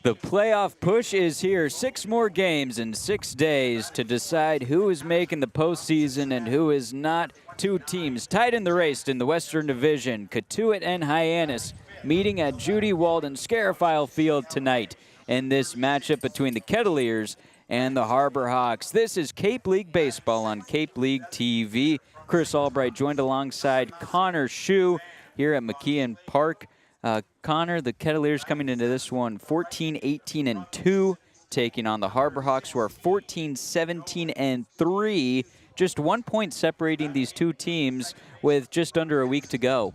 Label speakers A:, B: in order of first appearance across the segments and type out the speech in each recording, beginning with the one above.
A: The playoff push is here. 6 more games in 6 days to decide who is making the postseason and who is not. 2 teams tied in the race in the Western Division. Cotuit and Hyannis meeting at Judy Walden Scarifile Field tonight in this matchup between the Kettleers and the Harbor Hawks. This is Cape League Baseball on Cape League TV. Chris Albright joined alongside Connor Shue here at McKeon Park. Connor, the Kettleers coming into this one 14-18-2, taking on the Harbor Hawks, who are 14-17-3. Just 1 point separating these 2 teams with just under a week to go.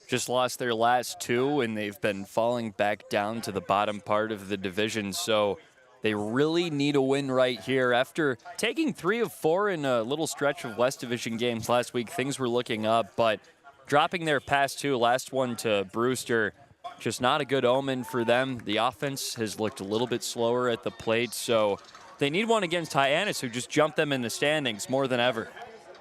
B: Just lost their last 2, and they've been falling back down to the bottom part of the division. So they really need a win right here. After taking 3 of 4 in a little stretch of West Division games last week, things were looking up, but dropping their past 2, last one to Brewster, just not a good omen for them. The offense has looked a little bit slower at the plate, so they need one against Hyannis, who just jumped them in the standings more than ever.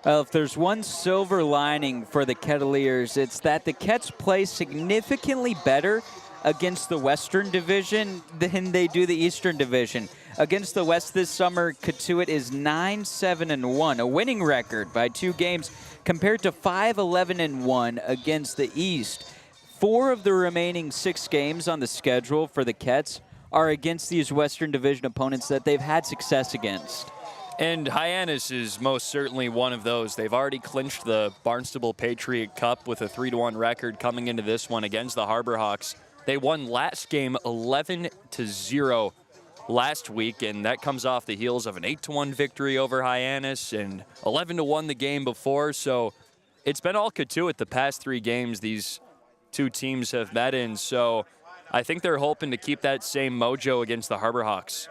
A: Well, if there's one silver lining for the Kettleers, it's that the Kets play significantly better against the Western Division than they do the Eastern Division. Against the West this summer, Cotuit is 9-7-1, a winning record by 2 games, compared to 5-11-1 against the East. 4 of the remaining 6 games on the schedule for the Kets are against these Western Division opponents that they've had success against.
B: And Hyannis is most certainly one of those. They've already clinched the Barnstable Patriot Cup with a 3-1 record coming into this one against the Harbor Hawks. They won last game 11-0 last week, and that comes off the heels of an 8-1 victory over Hyannis and 11-1 the game before. So it's been all Cotuit the past 3 games these 2 teams have met in. So I think they're hoping to keep that same mojo against the Harbor Hawks.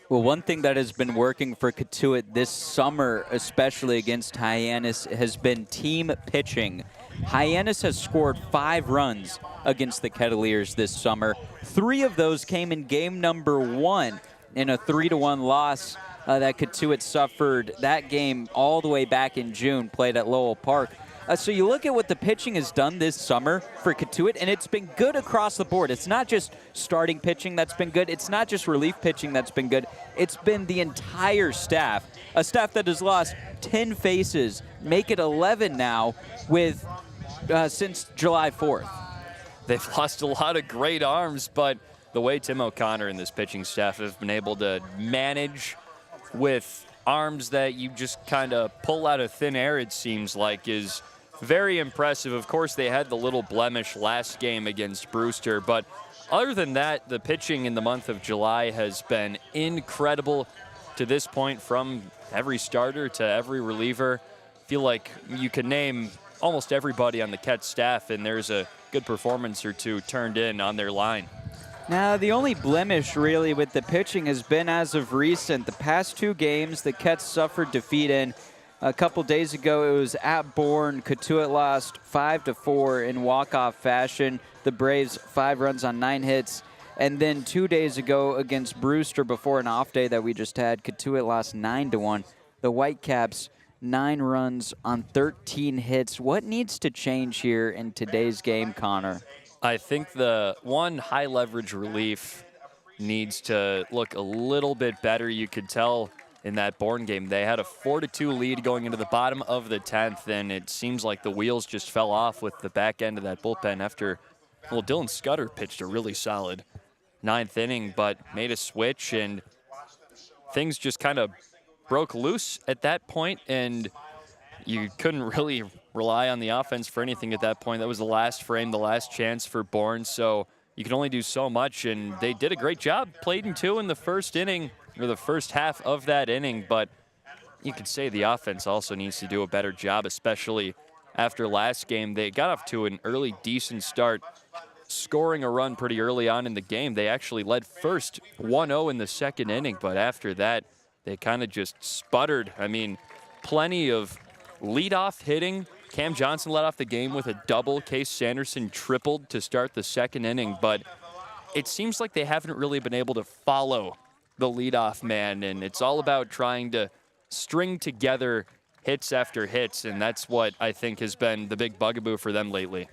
A: Well, one thing that has been working for Cotuit this summer, especially against Hyannis, has been team pitching. Hyannis has scored 5 runs against the Kettleers this summer. 3 of those came in game number 1 in a 3-1 loss that Cotuit suffered that game all the way back in June, played at Lowell Park. So you look at what the pitching has done this summer for Cotuit, and it's been good across the board. It's not just starting pitching that's been good. It's not just relief pitching that's been good. It's been the entire staff, a staff that has lost 10 faces, make it 11 now with since July 4th.
B: They've lost a lot of great arms, but the way Tim O'Connor and this pitching staff have been able to manage with arms that you just kind of pull out of thin air, it seems like, is very impressive. Of course, they had the little blemish last game against Brewster, but other than that, the pitching in the month of July has been incredible to this point, from every starter to every reliever. I feel like you could name almost everybody on the Ket staff, and there's a good performance or 2 turned in on their line.
A: Now, the only blemish really with the pitching has been as of recent. The past 2 games, the Kets suffered defeat in. A couple days ago, it was at Bourne. Cotuit lost 5-4 in walk-off fashion. The Braves 5 runs on 9 hits. And then 2 days ago against Brewster, before an off day that we just had, Cotuit lost 9-1. The Whitecaps 9 runs on 13 hits. What needs to change here in today's game, Connor?
B: I think the one high leverage relief needs to look a little bit better. You could tell in that Bourne game they had a 4-2 lead going into the bottom of the 10th, and it seems like the wheels just fell off with the back end of that bullpen after, well, Dylan Scudder pitched a really solid 9th inning, but made a switch, and things just kind of broke loose at that point, and you couldn't really rely on the offense for anything at that point. That was the last frame, the last chance for Bourne, so you can only do so much, and they did a great job. Played in 2 in the first inning, or the first half of that inning, but you could say the offense also needs to do a better job, especially after last game. They got off to an early decent start, scoring a run pretty early on in the game. They actually led first 1-0 in the 2nd inning, but after that, they kind of just sputtered. I mean, plenty of leadoff hitting. Cam Johnson led off the game with a double. Case Sanderson tripled to start the 2nd inning, but it seems like they haven't really been able to follow the leadoff man, and it's all about trying to string together hits after hits, and that's what I think has been the big bugaboo for them lately.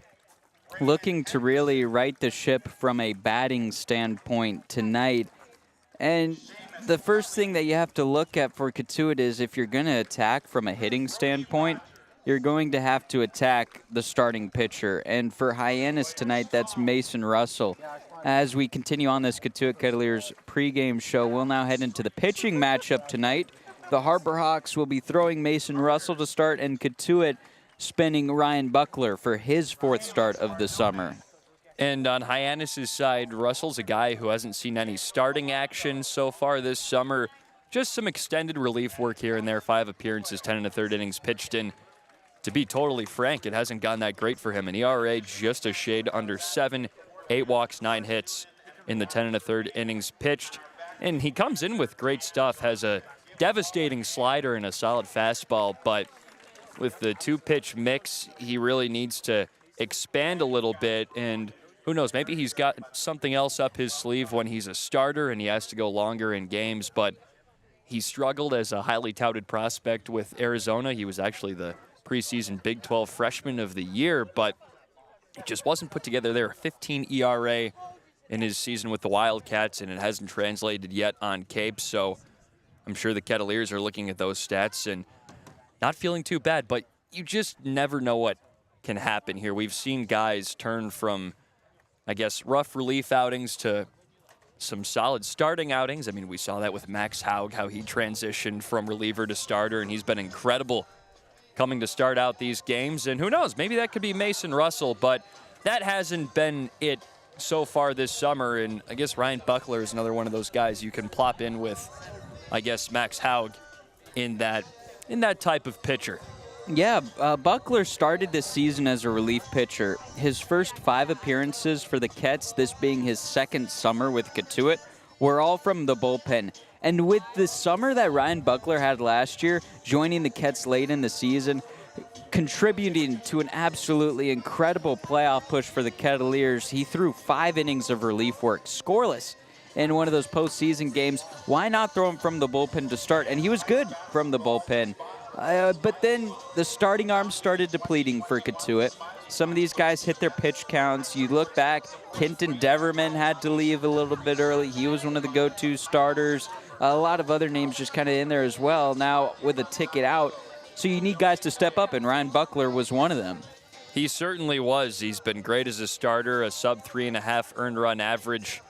A: looking to really right the ship from a batting standpoint tonight. And the first thing that you have to look at for Cotuit is if you're going to attack from a hitting standpoint, you're going to have to attack the starting pitcher. And for Hyannis tonight, that's Mason Russell. As we continue on this Cotuit Kettleers pregame show, we'll now head into the pitching matchup tonight. The Harbor Hawks will be throwing Mason Russell to start, and Cotuit spinning Ryan Buckler for his 4th start of the summer.
B: And on Hyannis' side, Russell's a guy who hasn't seen any starting action so far this summer. Just some extended relief work here and there, 5 appearances, 10 1/3 innings pitched in. To be totally frank, it hasn't gone that great for him. An ERA just a shade under 7, 8 walks, 9 hits in the 10 1/3 innings pitched. And he comes in with great stuff, has a devastating slider and a solid fastball, but with the 2-pitch mix, he really needs to expand a little bit, and who knows, maybe he's got something else up his sleeve when he's a starter and he has to go longer in games, but he struggled as a highly touted prospect with Arizona. He was actually the preseason Big 12 freshman of the year, but it just wasn't put together there. 15 ERA in his season with the Wildcats, and it hasn't translated yet on Cape, so I'm sure the Kettleers are looking at those stats and not feeling too bad, but you just never know what can happen here. We've seen guys turn from, I guess, rough relief outings to some solid starting outings. I mean, we saw that with Max Haug, how he transitioned from reliever to starter, and he's been incredible coming to start out these games. And who knows, maybe that could be Mason Russell, but that hasn't been it so far this summer. And I guess Ryan Buckler is another one of those guys you can plop in with, I guess, Max Haug in that type of pitcher.
A: Yeah, Buckler started this season as a relief pitcher. His first 5 appearances for the Kets, this being his 2nd summer with Cotuit, were all from the bullpen. And with the summer that Ryan Buckler had last year, joining the Kets late in the season, contributing to an absolutely incredible playoff push for the Kettleers, he threw 5 innings of relief work, scoreless in one of those postseason games. Why not throw him from the bullpen to start? And he was good from the bullpen. But then the starting arms started depleting for Cotuit. Some of these guys hit their pitch counts. You look back, Kenton Deverman had to leave a little bit early. He was one of the go-to starters. A lot of other names just kind of in there as well, now with a ticket out. So you need guys to step up, and Ryan Buckler was one of them.
B: He certainly was. He's been great as a starter, a sub 3.5 earned run average,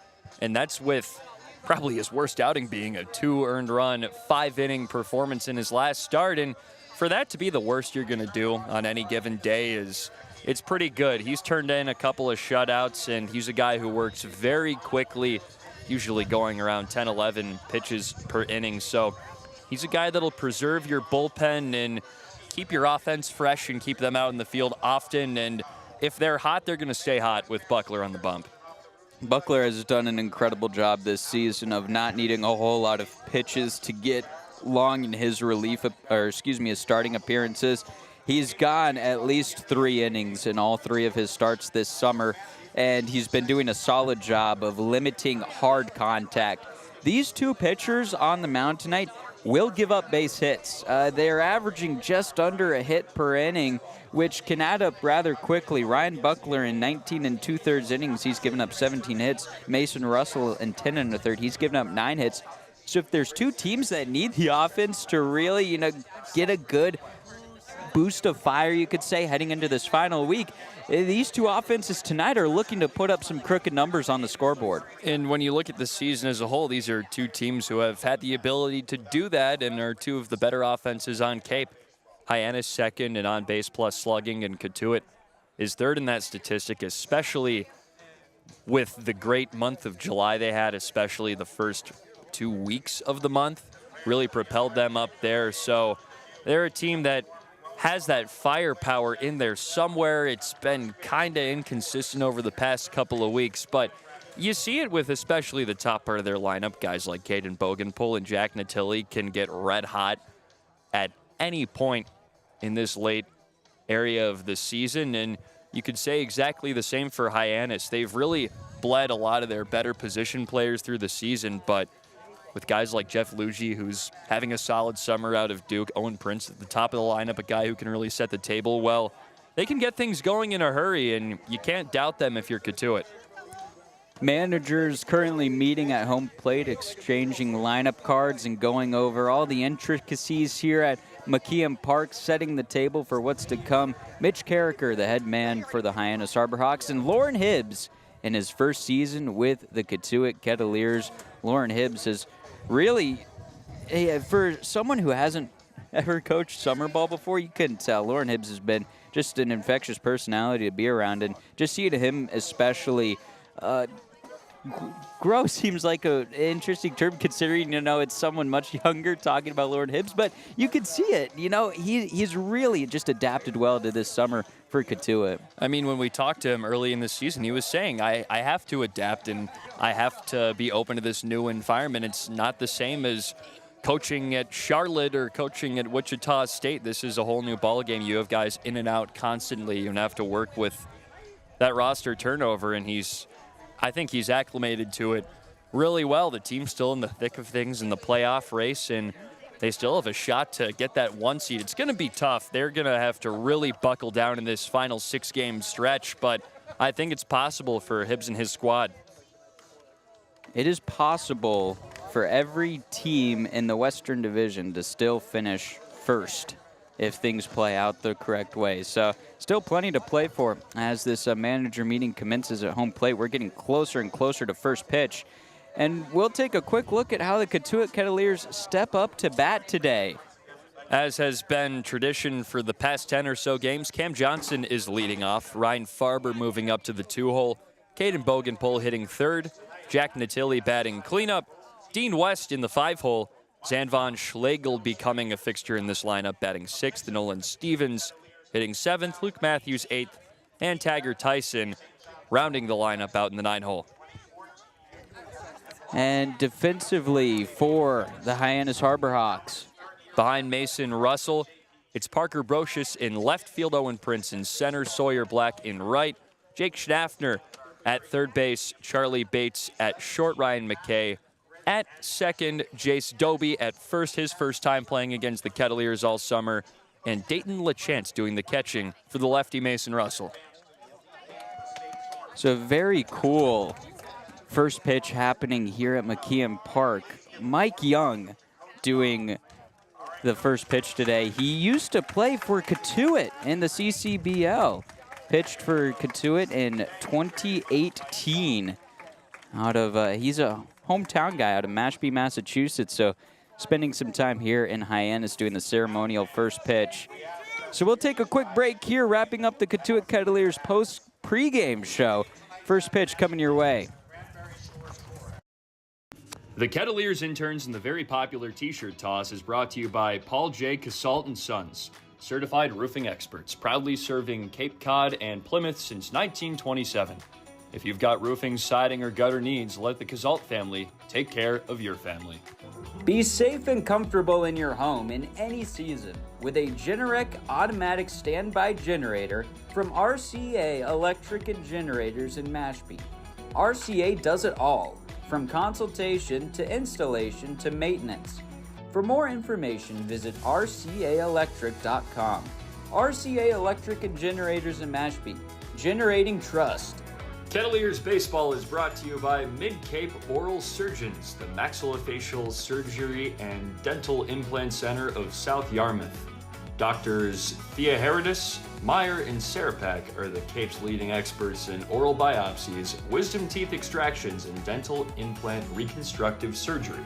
B: and that's with probably his worst outing being a 2 earned run, 5-inning performance in his last start. And for that to be the worst you're going to do on any given day it's pretty good. He's turned in a couple of shutouts, and he's a guy who works very quickly, usually going around 10, 11 pitches per inning. So he's a guy that'll preserve your bullpen and keep your offense fresh and keep them out in the field often. And if they're hot, they're going to stay hot with Buckler on the bump.
A: Buckler has done an incredible job this season of not needing a whole lot of pitches to get long in his his starting appearances. He's gone at least 3 innings in all 3 of his starts this summer, and he's been doing a solid job of limiting hard contact. These 2 pitchers on the mound tonight will give up base hits. They're averaging just under a hit per inning, which can add up rather quickly. Ryan Buckler in 19 2/3 innings, he's given up 17 hits. Mason Russell in 10 1/3, he's given up 9 hits. So if there's 2 teams that need the offense to really, get a good boost of fire, you could say, heading into this final week, these 2 offenses tonight are looking to put up some crooked numbers on the scoreboard.
B: And when you look at the season as a whole, these are 2 teams who have had the ability to do that and are 2 of the better offenses on Cape. Hyannis 2nd in on-base plus slugging, and Cotuit is 3rd in that statistic, especially with the great month of July they had, especially the first 2 weeks of the month, really propelled them up there. So they're a team that has that firepower in there somewhere. It's been kind of inconsistent over the past couple of weeks, but you see it with especially the top part of their lineup. Guys like Caden Bogenpool and Jack Natilli can get red hot at any point in this late area of the season, and you could say exactly the same for Hyannis. They've really bled a lot of their better position players through the season, but with guys like Jeff Luigi, who's having a solid summer out of Duke, Owen Prince at the top of the lineup, a guy who can really set the table well, they can get things going in a hurry, and you can't doubt them if you're Cotuit.
A: Managers currently meeting at home plate, exchanging lineup cards and going over all the intricacies here at McKeon Park, setting the table for what's to come. Mitch Carricker, the head man for the Hyannis Harborhawks, and Lauren Hibbs in his first season with the Cotuit Kettleers. Lauren Hibbs has really, for someone who hasn't ever coached summer ball before, you couldn't tell. Lauren Hibbs has been just an infectious personality to be around, and just seeing him especially grow seems like an interesting term considering, it's someone much younger talking about Lauren Hibbs, but you can see it. He's really just adapted well to this summer for Cotuit.
B: I mean, when we talked to him early in the season, he was saying, I have to adapt and I have to be open to this new environment. It's not the same as coaching at Charlotte or coaching at Wichita State. This is a whole new ballgame. You have guys in and out constantly. You have to work with that roster turnover, and I think he's acclimated to it really well. The team's still in the thick of things in the playoff race, and they still have a shot to get that 1 seed. It's going to be tough. They're going to have to really buckle down in this final 6-game stretch, but I think it's possible for Hibbs and his squad.
A: It is possible for every team in the Western Division to still finish first if things play out the correct way. So still plenty to play for as this manager meeting commences at home plate. We're getting closer and closer to first pitch. And we'll take a quick look at how the Cotuit Kettleers step up to bat today.
B: As has been tradition for the past 10 or so games, Cam Johnson is leading off. Ryan Farber moving up to the 2-hole. Caden Bogenpole hitting third. Jack Natilli batting cleanup. Dean West in the 5-hole. Zanvon Schlegel becoming a fixture in this lineup, batting 6th. Nolan Stevens hitting 7th. Luke Matthews 8th. And Tiger Tyson rounding the lineup out in the 9-hole.
A: And defensively for the Hyannis Harborhawks,
B: behind Mason Russell, it's Parker Brocious in left field, Owen Prince in center, Sawyer Black in right, Jake Schnaffner at third base, Charlie Bates at short, Ryan McKay at second, Jace Doby at first, his first time playing against the Kettleers all summer, and Dayton LaChance doing the catching for the lefty Mason Russell.
A: So very cool first pitch happening here at McKeon Park. Mike Young doing the first pitch today. He used to play for Cotuit in the CCBL. Pitched for Cotuit in 2018. He's a hometown guy out of Mashpee, Massachusetts, so spending some time here in Hyannis doing the ceremonial first pitch. So we'll take a quick break here, wrapping up the Cotuit Kettleers pregame show. First pitch coming your way.
B: The Kettleers interns in the very popular t-shirt toss is brought to you by Paul J. Casalt & Sons, certified roofing experts, proudly serving Cape Cod and Plymouth since 1927. If you've got roofing, siding, or gutter needs, let the Casalt family take care of your family.
A: Be safe and comfortable in your home in any season with a Generac automatic standby generator from RCA Electric and Generators in Mashpee. RCA does it all, from consultation to installation to maintenance. For more information, visit rcaelectric.com. RCA Electric and Generators in Mashpee, generating trust.
B: Kettleers Baseball is brought to you by Mid-Cape Oral Surgeons, the maxillofacial surgery and dental implant center of South Yarmouth. Doctors Thea Herodis, Meyer, and Sarapak are the Cape's leading experts in oral biopsies, wisdom teeth extractions, and dental implant reconstructive surgery.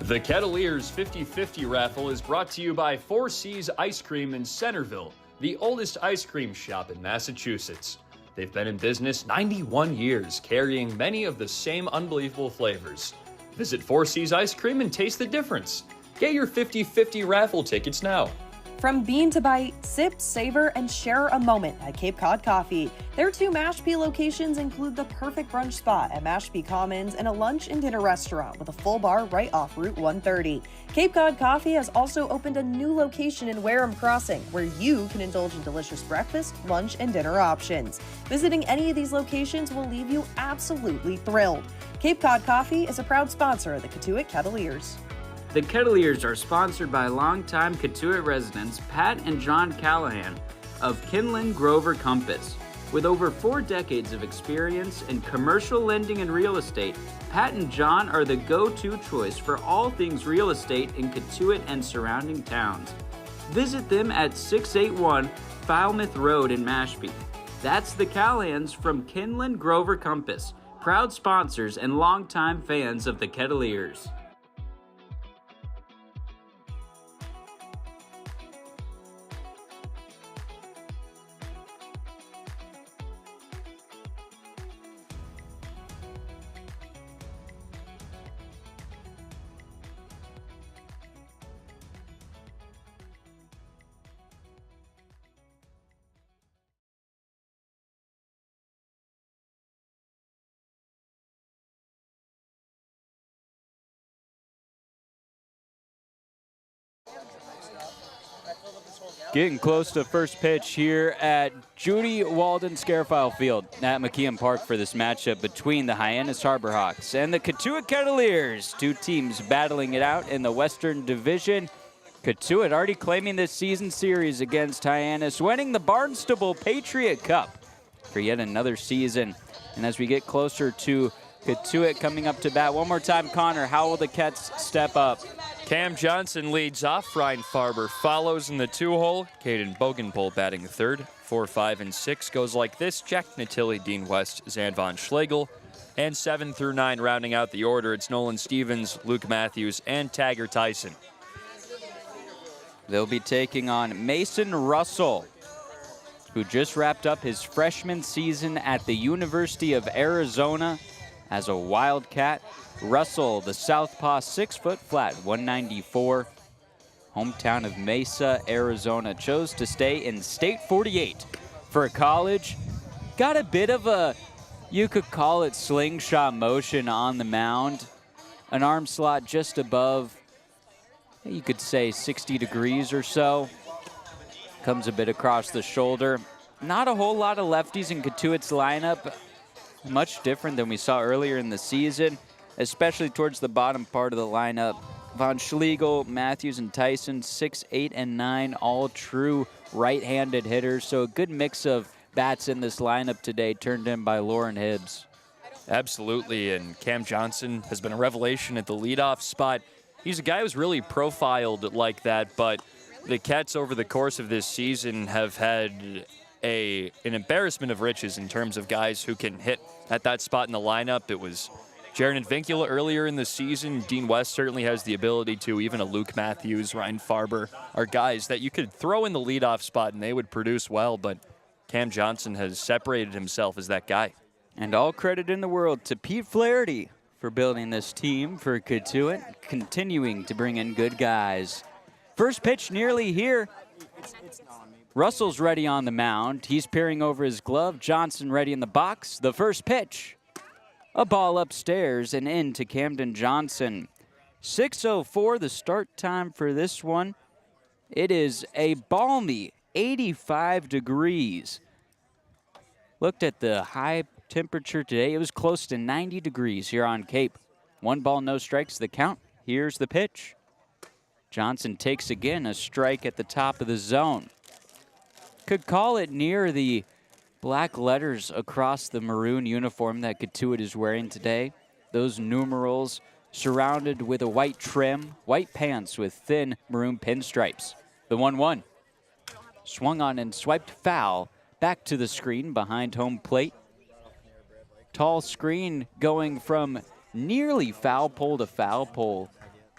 B: The Kettleers 50-50 raffle is brought to you by 4 C's Ice Cream in Centerville, the oldest ice cream shop in Massachusetts. They've been in business 91 years, carrying many of the same unbelievable flavors. Visit 4 C's Ice Cream and taste the difference. Get your 50-50 raffle tickets now.
C: From bean to bite, sip, savor, and share a moment at Cape Cod Coffee. Their 2 Mashpee locations include the perfect brunch spot at Mashpee Commons and a lunch and dinner restaurant with a full bar right off Route 130. Cape Cod Coffee has also opened a new location in Wareham Crossing where you can indulge in delicious breakfast, lunch, and dinner options. Visiting any of these locations will leave you absolutely thrilled. Cape Cod Coffee is a proud sponsor of the Cotuit Kettleers.
D: The Kettleers are sponsored by longtime Cotuit residents Pat and John Callahan of Kinlan Grover Compass. With over 4 decades of experience in commercial lending and real estate, Pat and John are the go-to choice for all things real estate in Cotuit and surrounding towns. Visit them at 681 Falmouth Road in Mashpee. That's the Callahans from Kinlan Grover Compass, proud sponsors and longtime fans of the Kettleers.
A: Getting close to first pitch here at Judy Walden Scarefile Field at McKeon Park for this matchup between the Hyannis Harbor Hawks and the Cotuit Kettleers. Two teams battling it out in the Western Division. Cotuit already claiming this season series against Hyannis, winning the Barnstable Patriot Cup for yet another season. And as we get closer to Cotuit coming up to bat, one more time, Connor, how will the Kets step up?
B: Cam Johnson leads off. Ryan Farber follows in the 2-hole. Caden Bogenpole batting third. 4, 5, and 6 goes like this. Jack Natilli, Dean West, Zanvon Schlegel. And 7 through 9 rounding out the order. It's Nolan Stevens, Luke Matthews, and Tagger Tyson.
A: They'll be taking on Mason Russell, who just wrapped up his freshman season at the University of Arizona as a Wildcat. Russell, the southpaw, 6 foot flat, 194. Hometown of Mesa, Arizona. Chose to stay in State 48 for college. Got a bit of a, you could call it slingshot motion on the mound. An arm slot just above, you could say 60 degrees or so. Comes a bit across the shoulder. Not a whole lot of lefties in Cotuit's lineup. Much different than we saw earlier in the season, especially towards the bottom part of the lineup. Von Schlegel, Matthews, and Tyson, 6, 8, and 9, all true right-handed hitters. So a good mix of bats in this lineup today, turned in by Lauren Hibbs.
B: Absolutely, and Cam Johnson has been a revelation at the leadoff spot. He's a guy who's really profiled like that, but the Cats over the course of this season have had an embarrassment of riches in terms of guys who can hit at that spot in the lineup. It was Jaron Vincula earlier in the season. Dean West certainly has the ability to. Even a Luke Matthews, Ryan Farber are guys that you could throw in the leadoff spot and they would produce well, but Cam Johnson has separated himself as that guy.
A: And all credit in the world to Pete Flaherty for building this team for Cotuit, continuing to bring in good guys. First pitch nearly here. Russell's ready on the mound. He's peering over his glove. Johnson ready in the box. The first pitch. A ball upstairs and in to Camden Johnson. 6:04 the start time for this one. It is a balmy 85 degrees. Looked at the high temperature today. It was close to 90 degrees here on Cape. 1 ball, no strikes, the count. Here's the pitch. Johnson takes again a strike at the top of the zone. Could call it near the black letters across the maroon uniform that Cotuit is wearing today. Those numerals surrounded with a white trim, white pants with thin maroon pinstripes. The 1-1. Swung on and swiped foul. Back to the screen behind home plate. Tall screen going from nearly foul pole to foul pole.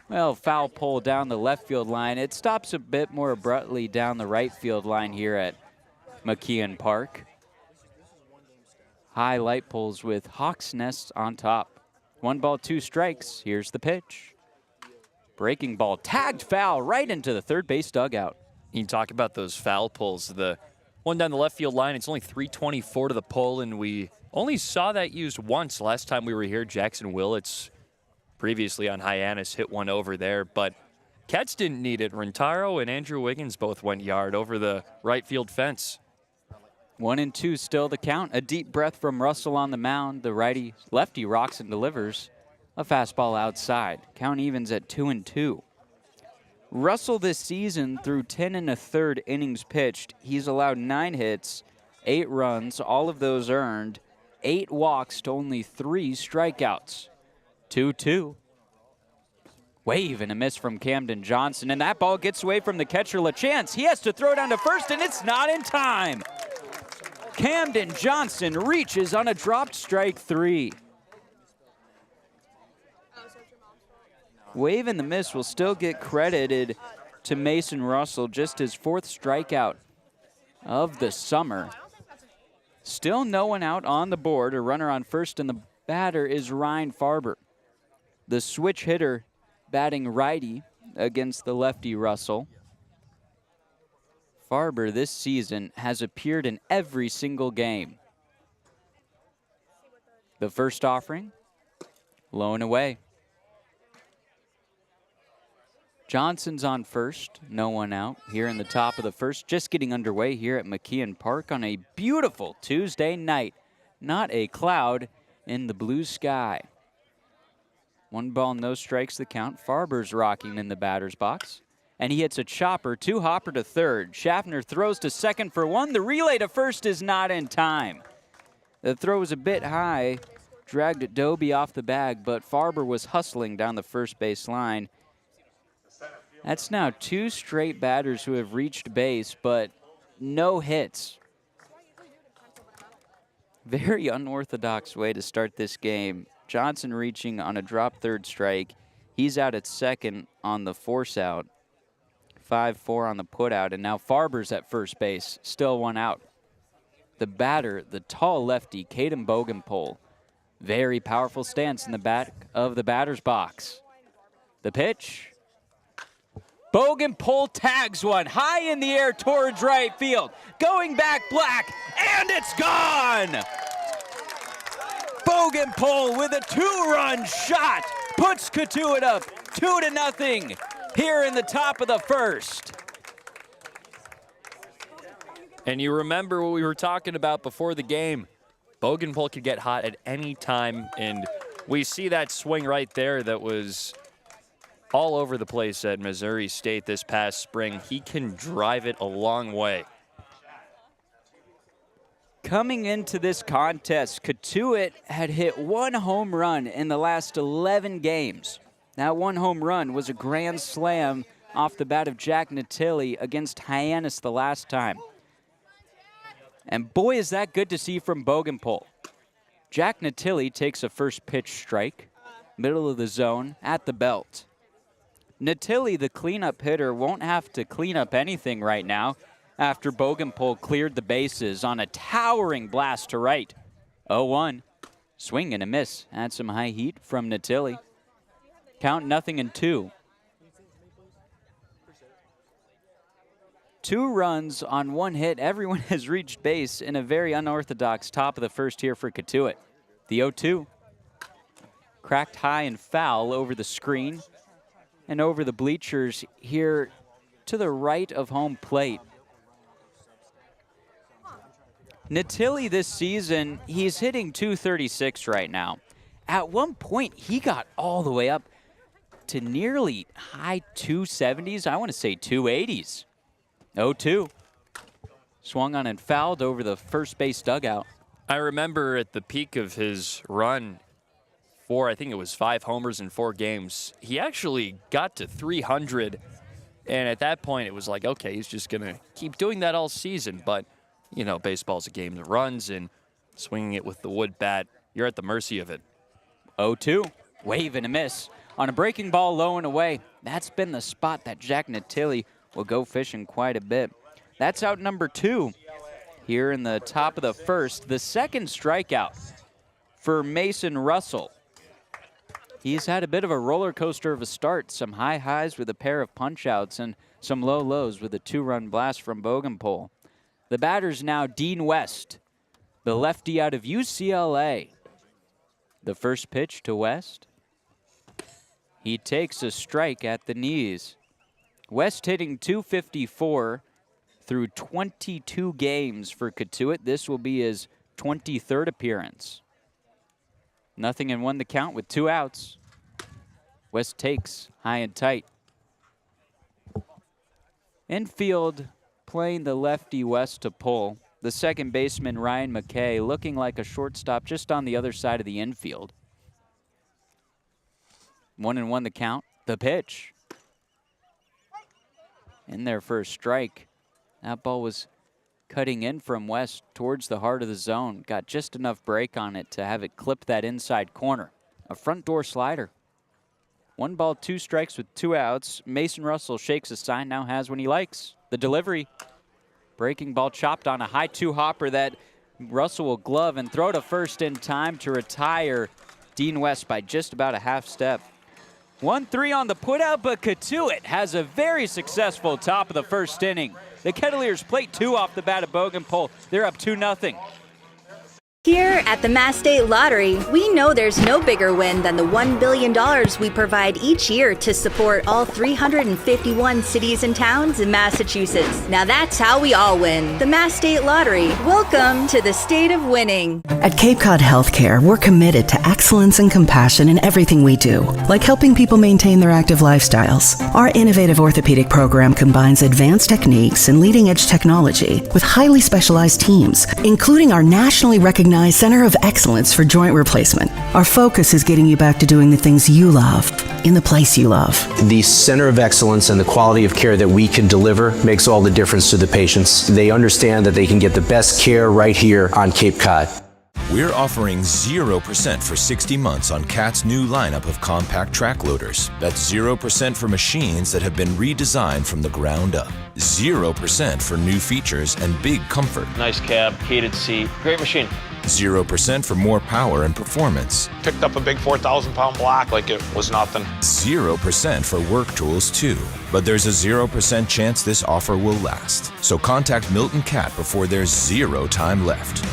A: Well, foul pole down the left field line. It stops a bit more abruptly down the right field line here at McKeon Park. High light poles with hawk's nests on top. 1 ball, 2 strikes. Here's the pitch. Breaking ball, tagged foul right into the third base dugout.
B: You talk about those foul poles. The one down the left field line, it's only 324 to the pole, and we only saw that used once last time we were here. Jackson Willits, previously on Hyannis, hit one over there, but Cats didn't need it. Rentaro and Andrew Wiggins both went yard over the right field fence.
A: 1-2 still the count. A deep breath from Russell on the mound. The lefty rocks and delivers a fastball outside. Count evens at 2-2. Russell this season, through 10 1/3 innings pitched, he's allowed 9 hits, 8 runs, all of those earned, 8 walks to only 3 strikeouts. 2-2. Wave and a miss from Camden Johnson, and that ball gets away from the catcher LaChance. He has to throw down to first, and it's not in time. Camden Johnson reaches on a dropped strike 3. Wave and the miss will still get credited to Mason Russell, just his 4th strikeout of the summer. Still no one out on the board. A runner on first, and the batter is Ryan Farber, the switch hitter batting righty against the lefty Russell. Farber this season has appeared in every single game. The first offering, low and away. Johnson's on first, no one out here in the top of the first, just getting underway here at McKeon Park on a beautiful Tuesday night. Not a cloud in the blue sky. 1 ball, no strikes the count. Farber's rocking in the batter's box, and he hits a chopper, 2 hopper to third. Schaffner throws to second for 1. The relay to first is not in time. The throw was a bit high, dragged Doby off the bag, but Farber was hustling down the first base line. That's now 2 straight batters who have reached base, but no hits. Very unorthodox way to start this game. Johnson reaching on a drop third strike. He's out at second on the force out. 5-4 on the put out, and now Farber's at first base, still 1 out. The batter, the tall lefty, Caden Bogenpole. Very powerful stance in the back of the batter's box. The pitch. Bogenpole tags one high in the air towards right field. Going back black, and it's gone! Bogenpole with a 2-run shot puts Cotuit up 2-0 here in the top of the first.
B: And you remember what we were talking about before the game. Bogenpole could get hot at any time, and we see that swing right there that was all over the place at Missouri State this past spring. He can drive it a long way.
A: Coming into this contest, Cotuit had hit 1 home run in the last 11 games. That 1 home run was a grand slam off the bat of Jack Natilli against Hyannis the last time. And boy, is that good to see from Bogenpole. Jack Natilli takes a first pitch strike, middle of the zone, at the belt. Natilli, the cleanup hitter, won't have to clean up anything right now after Bogenpole cleared the bases on a towering blast to right. 0-1. Swing and a miss. Had some high heat from Natilli. Count 0-2. 2 runs on 1 hit. Everyone has reached base in a very unorthodox top of the first here for Cotuit. The 0-2. Cracked high and foul over the screen and over the bleachers here to the right of home plate. Natilli this season, he's hitting .236 right now. At one point, he got all the way up to nearly high 270s. I want to say 280s. 0-2. Swung on and fouled over the first base dugout.
B: I remember at the peak of his run, I think it was 5 homers in 4 games, he actually got to 300. And at that point, it was like, okay, he's just going to keep doing that all season. But, you know, baseball's a game that runs, and swinging it with the wood bat, you're at the mercy of it.
A: 0-2. Wave and a miss. On a breaking ball low and away. That's been the spot that Jack Natilli will go fishing quite a bit. That's out number 2 here in the top of the first. The second strikeout for Mason Russell. He's had a bit of a roller coaster of a start. Some high highs with a pair of punch-outs and some low lows with a 2-run blast from Bogenpole. The batter's now Dean West, the lefty out of UCLA. The first pitch to West. He takes a strike at the knees. West hitting .254 through 22 games for Cotuit. This will be his 23rd appearance. 0-1 the count with 2 outs. West takes high and tight. Infield playing the lefty West to pull. The second baseman, Ryan McKay, looking like a shortstop just on the other side of the infield. 1-1 the count. The pitch. In there for a strike. That ball was cutting in from West towards the heart of the zone. Got just enough break on it to have it clip that inside corner. A front door slider. 1 ball, 2 strikes with 2 outs. Mason Russell shakes a sign, now has when he likes. The delivery. Breaking ball chopped on a high 2 hopper that Russell will glove and throw to first in time to retire Dean West by just about a half step. 1-3 on the putout, but Cotuit has a very successful top of the first inning. The Kettleers plate 2 off the bat of Bougainville. They're up 2-0.
E: Here at the Mass State Lottery, we know there's no bigger win than the $1 billion we provide each year to support all 351 cities and towns in Massachusetts. Now that's how we all win. The Mass State Lottery. Welcome to the state of winning.
F: At Cape Cod Healthcare, we're committed to excellence and compassion in everything we do, like helping people maintain their active lifestyles. Our innovative orthopedic program combines advanced techniques and leading-edge technology with highly specialized teams, including our nationally recognized Center of Excellence for Joint Replacement. Our focus is getting you back to doing the things you love, in the place you love.
G: The Center of Excellence and the quality of care that we can deliver makes all the difference to the patients. They understand that they can get the best care right here on Cape Cod.
H: We're offering 0% for 60 months on CAT's new lineup of compact track loaders. That's 0% for machines that have been redesigned from the ground up. 0% for new features and big comfort.
I: Nice cab, heated seat, great machine.
H: 0% for more power and performance.
J: Picked up a big 4,000-pound block like it was nothing.
H: 0% for work tools too. But there's a 0% chance this offer will last. So contact Milton Cat before there's 0 time left.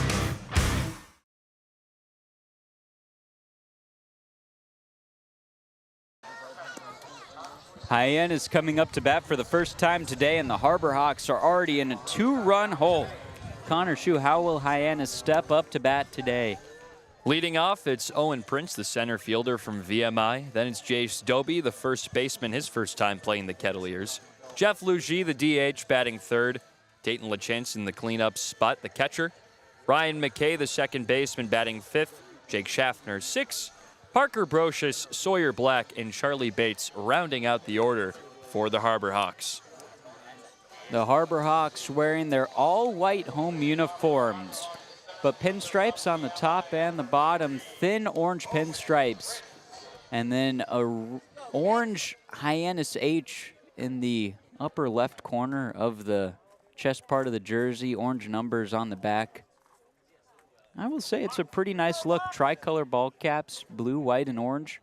A: Hyannis coming up to bat for the first time today, and the Harbor Hawks are already in a 2-run hole. Connor Shue, how will Hyannis step up to bat today?
B: Leading off, it's Owen Prince, the center fielder from VMI. Then it's Jace Doby, the first baseman, his first time playing the Kettleers. Jeff Lugie, the DH, batting third. Dayton LaChance in the cleanup spot, the catcher. Ryan McKay, the second baseman, batting fifth. Jake Schaffner, sixth. Parker Brocious, Sawyer Black, and Charlie Bates rounding out the order for the Harbor Hawks.
A: The Harbor Hawks wearing their all-white home uniforms, but pinstripes on the top and the bottom, thin orange pinstripes, and then a orange Hyannis H in the upper left corner of the chest part of the jersey, orange numbers on the back. I will say it's a pretty nice look. Tricolor ball caps, blue, white, and orange.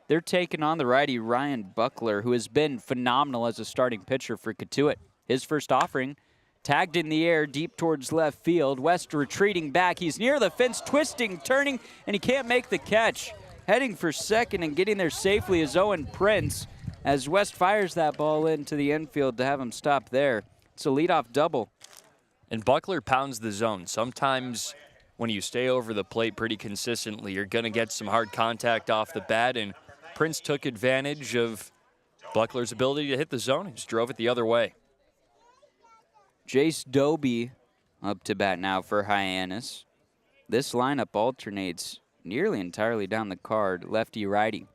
A: They're taking on the righty Ryan Buckler, who has been phenomenal as a starting pitcher for Cotuit. His first offering, tagged in the air deep towards left field. West retreating back. He's near the fence, twisting, turning, and he can't make the catch. Heading for second and getting there safely is Owen Prince as West fires that ball into the infield to have him stop there. It's a leadoff double.
B: And Buckler pounds the zone. Sometimes when you stay over the plate pretty consistently, you're going to get some hard contact off the bat, and Prince took advantage of Buckler's ability to hit the zone and just drove it the other way.
A: Jace Doby up to bat now for Hyannis. This lineup alternates nearly entirely down the card, lefty-righty.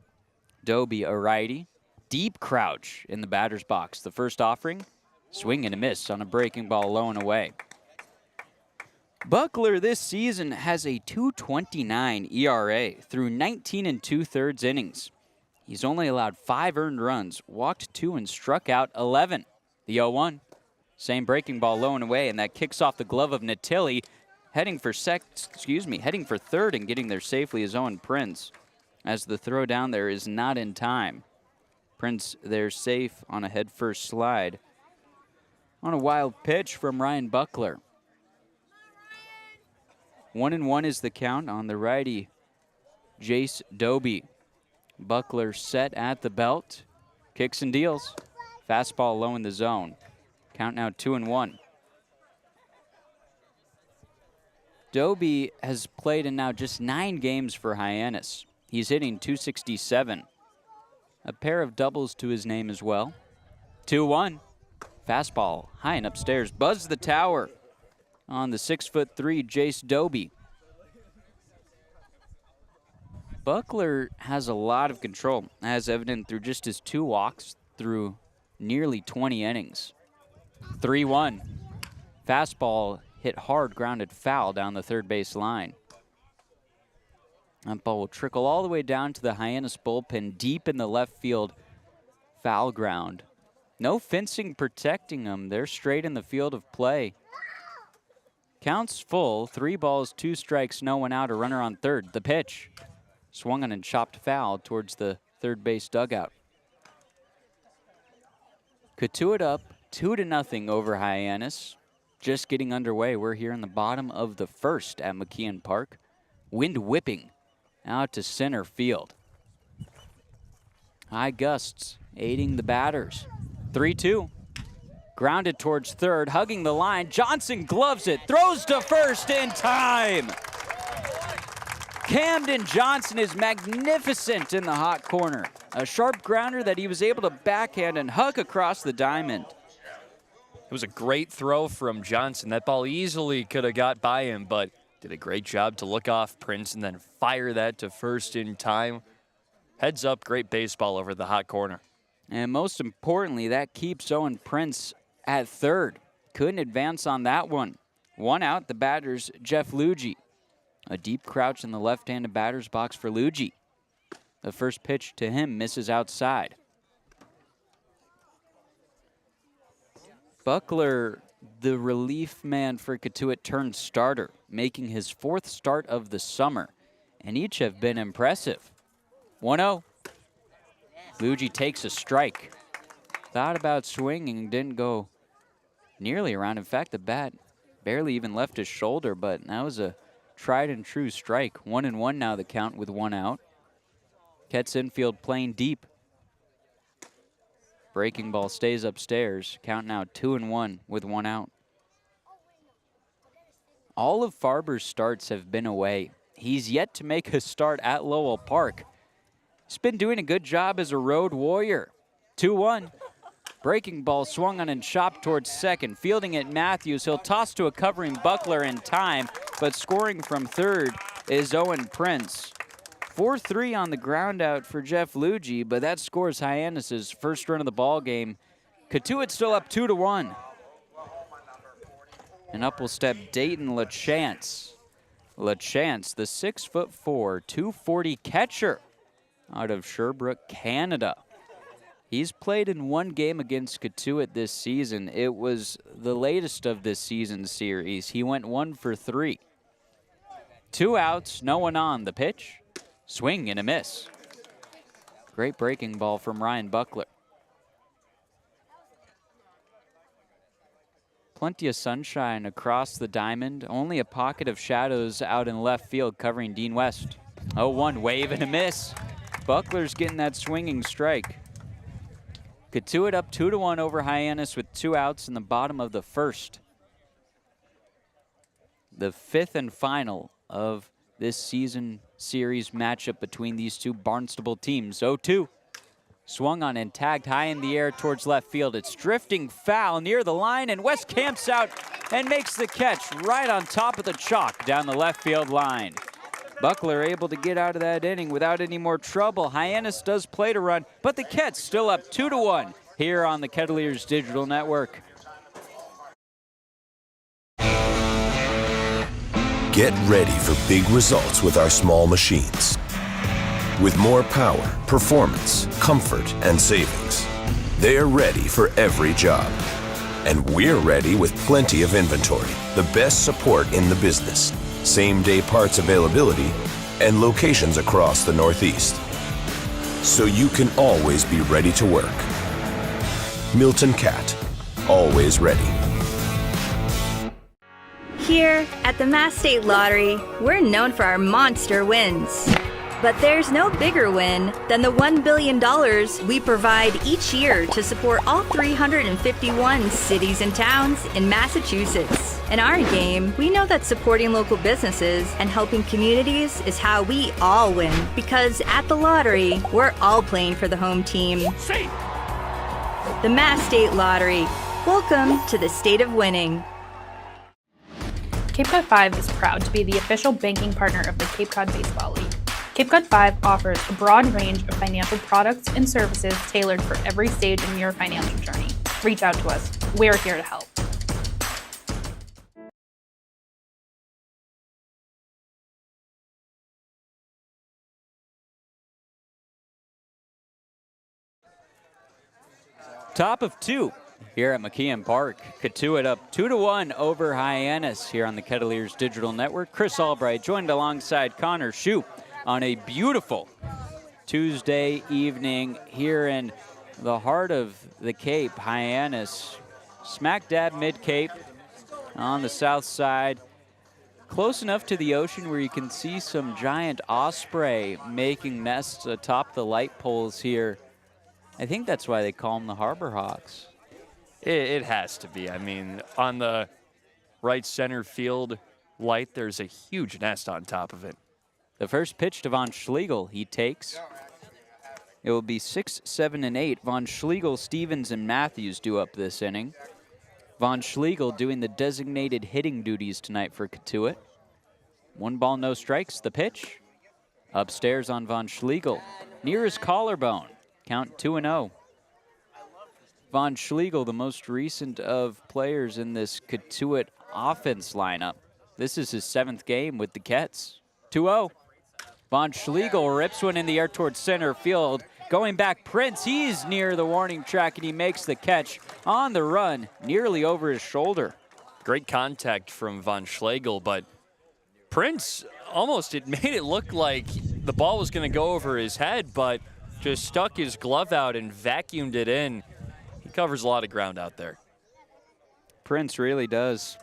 A: Doby a righty, deep crouch in the batter's box. The first offering, swing and a miss on a breaking ball low and away. Buckler this season has a .229 ERA through 19 2/3 innings. He's only allowed 5 earned runs, walked 2 and struck out 11. The 0-1. Same breaking ball low and away, and that kicks off the glove of Natilli. Heading for third and getting there safely is Owen Prince, as the throw down there is not in time. Prince there safe on a head-first slide. On a wild pitch from Ryan Buckler. 1-1 is the count on the righty, Jace Doby. Buckler set at the belt, kicks and deals. Fastball low in the zone. Count now 2-1. Doby has played in now just 9 games for Hyannis. He's hitting .267. A pair of doubles to his name as well. 2-1. Fastball high and upstairs. Buzz the tower on the 6'3" Jace Doby. Buckler has a lot of control, as evident through just his 2 walks through nearly 20 innings. 3-1. Fastball hit hard, grounded foul down the third base line. That ball will trickle all the way down to the Hyannis bullpen, deep in the left field foul ground. No fencing protecting them. They're straight in the field of play. Counts full. 3 balls, 2 strikes, no one out. A runner on third. The pitch. Swung on and chopped foul towards the third base dugout. Cotuit up 2-0 over Hyannis. Just getting underway. We're here in the bottom of the first at McKeon Park. Wind whipping out to center field. High gusts aiding the batters. 3-2. Grounded towards third, hugging the line. Johnson gloves it, throws to first in time. Camden Johnson is magnificent in the hot corner. A sharp grounder that he was able to backhand and hug across the diamond.
B: It was a great throw from Johnson. That ball easily could have got by him, but did a great job to look off Prince and then fire that to first in time. Heads up, great baseball over the hot corner.
A: And most importantly, that keeps Owen Prince at third. Couldn't advance on that one. 1 out, the batter's Jeff Luigi. A deep crouch in the left-handed batter's box for Luigi. The first pitch to him misses outside. Buckler, the relief man for Cotuit, turned starter, making his 4th start of the summer, and each have been impressive. 1-0. Luigi takes a strike. Thought about swinging, didn't go nearly around. In fact, the bat barely even left his shoulder, but that was a tried and true strike. 1-1 now the count with 1 out. Ket's infield playing deep. Breaking ball stays upstairs. Count now 2-1 with 1 out. All of Farber's starts have been away. He's yet to make a start at Lowell Park. He's been doing a good job as a road warrior. 2-1. Breaking ball swung on and chopped towards second. Fielding it Matthews. He'll toss to a covering Buckler in time, but scoring from third is Owen Prince. 4-3 on the ground out for Jeff Luigi, but that scores Hyannis' first run of the ball game. Cotuit still up 2-1. And up will step Dayton LaChance. LaChance, the 6'4", 240 catcher out of Sherbrooke, Canada. He's played in 1 game against Cotuit this season. It was the latest of this season's series. He went 1 for 3. 2 outs, no one on. The pitch, swing and a miss. Great breaking ball from Ryan Buckler. Plenty of sunshine across the diamond. Only a pocket of shadows out in left field covering Dean West. 0-1, wave and a miss. Buckler's getting that swinging strike. Cotuit up 2-1 over Hyannis with 2 outs in the bottom of the first. The 5th and final of this season series matchup between these two Barnstable teams. 0-2. Swung on and tagged high in the air towards left field. It's drifting foul near the line, and West camps out and makes the catch right on top of the chalk down the left field line. Buckler able to get out of that inning without any more trouble. Hyannis does play to run, but the Kets still up 2-1 here on the Kettleers Digital Network.
H: Get ready for big results with our small machines. With more power, performance, comfort, and savings, they're ready for every job. And we're ready with plenty of inventory, the best support in the business, same-day parts availability, and locations across the Northeast. So you can always be ready to work. Milton Cat, always ready.
E: Here at the Mass State Lottery, we're known for our monster wins. But there's no bigger win than the $1 billion we provide each year to support all 351 cities and towns in Massachusetts. In our game, we know that supporting local businesses and helping communities is how we all win. Because at the lottery, we're all playing for the home team. The Mass State Lottery. Welcome to the state of winning.
K: Cape Cod 5 is proud to be the official banking partner of the Cape Cod Baseball League. Cape Cod 5 offers a broad range of financial products and services tailored for every stage in your financial journey. Reach out to us. We're here to help.
A: Top of 2 here at McKeon Park. Cotuit up 2-1 over Hyannis here on the Kettleers Digital Network. Chris Albright joined alongside Connor Shoup on a beautiful Tuesday evening here in the heart of the Cape. Hyannis, smack dab mid-Cape on the south side. Close enough to the ocean where you can see some giant osprey making nests atop the light poles here. I think that's why they call them the Harbor Hawks.
B: It has to be. I mean, on the right center field light, there's a huge nest on top of it.
A: The first pitch to Von Schlegel, he takes. It will be 6, 7, and 8. Von Schlegel, Stevens, and Matthews do up this inning. Von Schlegel doing the designated hitting duties tonight for Cotuit. 1 ball, no strikes. The pitch. Upstairs on Von Schlegel. Near his collarbone. Count 2-0. Von Schlegel, the most recent of players in this Cotuit offense lineup. This is his 7th game with the Kets. 2-0. Von Schlegel rips one in the air towards center field. Going back, Prince, he's near the warning track, and he makes the catch on the run, nearly over his shoulder.
B: Great contact from Von Schlegel, but Prince almost, it made it look like the ball was going to go over his head, but just stuck his glove out and vacuumed it in. He covers a lot of ground out there.
A: Prince really does.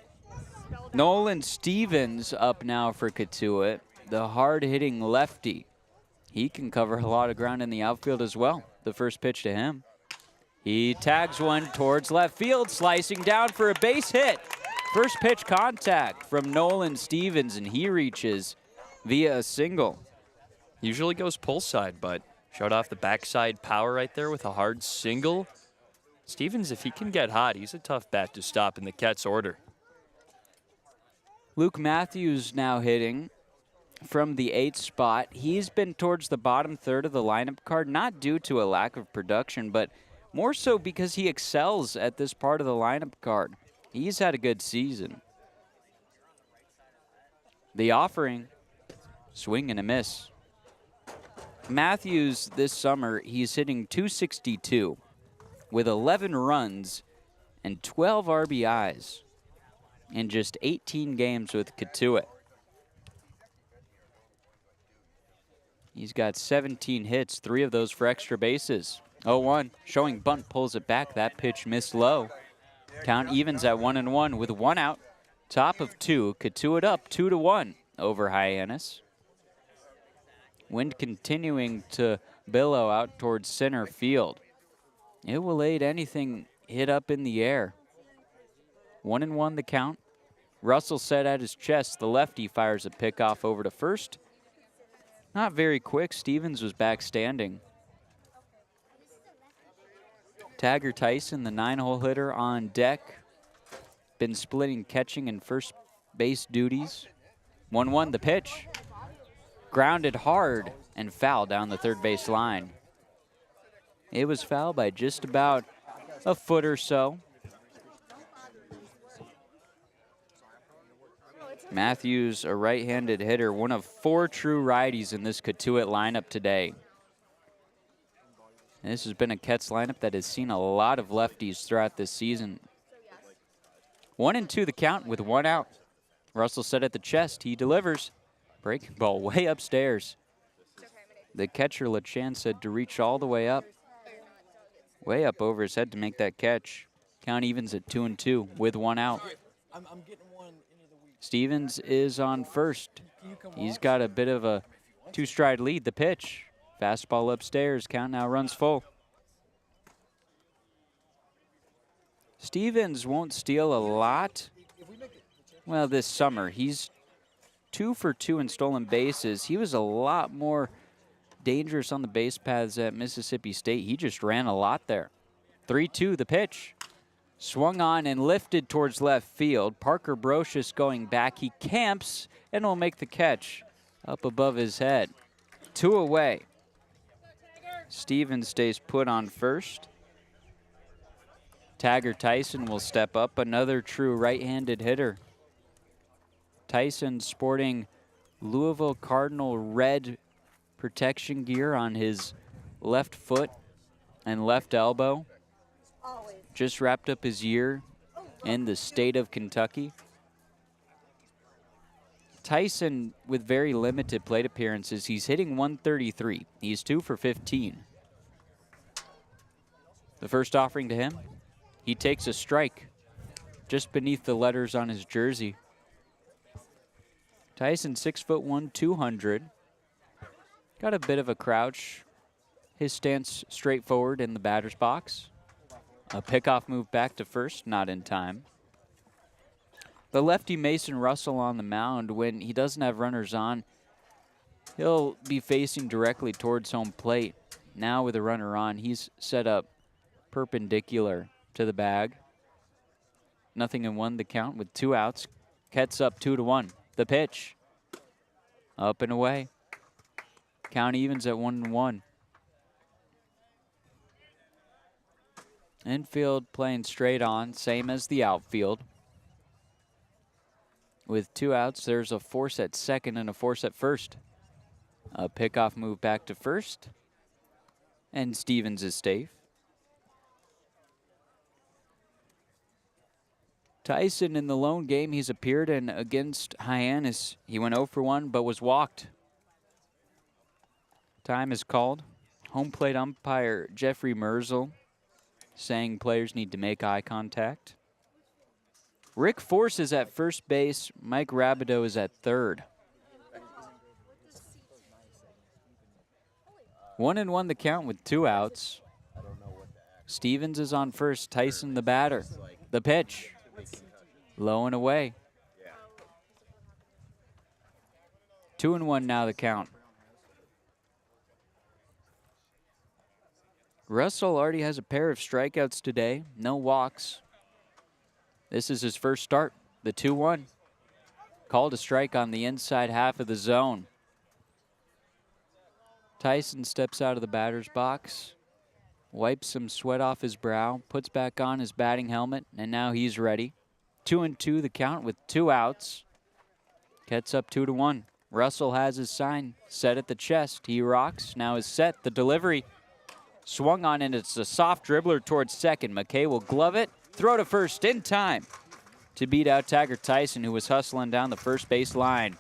A: Nolan Stevens up now for Cotuit, the hard-hitting lefty. He can cover a lot of ground in the outfield as well. The first pitch to him. He tags one towards left field, slicing down for a base hit. First pitch contact from Nolan Stevens, and he reaches via a single.
B: Usually goes pull side, but showed off the backside power right there with a hard single. Stevens, if he can get hot, he's a tough bat to stop in the Kets order.
A: Luke Matthews now hitting from the 8th spot. He's been towards the bottom third of the lineup card, not due to a lack of production, but more so because he excels at this part of the lineup card. He's had a good season. The offering, swing and a miss. Matthews this summer, he's hitting .262 with 11 runs and 12 RBIs in just 18 games with Cotuit. He's got 17 hits, 3 of those for extra bases. 0-1, showing bunt, pulls it back. That pitch missed low. Count evens at 1-1 with 1 out. Top of 2, Cotuit up 2-1 over Hyannis. Wind continuing to billow out towards center field. It will aid anything hit up in the air. 1-1 the count. Russell set at his chest. The lefty fires a pickoff over to first. Not very quick. Stevens was back standing. Tagger Tyson, the 9-hole hitter, on deck. Been splitting catching and first base duties. 1-1 the pitch. Grounded hard and foul down the third base line. It was foul by just about a foot or so. Matthews, a right-handed hitter, one of 4 true righties in this Cotuit lineup today. And this has been a Kets lineup that has seen a lot of lefties throughout this season. 1-2 the count with 1 out. Russell set at the chest. He delivers. Breaking ball way upstairs. The catcher LaChance said to reach all the way up. Way up over his head to make that catch. Count evens at 2-2 with 1 out. Stevens is on first. He's got a bit of a 2-stride lead. The pitch. Fastball upstairs. Count now runs full. Stevens won't steal a lot. Well, this summer, he's 2 for 2 in stolen bases. He was a lot more dangerous on the base paths at Mississippi State. He just ran a lot there. 3-2 the pitch. Swung on and lifted towards left field. Parker Brocious going back. He camps and will make the catch up above his head. 2 away. Stevens stays put on first. Taggart Tyson will step up, another true right-handed hitter. Tyson sporting Louisville Cardinal red protection gear on his left foot and left elbow. Just wrapped up his year in the state of Kentucky. Tyson, with very limited plate appearances, he's hitting 133. He's 2 for 15. The first offering to him, he takes a strike just beneath the letters on his jersey. Tyson, 6'1", 200. Got a bit of a crouch. His stance straightforward in the batter's box. A pickoff move back to first, not in time. The lefty Mason Russell on the mound, when he doesn't have runners on, he'll be facing directly towards home plate. Now with a runner on, he's set up perpendicular to the bag. 0-1 the count with 2 outs. Ket's up 2-1. The pitch. Up and away. Count evens at 1-1. Infield playing straight on, same as the outfield. With 2 outs, there's a force at second and a force at first. A pickoff move back to first. And Stevens is safe. Tyson in the lone game he's appeared in against Hyannis. He went 0 for 1 but was walked. Time is called. Home plate umpire Jeffrey Merzel saying players need to make eye contact. Rick Force is at first base. Mike Rabideau is at third. 1-1 the count with 2 outs. Stevens is on first. Tyson the batter. The pitch. Low and away. 2-1 now the count. Russell already has a pair of strikeouts today. No walks. This is his first start. The 2-1. Called a strike on the inside half of the zone. Tyson steps out of the batter's box, wipes some sweat off his brow, puts back on his batting helmet, and now he's ready. 2-2 the count with 2 outs. Gets up 2-1. Russell has his sign set at the chest. He rocks. Now is set. The delivery swung on, and it's a soft dribbler towards second. McKay will glove it. Throw to first in time to beat out Taggart Tyson, who was hustling down the first base line.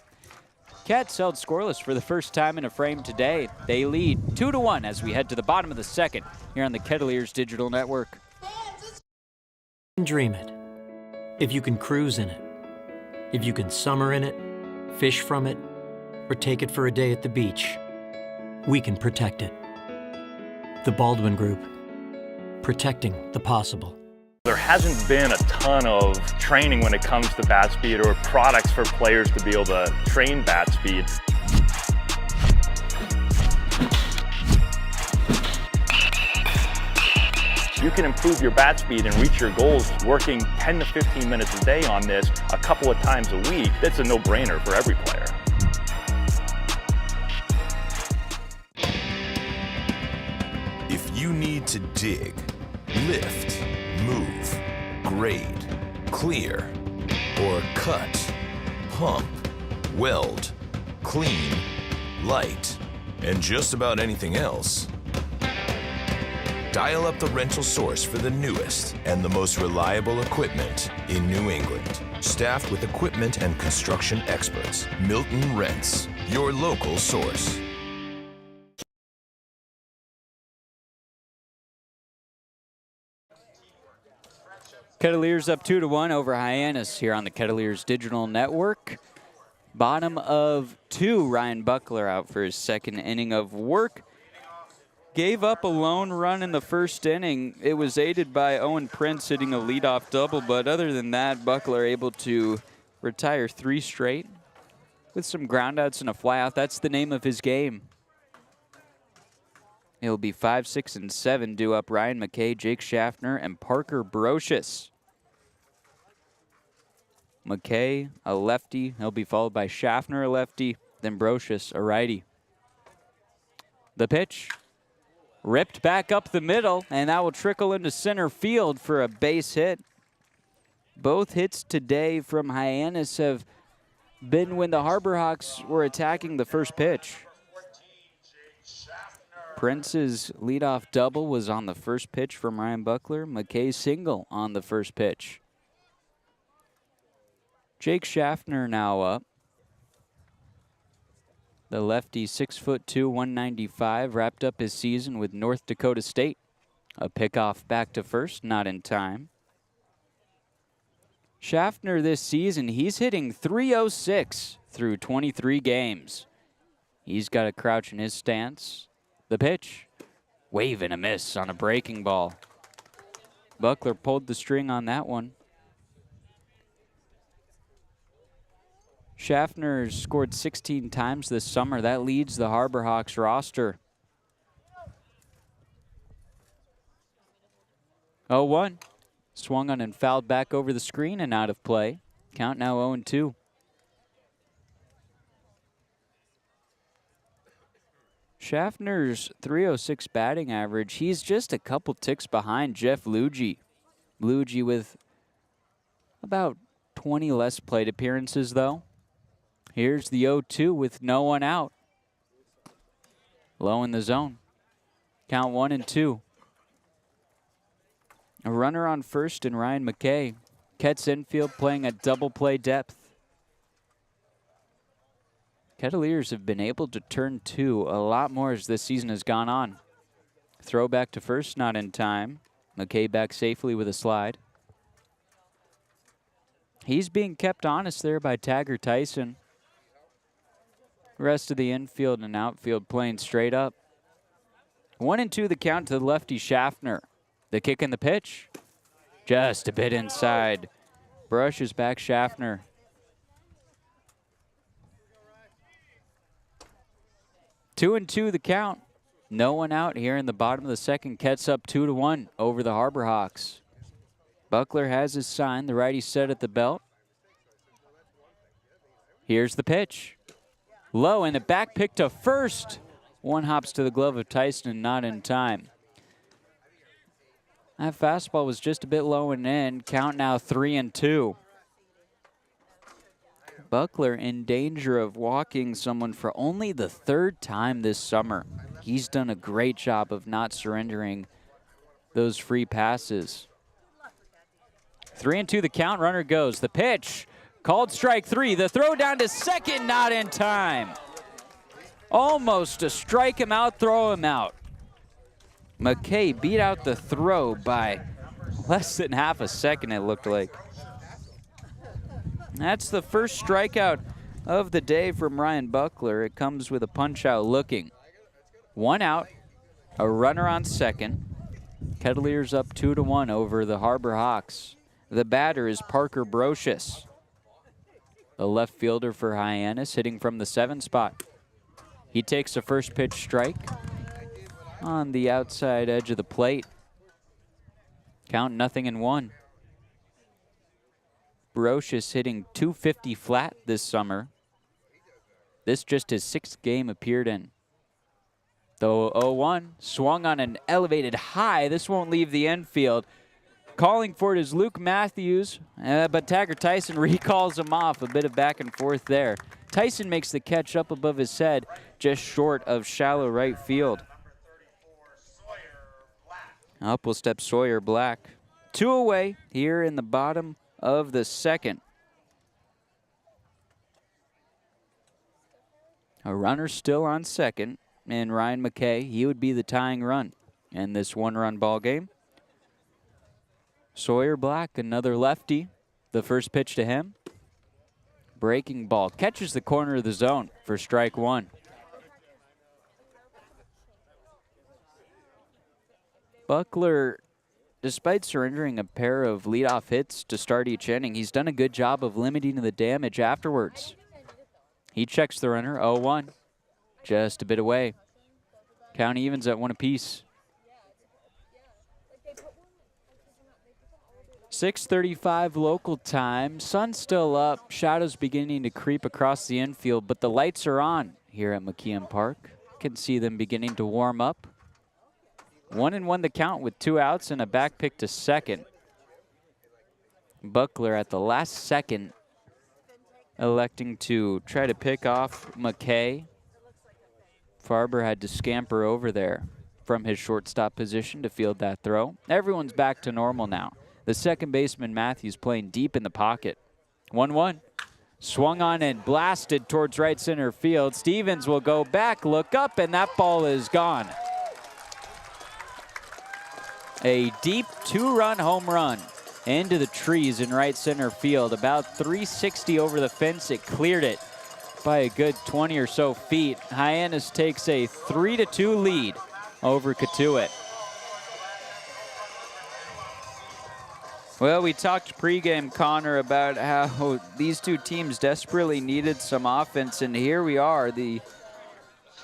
A: Cats held scoreless for the first time in a frame today. They lead 2-1 as we head to the bottom of the second here on the Kettleers Digital Network.
L: Dream it. If you can cruise in it, if you can summer in it, fish from it, or take it for a day at the beach, we can protect it. The Baldwin Group, protecting the possible.
M: There hasn't been a ton of training when it comes to bat speed or products for players to be able to train bat speed. You can improve your bat speed and reach your goals working 10 to 15 minutes a day on this a couple of times a week. That's a no-brainer for every player.
H: If you need to dig, lift, move, grade, clear, or cut, pump, weld, clean, light, and just about anything else, dial up the rental source for the newest and the most reliable equipment in New England. Staffed with equipment and construction experts, Milton Rents, your local source.
A: Kettleers up 2-1 over Hyannis here on the Kettleers Digital Network. Bottom of 2, Ryan Buckler out for his second inning of work. Gave up a lone run in the first inning. It was aided by Owen Prince hitting a leadoff double, but other than that, Buckler able to retire 3 straight with some groundouts and a flyout. That's the name of his game. It'll be 5, 6, and 7 due up Ryan McKay, Jake Schaffner, and Parker Brocious. McKay, a lefty. He'll be followed by Schaffner, a lefty. Then Brocious, a righty. The pitch. Ripped back up the middle, and that will trickle into center field for a base hit. Both hits today from Hyannis have been when the Harbor Hawks were attacking the first pitch. Prince's leadoff double was on the first pitch from Ryan Buckler. McKay's single on the first pitch. Jake Schaffner now up. The lefty, 6'2", 195, wrapped up his season with North Dakota State. A pickoff back to first, not in time. Schaffner this season, he's hitting .306 through 23 games. He's got a crouch in his stance. The pitch, wave and a miss on a breaking ball. Buckler pulled the string on that one. Schaffner's scored 16 times this summer. That leads the Harbor Hawks roster. 0-1. Swung on and fouled back over the screen and out of play. Count now 0-2. Schaffner's .306 batting average, he's just a couple ticks behind Jeff Lugie. Lugie with about 20 less plate appearances, though. Here's the 0-2 with no one out. Low in the zone. Count 1-2. A runner on first and Ryan McKay. Kett's infield playing at double play depth. Kettleers have been able to turn two a lot more as this season has gone on. Throw back to first, not in time. McKay back safely with a slide. He's being kept honest there by Tagger Tyson. Rest of the infield and outfield playing straight up. 1-2 the count to the lefty Schaffner. The kick and the pitch. Just a bit inside. Brushes back Schaffner. Two and two the count. No one out here in the bottom of the second. Kett's up 2-1 over the Harbor Hawks. Buckler has his sign. The righty set at the belt. Here's the pitch. Low and a back pick to first. One hops to the glove of Tyson and not in time. That fastball was just a bit low and in. Count now 3-2. Buckler in danger of walking someone for only the third time this summer. He's done a great job of not surrendering those free passes. 3-2 the count, runner goes. The pitch, called strike three. The throw down to second, not in time. Almost to strike him out, throw him out. McKay beat out the throw by less than half a second, it looked like. That's the first strikeout of the day from Ryan Buckler. It comes with a punch out looking. One out, a runner on second. Kettleers up 2-1 over the Harbor Hawks. The batter is Parker Brocious, the left fielder for Hyannis, hitting from the 7 spot. He takes a first pitch strike on the outside edge of the plate. Count 0-1. Brocious hitting .250 flat this summer. This just his 6th game appeared in. Though 0-1, swung on an elevated high. This won't leave the infield. Calling for it is Luke Matthews, but Tagger Tyson recalls him off. A bit of back and forth there. Tyson makes the catch up above his head, just short of shallow right field. Up will step Sawyer Black. 2 away here in the bottom of the second. A runner still on second, and Ryan McKay, he would be the tying run in this one-run ball game. Sawyer Black, another lefty. The first pitch to him. Breaking ball, catches the corner of the zone for strike one. Buckler, despite surrendering a pair of leadoff hits to start each inning, he's done a good job of limiting the damage afterwards. He checks the runner, 0-1, just a bit away. Count evens at 1 apiece. 6:35 local time. Sun's still up. Shadows beginning to creep across the infield, but the lights are on here at McKeon Park. Can see them beginning to warm up. 1-1 the count with 2 outs and a back pick to second. Buckler at the last second electing to try to pick off McKay. Farber had to scamper over there from his shortstop position to field that throw. Everyone's back to normal now. The second baseman Matthews playing deep in the pocket. 1-1. Swung on and blasted towards right center field. Stevens will go back, look up, and that ball is gone. A deep 2-run home run into the trees in right center field. About 360 over the fence. It cleared it by a good 20 or so feet. Hyannis takes a 3-2 lead over Cotuit. Well, we talked pregame, Connor, about how these two teams desperately needed some offense, and here we are.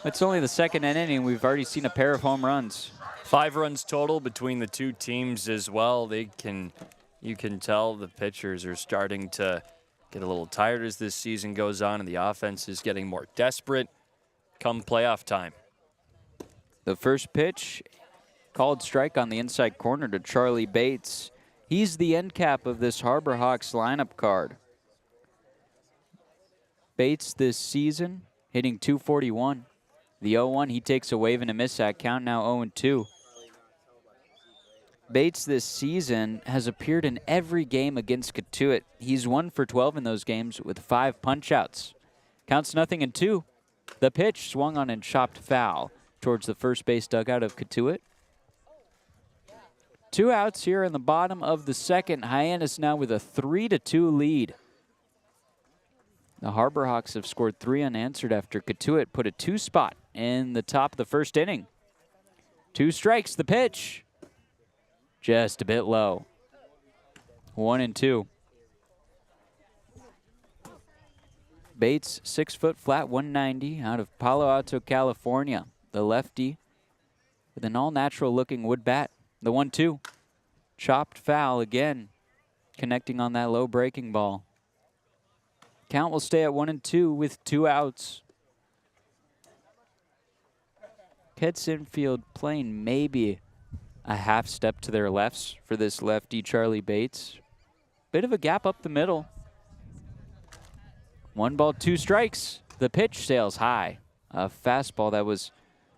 A: It's only the second inning, we've already seen a pair of home runs.
B: 5 runs total between the two teams as well. You can tell the pitchers are starting to get a little tired as this season goes on, and the offense is getting more desperate come playoff time.
A: The first pitch, called strike on the inside corner to Charlie Bates. He's the end cap of this Harbor Hawks lineup card. Bates this season hitting .241. The 0-1, he takes a wave and a miss at count, now 0-2. Bates this season has appeared in every game against Cotuit. He's 1 for 12 in those games with 5 punch-outs. Counts 0-2. The pitch swung on and chopped foul towards the first base dugout of Cotuit. 2 outs here in the bottom of the second. Hyannis now with a 3-2 lead. The Harbor Hawks have scored 3 unanswered after Cotuit put a 2 spot in the top of the first inning. 2 strikes, the pitch. Just a bit low. 1-2. Bates, 6 foot flat, 190, out of Palo Alto, California. The lefty with an all-natural looking wood bat. The 1-2. Chopped foul again, connecting on that low breaking ball. Count will stay at 1-2 with 2 outs. Ket's infield playing maybe a half step to their lefts for this lefty, Charlie Bates. Bit of a gap up the middle. 1 ball, 2 strikes. The pitch sails high. A fastball that was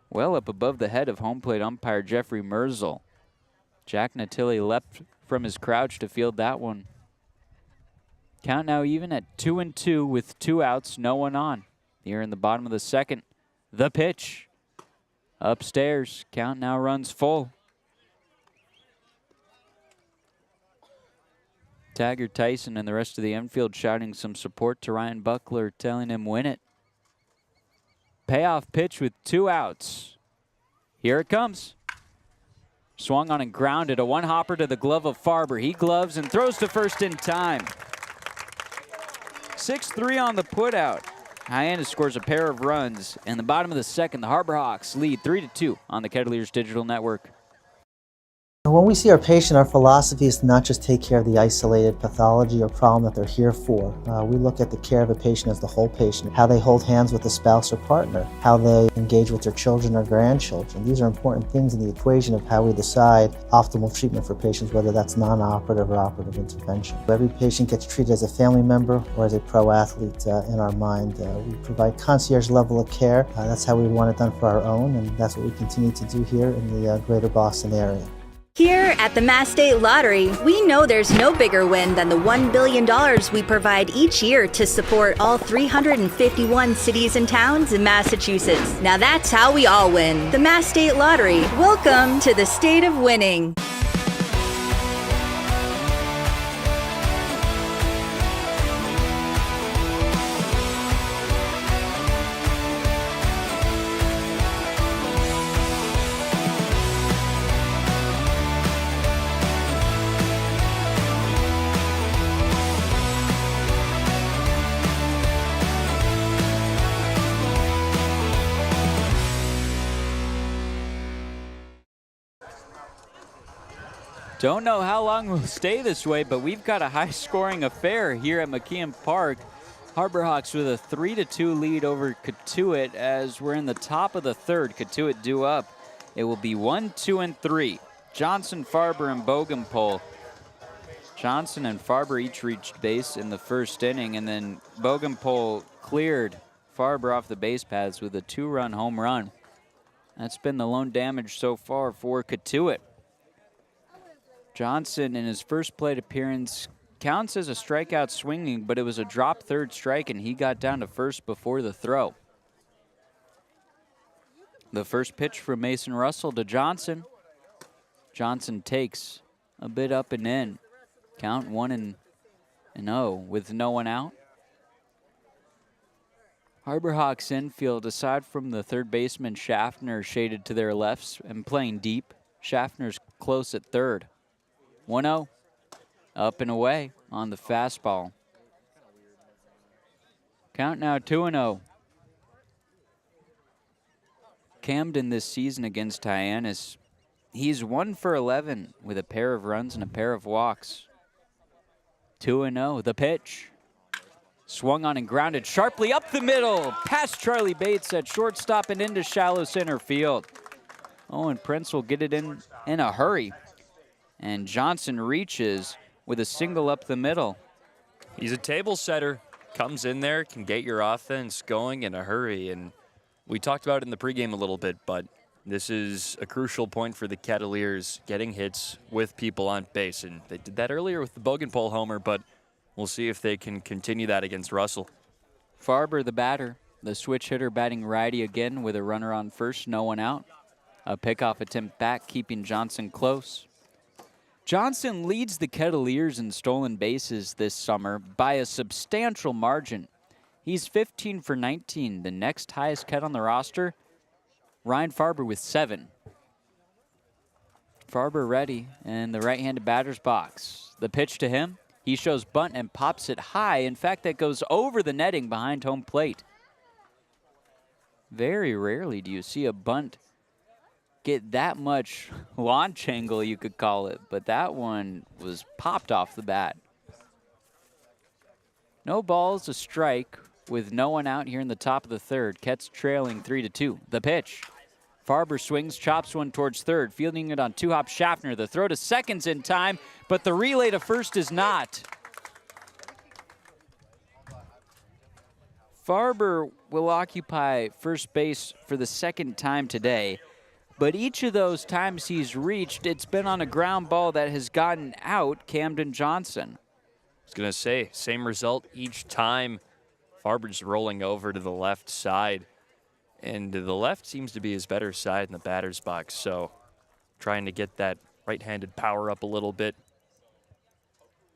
A: well up above the head of home plate umpire Jeffrey Merzel. Jack Natilli leapt from his crouch to field that one. Count now even at 2-2 with 2 outs, no one on. Here in the bottom of the second, the pitch. Upstairs, count now runs full. Taggart Tyson and the rest of the infield shouting some support to Ryan Buckler, telling him win it. Payoff pitch with 2 outs. Here it comes. Swung on and grounded. A 1-hopper to the glove of Farber. He gloves and throws to first in time. 6-3 on the putout. Hyannis scores a pair of runs. In the bottom of the second, the Harbor Hawks lead 3-2 on the Kettleers Digital Network.
N: When we see our patient, our philosophy is to not just take care of the isolated pathology or problem that they're here for. We look at the care of a patient as the whole patient, how they hold hands with a spouse or partner, how they engage with their children or grandchildren. These are important things in the equation of how we decide optimal treatment for patients, whether that's non-operative or operative intervention. Every patient gets treated as a family member or as a pro athlete in our mind. We provide concierge level of care. That's how we want it done for our own, and that's what we continue to do here in the greater Boston area.
E: Here at the Mass State Lottery, we know there's no bigger win than the $1 billion we provide each year to support all 351 cities and towns in Massachusetts. Now that's how we all win. The Mass State Lottery. Welcome to the state of winning.
A: Don't know how long we'll stay this way, but we've got a high-scoring affair here at McKeon Park. Harborhawks with a 3-2 lead over Cotuit as we're in the top of the third. Cotuit due up. It will be 1, 2, and 3. Johnson, Farber, and Bogenpole. Johnson and Farber each reached base in the first inning, and then Bogenpole cleared Farber off the base paths with a 2-run home run. That's been the lone damage so far for Cotuit. Johnson, in his first plate appearance, counts as a strikeout swinging, but it was a drop third strike, and he got down to first before the throw. The first pitch from Mason Russell to Johnson. Johnson takes a bit up and in. Count 1-0 with no one out. Harborhawks infield, aside from the third baseman Schaffner shaded to their lefts and playing deep, Schaffner's close at third. 1-0, up and away on the fastball. Count now 2-0. Camden this season against Hyannis, he's 1 for 11 with a pair of runs and a pair of walks. 2-0, the pitch. Swung on and grounded sharply up the middle, past Charlie Bates at shortstop and into shallow center field. Owen Prince will get it in a hurry. And Johnson reaches with a single up the middle.
B: He's a table setter. Comes in there, can get your offense going in a hurry. And we talked about it in the pregame a little bit, but this is a crucial point for the Kettleers, getting hits with people on base. And they did that earlier with the Bogenpole homer, but we'll see if they can continue that against Russell.
A: Farber, the batter, the switch hitter, batting righty again with a runner on first, no one out. A pickoff attempt back, keeping Johnson close. Johnson leads the Kettleers in stolen bases this summer by a substantial margin. He's 15 for 19, the next highest Kett on the roster. Ryan Farber with 7. Farber ready in the right-handed batter's box. The pitch to him. He shows bunt and pops it high. In fact, that goes over the netting behind home plate. Very rarely do you see a bunt get that much launch angle, you could call it, but that one was popped off the bat. No balls, a strike with no one out here in the top of the third. Kett's trailing 3-2. The pitch. Farber swings, chops one towards third, fielding it on two-hop Schaffner. The throw to second's in time, but the relay to first is not. Farber will occupy first base for the second time today, but each of those times he's reached, it's been on a ground ball that has gotten out Camden Johnson.
B: I was going to say, same result each time. Farber's rolling over to the left side, and the left seems to be his better side in the batter's box, so trying to get that right-handed power up a little bit.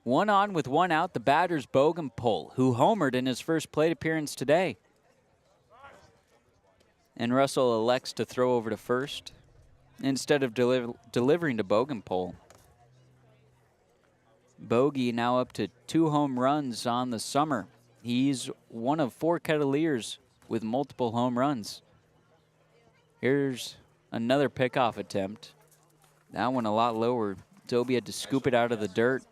A: 1 on with 1 out, the batter's Bogenpole, who homered in his first plate appearance today. And Russell elects to throw over to first instead of delivering to Bogenpole. Bogey now up to 2 home runs on the summer. He's one of 4 Kettleers with multiple home runs. Here's another pickoff attempt. That one a lot lower. Doby had to scoop it out of the dirt.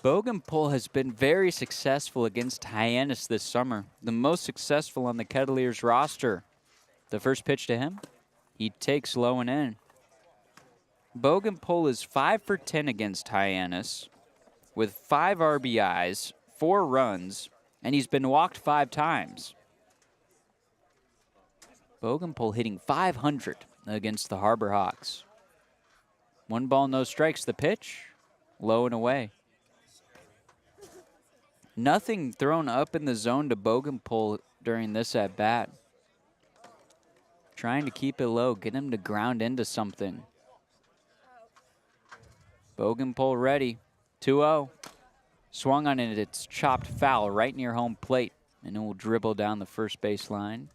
A: Bogenpole has been very successful against Hyannis this summer, the most successful on the Kettleers roster. The first pitch to him, he takes low and in. Bogenpole is 5 for 10 against Hyannis with 5 RBIs, 4 runs, and he's been walked 5 times. Bogenpole hitting .500 against the Harborhawks. 1 ball, no strikes. The pitch, low and away. Nothing thrown up in the zone to Bogenpole during this at-bat. Trying to keep it low, get him to ground into something. Bogenpole ready, 2-0. Swung on it, it's chopped foul right near home plate, and it will dribble down the first base line.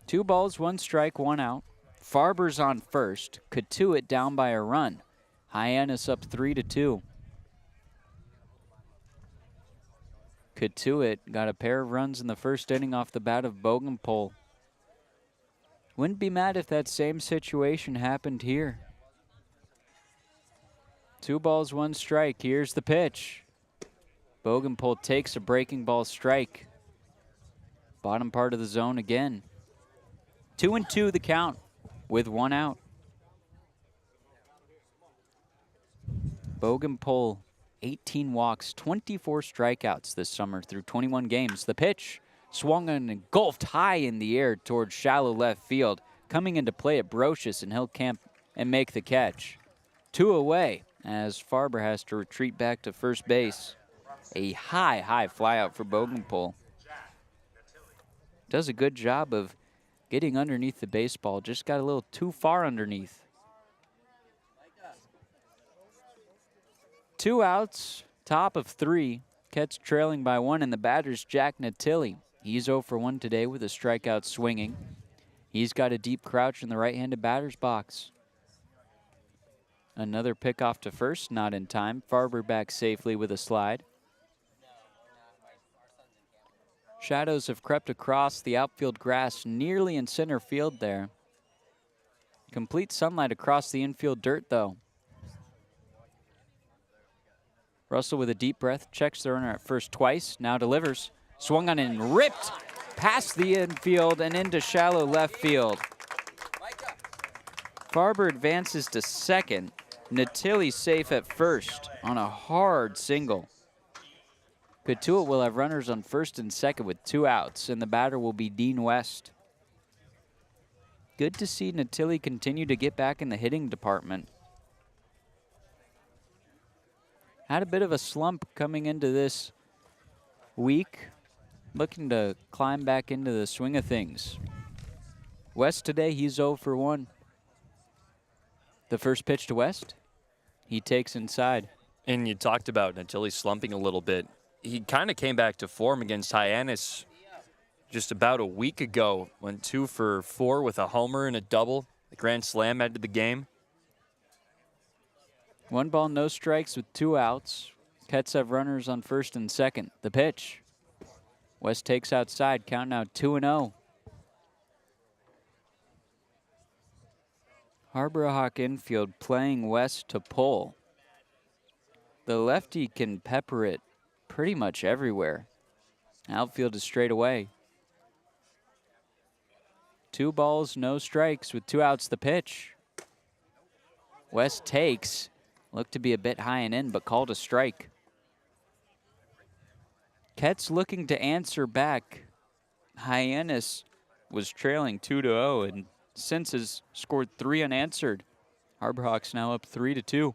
A: 2 balls, 1 strike, 1 out. Farber's on first, Cotuit down by a run. Hyannis up 3-2. Cotuit got a pair of runs in the first inning off the bat of Bogenpole. Wouldn't be mad if that same situation happened here. 2 balls, 1 strike. Here's the pitch. Bogenpol takes a breaking ball strike. Bottom part of the zone again. 2-2 the count with 1 out. Bogenpol, 18 walks, 24 strikeouts this summer through 21 games. The pitch swung and engulfed high in the air towards shallow left field. Coming into play at Brocious, and he'll camp and make the catch. 2 away as Farber has to retreat back to first base. A high flyout for Bogenpol. Does a good job of getting underneath the baseball. Just got a little too far underneath. 2 outs, top of 3. Ket's trailing by 1, and the batter's Jack Natilli. He's 0 for 1 today with a strikeout swinging. He's got a deep crouch in the right-handed batter's box. Another pickoff to first, not in time. Farber back safely with a slide. Shadows have crept across the outfield grass nearly in center field there. Complete sunlight across the infield dirt, though. Russell with a deep breath, checks the runner at first twice, now delivers. Swung on and ripped past the infield and into shallow left field. Farber advances to second. Natilli safe at first on a hard single. Cotuit will have runners on first and second with 2 outs, and the batter will be Dean West. Good to see Natilli continue to get back in the hitting department. Had a bit of a slump coming into this week, looking to climb back into the swing of things. West today, he's 0 for 1. The first pitch to West, he takes inside.
B: And you talked about Natilli slumping a little bit. He kind of came back to form against Hyannis just about a week ago. Went 2 for 4 with a homer and a double. The grand slam ended the game.
A: 1 ball, no strikes with 2 outs. Kets have runners on first and second. The pitch. West takes outside, count now 2-0. Harbor Hawk infield playing West to pull. The lefty can pepper it pretty much everywhere. Outfield is straight away. 2 balls, no strikes with 2 outs. The pitch. West takes. Looked to be a bit high and in, but called a strike. Ket's looking to answer back. Hyannis was trailing 2-0 and since has scored 3 unanswered. Harbor Hawks now up 3-2.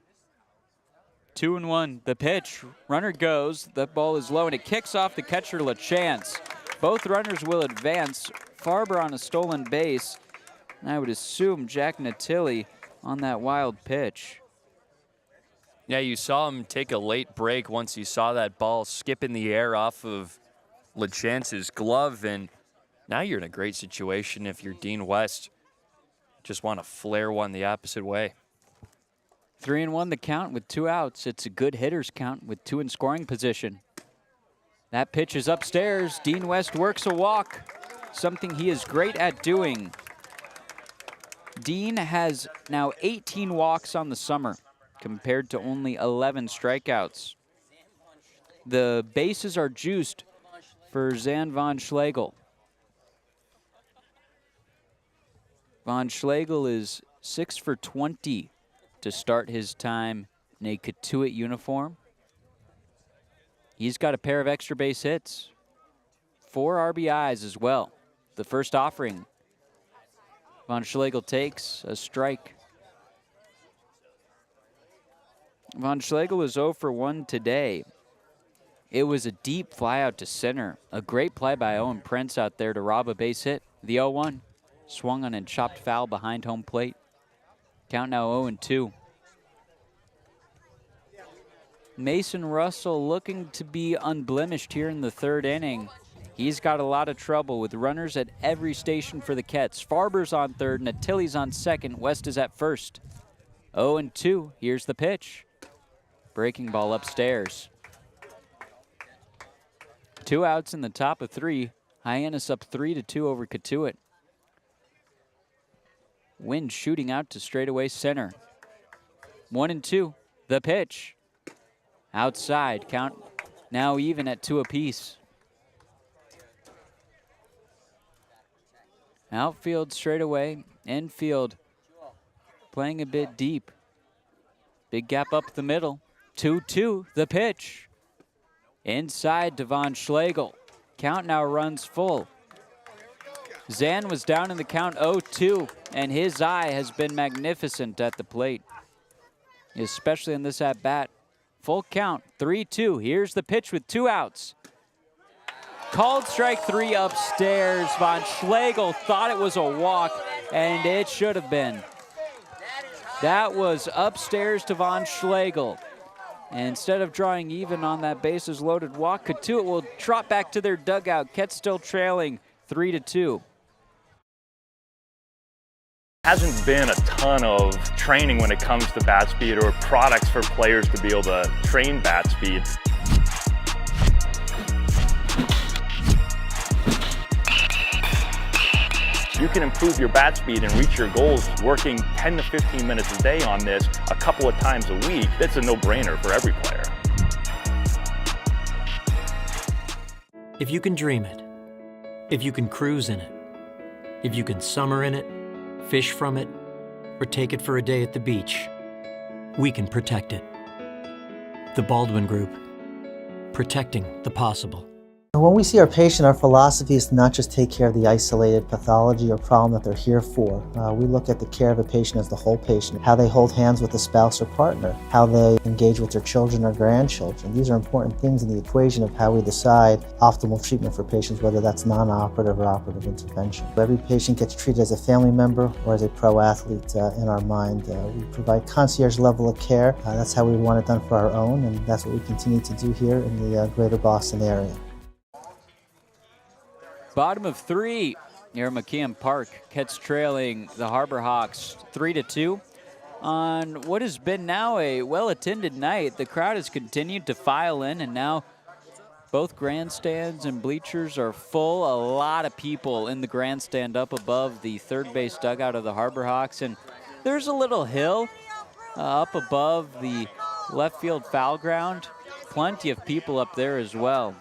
A: 2-1. The pitch. Runner goes. That ball is low and it kicks off the catcher LaChance. Both runners will advance. Farber on a stolen base. And I would assume Jack Natilli on that wild pitch.
B: Yeah, you saw him take a late break once he saw that ball skip in the air off of LaChance's glove, and now you're in a great situation if you're Dean West. Just want to flare one the opposite way.
A: 3-1 the count with 2 outs. It's a good hitter's count with 2 in scoring position. That pitch is upstairs. Dean West works a walk, something he is great at doing. Dean has now 18 walks on the summer, compared to only 11 strikeouts. The bases are juiced for Zan von Schlegel. Von Schlegel is 6 for 20 to start his time in a Cotuit uniform. He's got a pair of extra base hits, 4 RBIs as well. The first offering, Von Schlegel takes a strike. Von Schlegel was 0 for 1 today. It was a deep fly out to center. A great play by Owen Prince out there to rob a base hit. The 0-1 swung on and chopped foul behind home plate. Count now 0-2. Mason Russell looking to be unblemished here in the 3rd inning. He's got a lot of trouble with runners at every station for the Kets. Farber's on 3rd, Natilli's on 2nd, West is at 1st. 0-2, here's the pitch. Breaking ball upstairs. 2 outs in the top of 3. Hyannis up 3-2 over Cotuit. Wind shooting out to straightaway center. 1-2, the pitch. Outside, count now even at 2 apiece. Outfield straightaway, infield playing a bit deep. Big gap up the middle. 2-2, the pitch. Inside, Devon Schlegel. Count now runs full. Zan was down in the count 0-2, and his eye has been magnificent at the plate, especially in this at-bat. Full count, 3-2. Here's the pitch with 2 outs. Called strike 3 upstairs. Von Schlegel thought it was a walk, and it should have been. That was upstairs to Von Schlegel. And instead of drawing even on that bases loaded walk, Cotuit will trot back to their dugout. Ket's still trailing 3-2.
M: Hasn't been a ton of training when it comes to bat speed or products for players to be able to train bat speed. You can improve your bat speed and reach your goals working 10 to 15 minutes a day on this a couple of times a week. That's a no-brainer for every player.
L: If you can dream it, if you can cruise in it, if you can summer in it, fish from it, or take it for a day at the beach, we can protect it. The Baldwin Group, protecting the possible.
N: When we see our patient, our philosophy is to not just take care of the isolated pathology or problem that they're here for. We look at the care of a patient as the whole patient, how they hold hands with a spouse or partner, how they engage with their children or grandchildren. These are important things in the equation of how we decide optimal treatment for patients, whether that's non-operative or operative intervention. Every patient gets treated as a family member or as a pro athlete in our mind. We provide concierge level of care. That's how we want it done for our own, and that's what we continue to do here in the greater Boston area.
A: Bottom of 3 near McKeon Park. Ket's trailing the Harbor Hawks 3-2. On what has been now a well-attended night, the crowd has continued to file in, and now both grandstands and bleachers are full. A lot of people in the grandstand up above the third base dugout of the Harbor Hawks, and there's a little hill up above the left field foul ground. Plenty of people up there as well.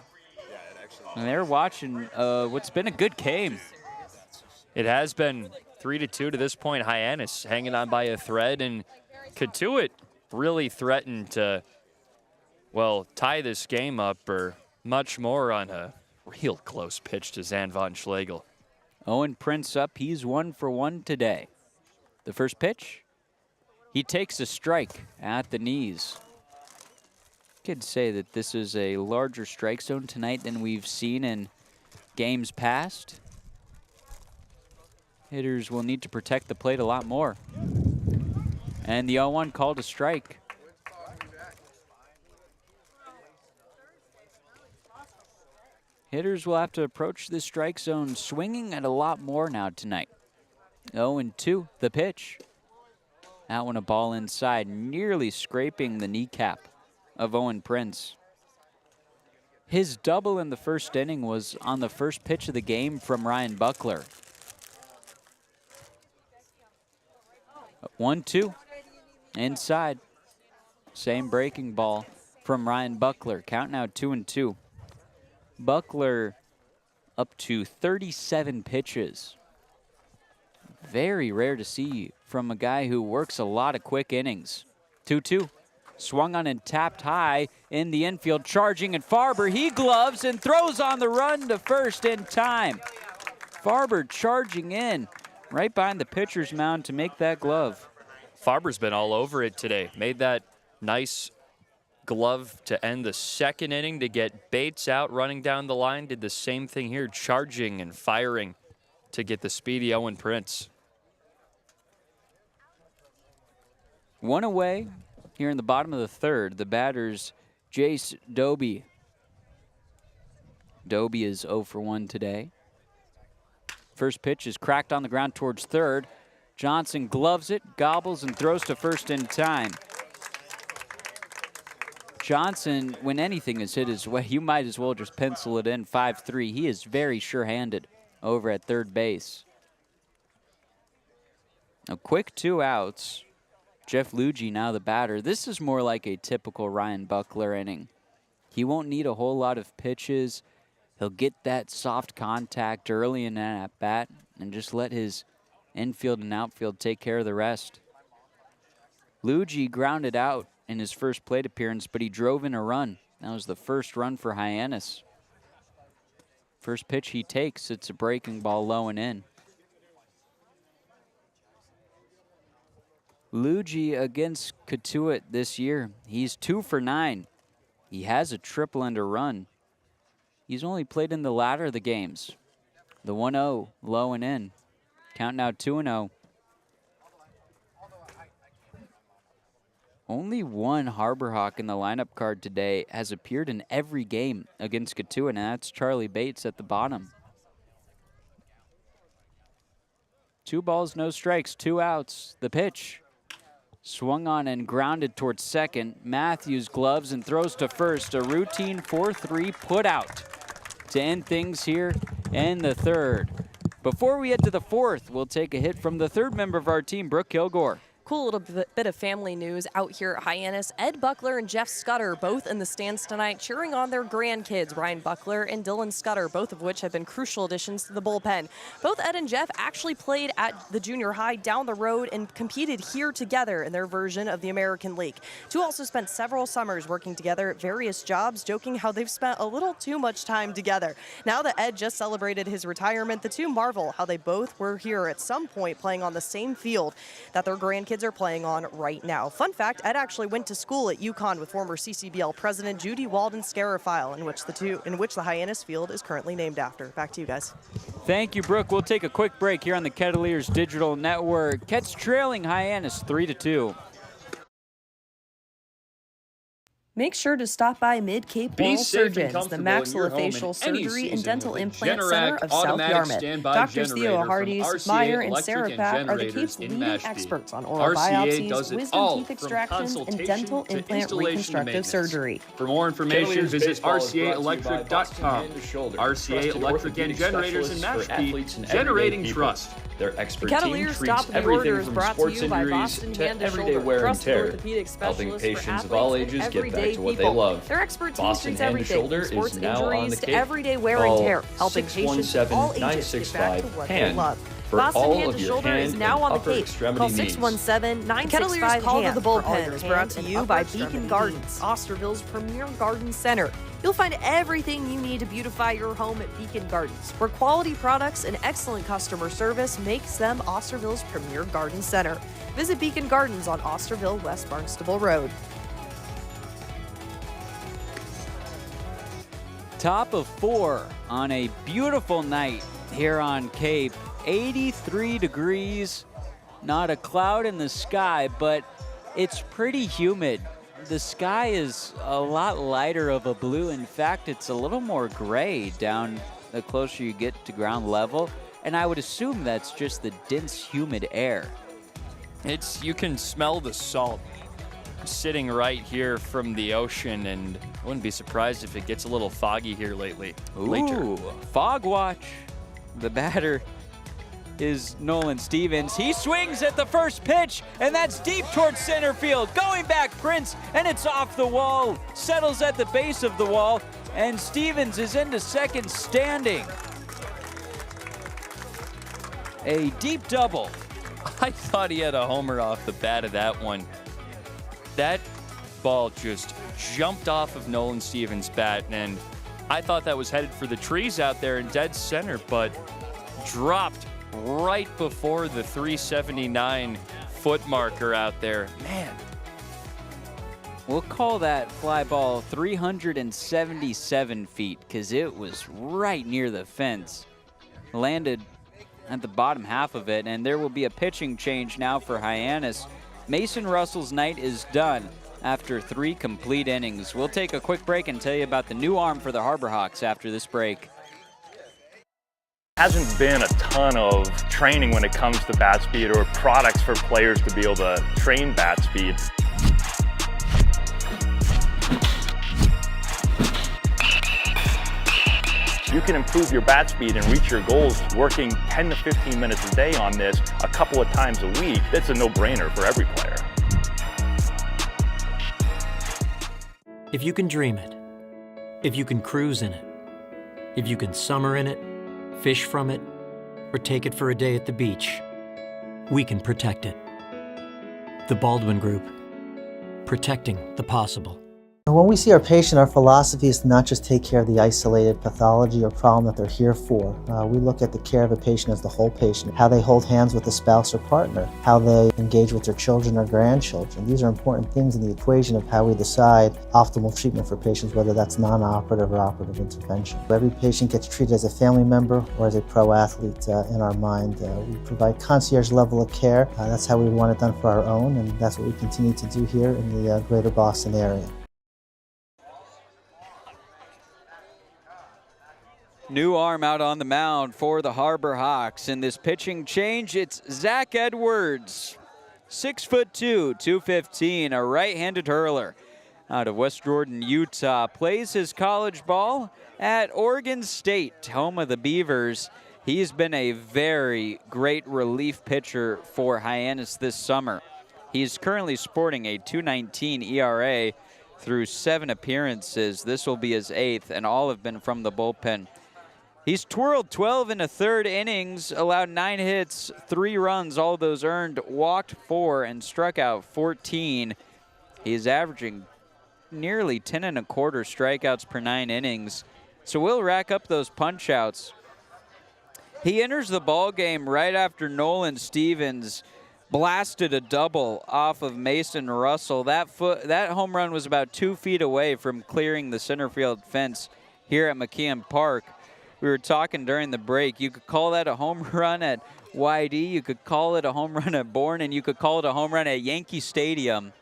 A: And they're watching what's been a good game.
B: It has been 3-2 to this point. Hyannis hanging on by a thread, and Cotuit really threatened to, well, tie this game up or much more on a real close pitch to Zan Von Schlegel.
A: Owen Prince up. He's 1 for 1 today. The first pitch, he takes a strike at the knees. Could say that this is a larger strike zone tonight than we've seen in games past. Hitters will need to protect the plate a lot more. And the 0-1 called a strike. Hitters will have to approach this strike zone swinging at a lot more now tonight. 0-2, the pitch. That one a ball inside, nearly scraping the kneecap of Owen Prince. His double in the first inning was on the first pitch of the game from Ryan Buckler. 1-2, inside. Same breaking ball from Ryan Buckler. Count now 2-2. Buckler up to 37 pitches. Very rare to see from a guy who works a lot of quick innings. 2-2. Swung on and tapped high in the infield, charging, and Farber, he gloves and throws on the run to first in time. Farber charging in right behind the pitcher's mound to make that glove.
B: Farber's been all over it today. Made that nice glove to end the second inning to get Bates out running down the line. Did the same thing here, charging and firing to get the speedy Owen Prince.
A: One away. Here in the bottom of the third, the batter's Jace Doby. Doby is 0 for 1 today. First pitch is cracked on the ground towards third. Johnson gloves it, gobbles, and throws to first in time. Johnson, when anything is hit his way, you might as well just pencil it in 5-3. He is very sure-handed over at third base. A quick 2 outs. Jeff Lugie now the batter. This is more like a typical Ryan Buckler inning. He won't need a whole lot of pitches. He'll get that soft contact early in that at-bat and just let his infield and outfield take care of the rest. Luigi grounded out in his first plate appearance, but he drove in a run. That was the first run for Hyannis. First pitch he takes, it's a breaking ball low and in. Luigi against Cotuit this year. He's 2 for 9. He has a triple and a run. He's only played in the latter of the games. The 1-0, low and in. Count now 2-0. Only one Harbor Hawk in the lineup card today has appeared in every game against Cotuit, and that's Charlie Bates at the bottom. 2 balls, no strikes, 2 outs. The pitch. Swung on and grounded towards second. Matthews gloves and throws to first. A routine 4-3 put out to end things here in the third. Before we head to the fourth, we'll take a hit from the third member of our team, Brooke Kilgore.
O: Cool little bit of family news out here at Hyannis. Ed Buckler and Jeff Scudder both in the stands tonight cheering on their grandkids, Ryan Buckler and Dylan Scudder, both of which have been crucial additions to the bullpen. Both Ed and Jeff actually played at the junior high down the road and competed here together in their version of the American League. Two also spent several summers working together at various jobs, joking how they've spent a little too much time together. Now that Ed just celebrated his retirement, the two marvel how they both were here at some point playing on the same field that their grandkids are playing on right now. Fun fact, Ed actually went to school at UConn with former CCBL president Judy Walden Scarafile, in which the Hyannis field is currently named after. Back to you guys.
A: Thank you, Brooke. We'll take a quick break here on the Kettleers Digital Network. Ket's trailing Hyannis 3-2.
C: Make sure to stop by Mid-Cape Oral Surgeons, the maxillofacial surgery and dental implant center of South Yarmouth. Doctors Theo Hardees, Meyer, and Sarah Pat are the Cape's leading experts on oral biopsies, wisdom teeth extractions, and dental implant reconstructive surgery.
D: For more information, visit rcaelectric.com. RCA Electric and Generators in Mashpee, generating trust.
P: Their expert
O: the
P: team
O: Kettleers
P: treats everything from sports injuries to everyday wear and tear, helping patients of all ages get back to what they love.
O: Their expert team
P: Boston
O: treats
P: Hand and
O: everything
P: Shoulder
O: from sports
P: is now on
O: injuries
P: the
O: to
P: Cape.
O: everyday wear and tear, helping patients of all ages get back to what they love.
P: For
O: Boston
P: all
O: Hand
P: of
O: and
P: your
O: Shoulder
P: hand
O: is now
P: and
O: on the
P: upper
O: Cape.
P: extremity
O: Call
P: needs.
O: 617-965
C: Call to the
O: Bullpen
C: Bullpen
O: is brought to you by Beacon Gardens, Osterville's premier garden center. You'll find everything you need to beautify your home at Beacon Gardens, where quality products and excellent customer service makes them Osterville's premier garden center. Visit Beacon Gardens on Osterville, West Barnstable Road.
A: Top of 4 on a beautiful night here on Cape. 83 degrees, not a cloud in the sky, but it's pretty humid. The sky is a lot lighter of a blue. In fact, it's a little more gray down the closer you get to ground level, and I would assume that's just the dense, humid air.
B: You can smell the salt sitting right here from the ocean, and I wouldn't be surprised if it gets a little foggy here later.
A: Ooh, fog watch. The batter is Nolan Stevens. He swings at the first pitch, and that's deep towards center field. Going back, Prince, and it's off the wall. Settles at the base of the wall, and Stevens is into second standing. A deep double.
B: I thought he had a homer off the bat of that one. That ball just jumped off of Nolan Stevens' bat, and I thought that was headed for the trees out there in dead center, but dropped right before the 379 foot marker out there. Man.
A: We'll call that fly ball 377 feet because it was right near the fence. Landed at the bottom half of it, and there will be a pitching change now for Hyannis. Mason Russell's night is done after 3 complete innings. We'll take a quick break and tell you about the new arm for the Harbor Hawks after this break.
M: Hasn't been a ton of training when it comes to bat speed or products for players to be able to train bat speed. You can improve your bat speed and reach your goals working 10 to 15 minutes a day on this a couple of times a week. That's a no-brainer for every player.
L: If you can dream it, if you can cruise in it, if you can summer in it, fish from it, or take it for a day at the beach, we can protect it. The Baldwin Group, protecting the possible.
N: When we see our patient, our philosophy is to not just take care of the isolated pathology or problem that they're here for. We look at the care of a patient as the whole patient, how they hold hands with a spouse or partner, how they engage with their children or grandchildren. These are important things in the equation of how we decide optimal treatment for patients, whether that's non-operative or operative intervention. Every patient gets treated as a family member or as a pro athlete in our mind. We provide concierge level of care. That's how we want it done for our own, and that's what we continue to do here in the greater Boston area.
A: New arm out on the mound for the Harbor Hawks. In this pitching change, it's Zach Edwards. 6'2", 215, a right-handed hurler out of West Jordan, Utah. Plays his college ball at Oregon State, home of the Beavers. He's been a very great relief pitcher for Hyannis this summer. He's currently sporting a 2.19 ERA through 7 appearances. This will be his 8th, and all have been from the bullpen. He's twirled 12 in the 3rd innings, allowed 9 hits, 3 runs, all those earned, walked 4, and struck out 14. He's averaging nearly 10 1/4 strikeouts per 9 innings, so we'll rack up those punch-outs. He enters the ball game right after Nolan Stevens blasted a double off of Mason Russell. That home run was about 2 feet away from clearing the center field fence here at McKeon Park. We were talking during the break. You could call that a home run at YD. You could call it a home run at Bourne, and you could call it a home run at Yankee Stadium.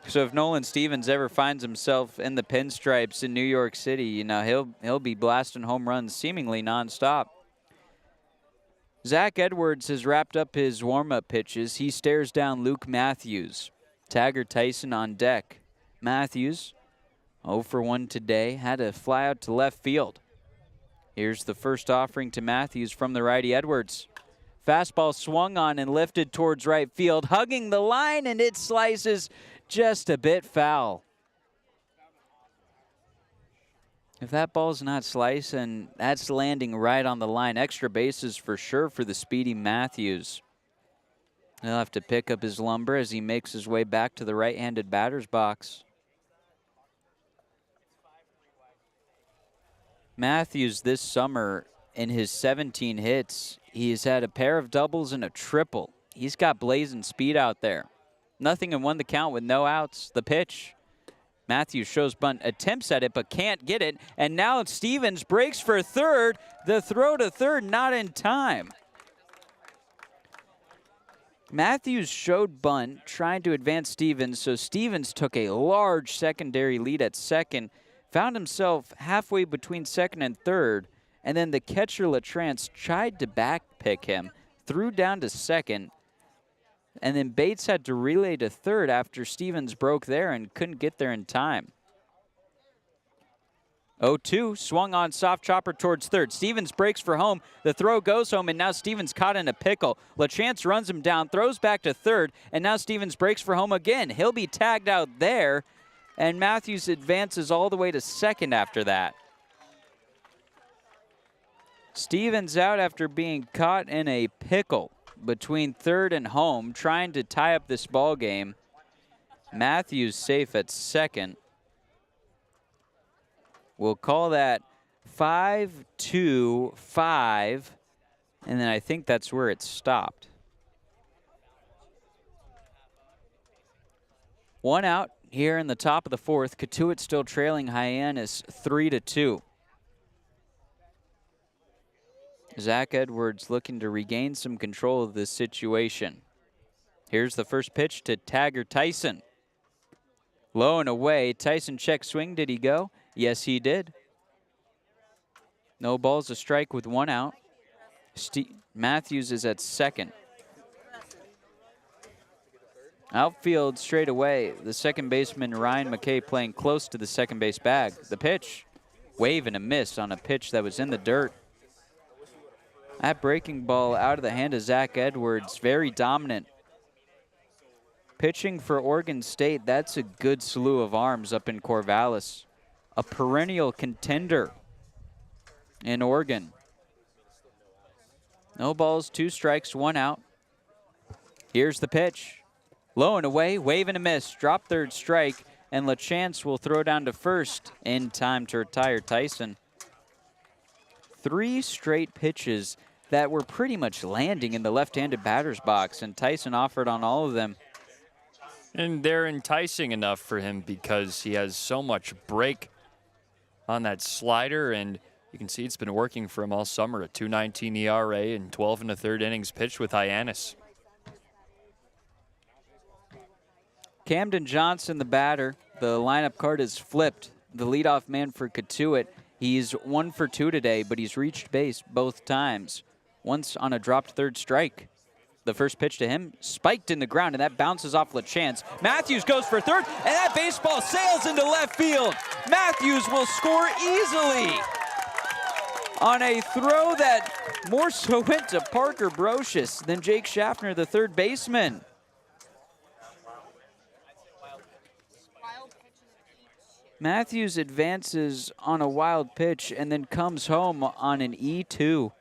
A: So if Nolan Stevens ever finds himself in the pinstripes in New York City, you know, he'll be blasting home runs seemingly nonstop. Zach Edwards has wrapped up his warm-up pitches. He stares down Luke Matthews. Taggart Tyson on deck. Matthews, 0 for 1 today, had a fly out to left field. Here's the first offering to Matthews from the righty Edwards. Fastball swung on and lifted towards right field, hugging the line, and it slices just a bit foul. If that ball's not slicing, that's landing right on the line. Extra bases for sure for the speedy Matthews. He'll have to pick up his lumber as he makes his way back to the right-handed batter's box. Matthews this summer, in his 17 hits, he's had a pair of doubles and a triple. He's got blazing speed out there. Nothing and 1 the count with no outs. The pitch. Matthews shows bunt, attempts at it, but can't get it. And now Stevens breaks for third. The throw to third, not in time. Matthews showed bunt, trying to advance Stevens, so Stevens took a large secondary lead at second, found himself halfway between second and third, and then the catcher LaTrance tried to backpick him, threw down to second, and then Bates had to relay to third after Stevens broke there and couldn't get there in time. 0-2, swung on soft chopper towards third. Stevens breaks for home. The throw goes home, and now Stevens caught in a pickle. LaChance runs him down, throws back to third, and now Stevens breaks for home again. He'll be tagged out there, and Matthews advances all the way to second after that. Stevens out after being caught in a pickle between third and home, trying to tie up this ball game. Matthews safe at second. We'll call that 5-2-5, and then I think that's where it stopped. 1 out here in the top of the 4th. Cotuit still trailing Hyannis 3-2. Zach Edwards looking to regain some control of this situation. Here's the first pitch to Taggart Tyson. Low and away. Tyson check swing. Did he go? Yes, he did. No balls, a strike with 1 out. Matthews is at second. Outfield straight away. The second baseman, Ryan McKay, playing close to the second base bag. The pitch. Wave and a miss on a pitch that was in the dirt. That breaking ball out of the hand of Zach Edwards, very dominant. Pitching for Oregon State, that's a good slew of arms up in Corvallis. A perennial contender in Oregon. No balls, 2 strikes, 1 out. Here's the pitch. Low and away, wave and a miss. Drop third strike, and LaChance will throw down to first in time to retire Tyson. 3 straight pitches that were pretty much landing in the left-handed batter's box, and Tyson offered on all of them.
B: And they're enticing enough for him because he has so much break on that slider, and you can see it's been working for him all summer. A 2.19 ERA and 12 1/3 innings pitched with Hyannis.
A: Camden Johnson, the batter. The lineup card is flipped. The leadoff man for Cotuit. He's 1 for 2 today, but he's reached base both times. Once on a dropped third strike. The first pitch to him spiked in the ground, and that bounces off LaChance. Matthews goes for third, and that baseball sails into left field. Matthews will score easily on a throw that more so went to Parker Brocious than Jake Schaffner, the third baseman. Matthews advances on a wild pitch and then comes home on an E2.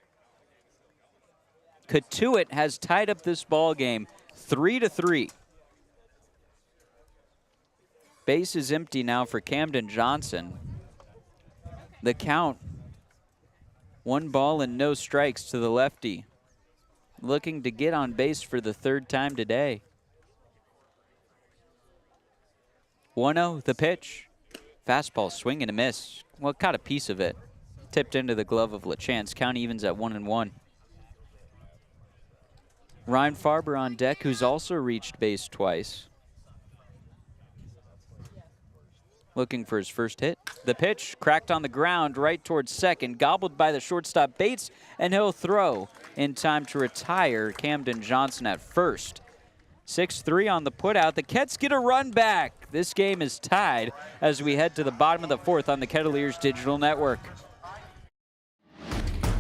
A: Cotuit has tied up this ball game 3-3. Base is empty now for Camden Johnson. The count, 1 ball and no strikes to the lefty. Looking to get on base for the 3rd time today. 1-0 the pitch. Fastball swing and a miss. Well, caught a piece of it. Tipped into the glove of LaChance. Count evens at 1-1. Ryan Farber on deck, who's also reached base twice. Looking for his first hit. The pitch cracked on the ground right towards second, gobbled by the shortstop Bates, and he'll throw in time to retire Camden Johnson at first. 6-3 on the putout. The Kets get a run back. This game is tied as we head to the bottom of the 4th on the Kettleers Digital Network.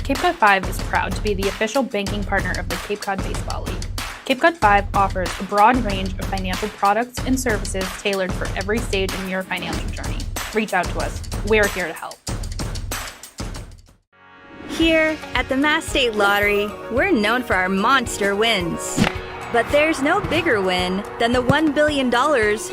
K: Cape Cod 5 is proud to be the official banking partner of the Cape Cod Baseball League. Cape Cod 5 offers a broad range of financial products and services tailored for every stage in your financial journey. Reach out to us. We're here to help.
E: Here at the Mass State Lottery, we're known for our monster wins. But there's no bigger win than the $1 billion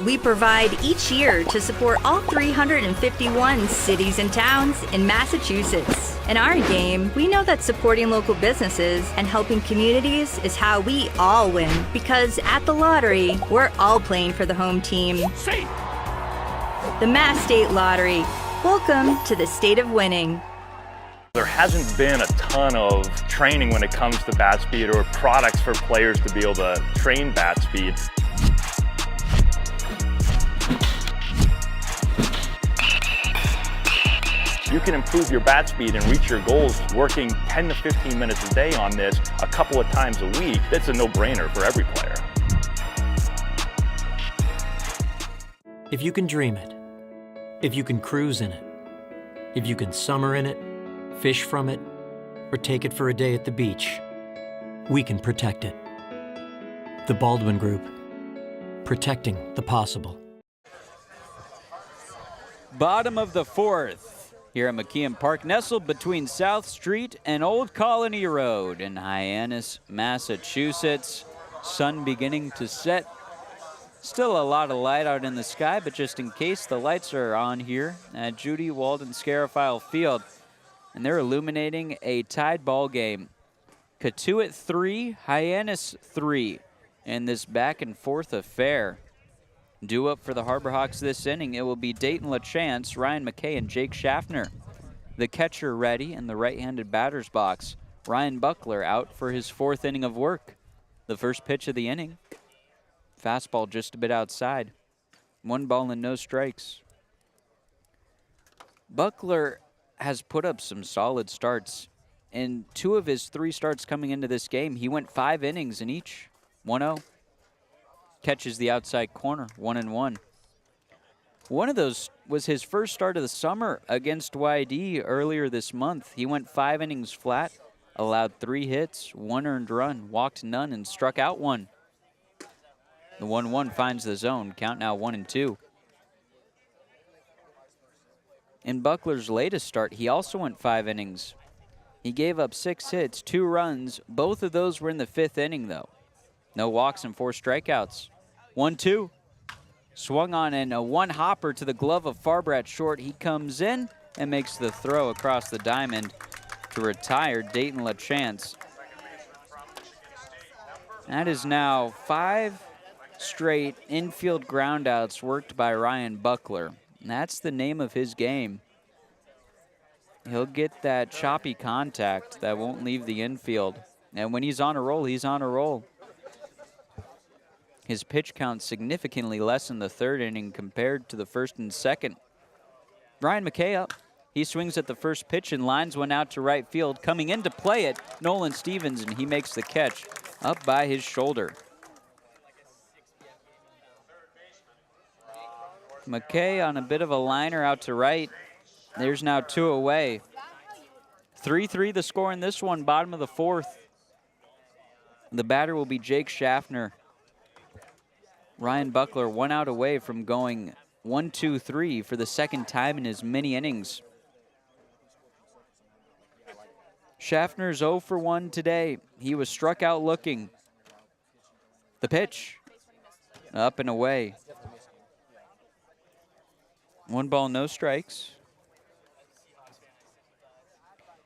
E: we provide each year to support all 351 cities and towns in Massachusetts. In our game, we know that supporting local businesses and helping communities is how we all win. Because at the lottery, we're all playing for the home team. The Mass State Lottery. Welcome to the state of winning.
M: There hasn't been a ton of training when it comes to bat speed or products for players to be able to train bat speed. You can improve your bat speed and reach your goals working 10 to 15 minutes a day on this a couple of times a week. That's a no-brainer for every player.
L: If you can dream it, if you can cruise in it, if you can summer in it, fish from it, or take it for a day at the beach, we can protect it. The Baldwin Group, protecting the possible.
A: Bottom of the 4th here at McKeon Park, nestled between South Street and Old Colony Road in Hyannis, Massachusetts. Sun beginning to set. Still a lot of light out in the sky, but just in case, the lights are on here at Judy Walden Scarafile Field. And they're illuminating a tied ball game. Cotuit 3, Hyannis 3 in this back and forth affair. Due up for the Harbor Hawks this inning, it will be Dayton LaChance, Ryan McKay, and Jake Schaffner. The catcher ready in the right-handed batter's box. Ryan Buckler out for his 4th inning of work. The first pitch of the inning. Fastball just a bit outside. 1 ball and no strikes. Buckler has put up some solid starts. In 2 of his 3 starts coming into this game, he went 5 innings in each. 1-0. Catches the outside corner, 1-1. One of those was his first start of the summer against YD earlier this month. He went 5 innings flat, allowed 3 hits, 1 earned run, walked none, and struck out 1. The 1-1 finds the zone. Count now 1-2. In Buckler's latest start, he also went 5 innings. He gave up 6 hits, 2 runs. Both of those were in the 5th inning, though. No walks and 4 strikeouts. 1-2. Swung on and a 1-hopper to the glove of Farber at short. He comes in and makes the throw across the diamond to retire Dayton LaChance. That is now 5 straight infield groundouts worked by Ryan Buckler. And that's the name of his game. He'll get that choppy contact that won't leave the infield. And when he's on a roll, he's on a roll. His pitch count significantly less in the 3rd inning compared to the 1st and 2nd. Ryan McKay up. He swings at the first pitch and lines one out to right field. Coming in to play it, Nolan Stevens, and he makes the catch up by his shoulder. McKay on a bit of a liner out to right. There's now 2 away. 3-3 the score in this one, bottom of the 4th. The batter will be Jake Schaffner. Ryan Buckler 1 out away from going 1-2-3 for the 2nd time in his many innings. Schaffner's 0 for 1 today. He was struck out looking. The pitch, up and away. 1 ball, no strikes.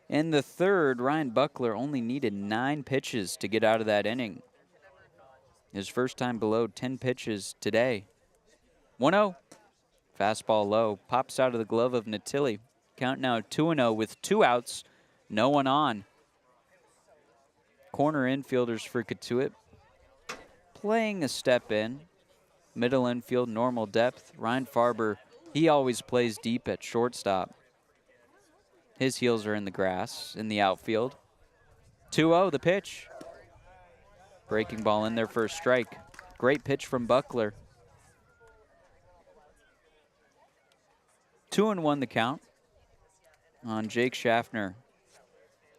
A: In the 3rd, Ryan Buckler only needed 9 pitches to get out of that inning. His first time below 10 pitches today. 1-0. Fastball low. Pops out of the glove of Natili. Count now 2-0 with 2 outs. No one on. Corner infielders for Cotuit. Playing a step in. Middle infield, normal depth. Ryan Farber, he always plays deep at shortstop. His heels are in the grass in the outfield. 2-0 the pitch. Breaking ball in there for a strike. Great pitch from Buckler. 2-1 the count on Jake Schaffner,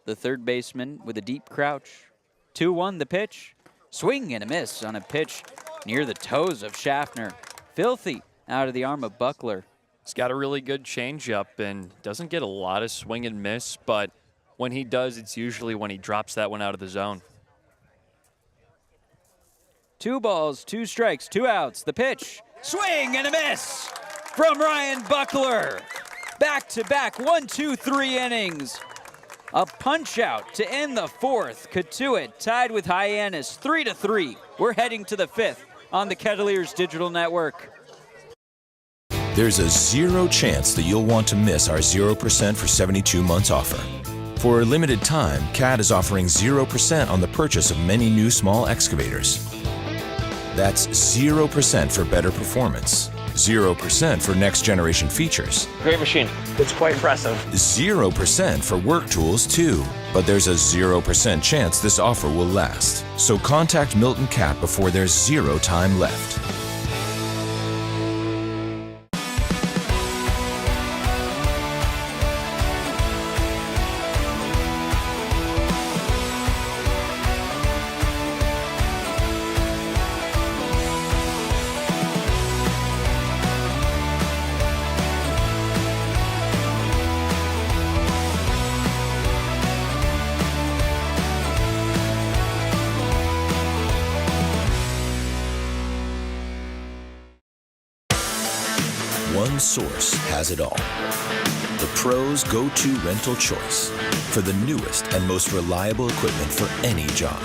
A: the 3rd baseman with a deep crouch. 2-1 the pitch. Swing and a miss on a pitch near the toes of Schaffner. Filthy out of the arm of Buckler.
B: He's got a really good changeup and doesn't get a lot of swing and miss, but when he does, it's usually when he drops that one out of the zone.
A: 2 balls, 2 strikes, 2 outs. The pitch, swing and a miss from Ryan Buckler. Back-to-back 1-2-3 innings. A punch out to end the 4th. Cotuit tied with Hyannis 3-3. We're heading to the 5th on the Kettleers Digital Network.
H: There's a 0 chance that you'll want to miss our 0% for 72 months offer. For a limited time, CAT is offering 0% on the purchase of many new small excavators. That's 0% for better performance, 0% for next generation features.
I: Great machine.
M: It's quite impressive.
H: 0% for work tools too. But there's a 0% chance this offer will last. So contact Milton Cat before there's 0 time left. One source has it all. The pros' go-to rental choice for the newest and most reliable equipment for any job.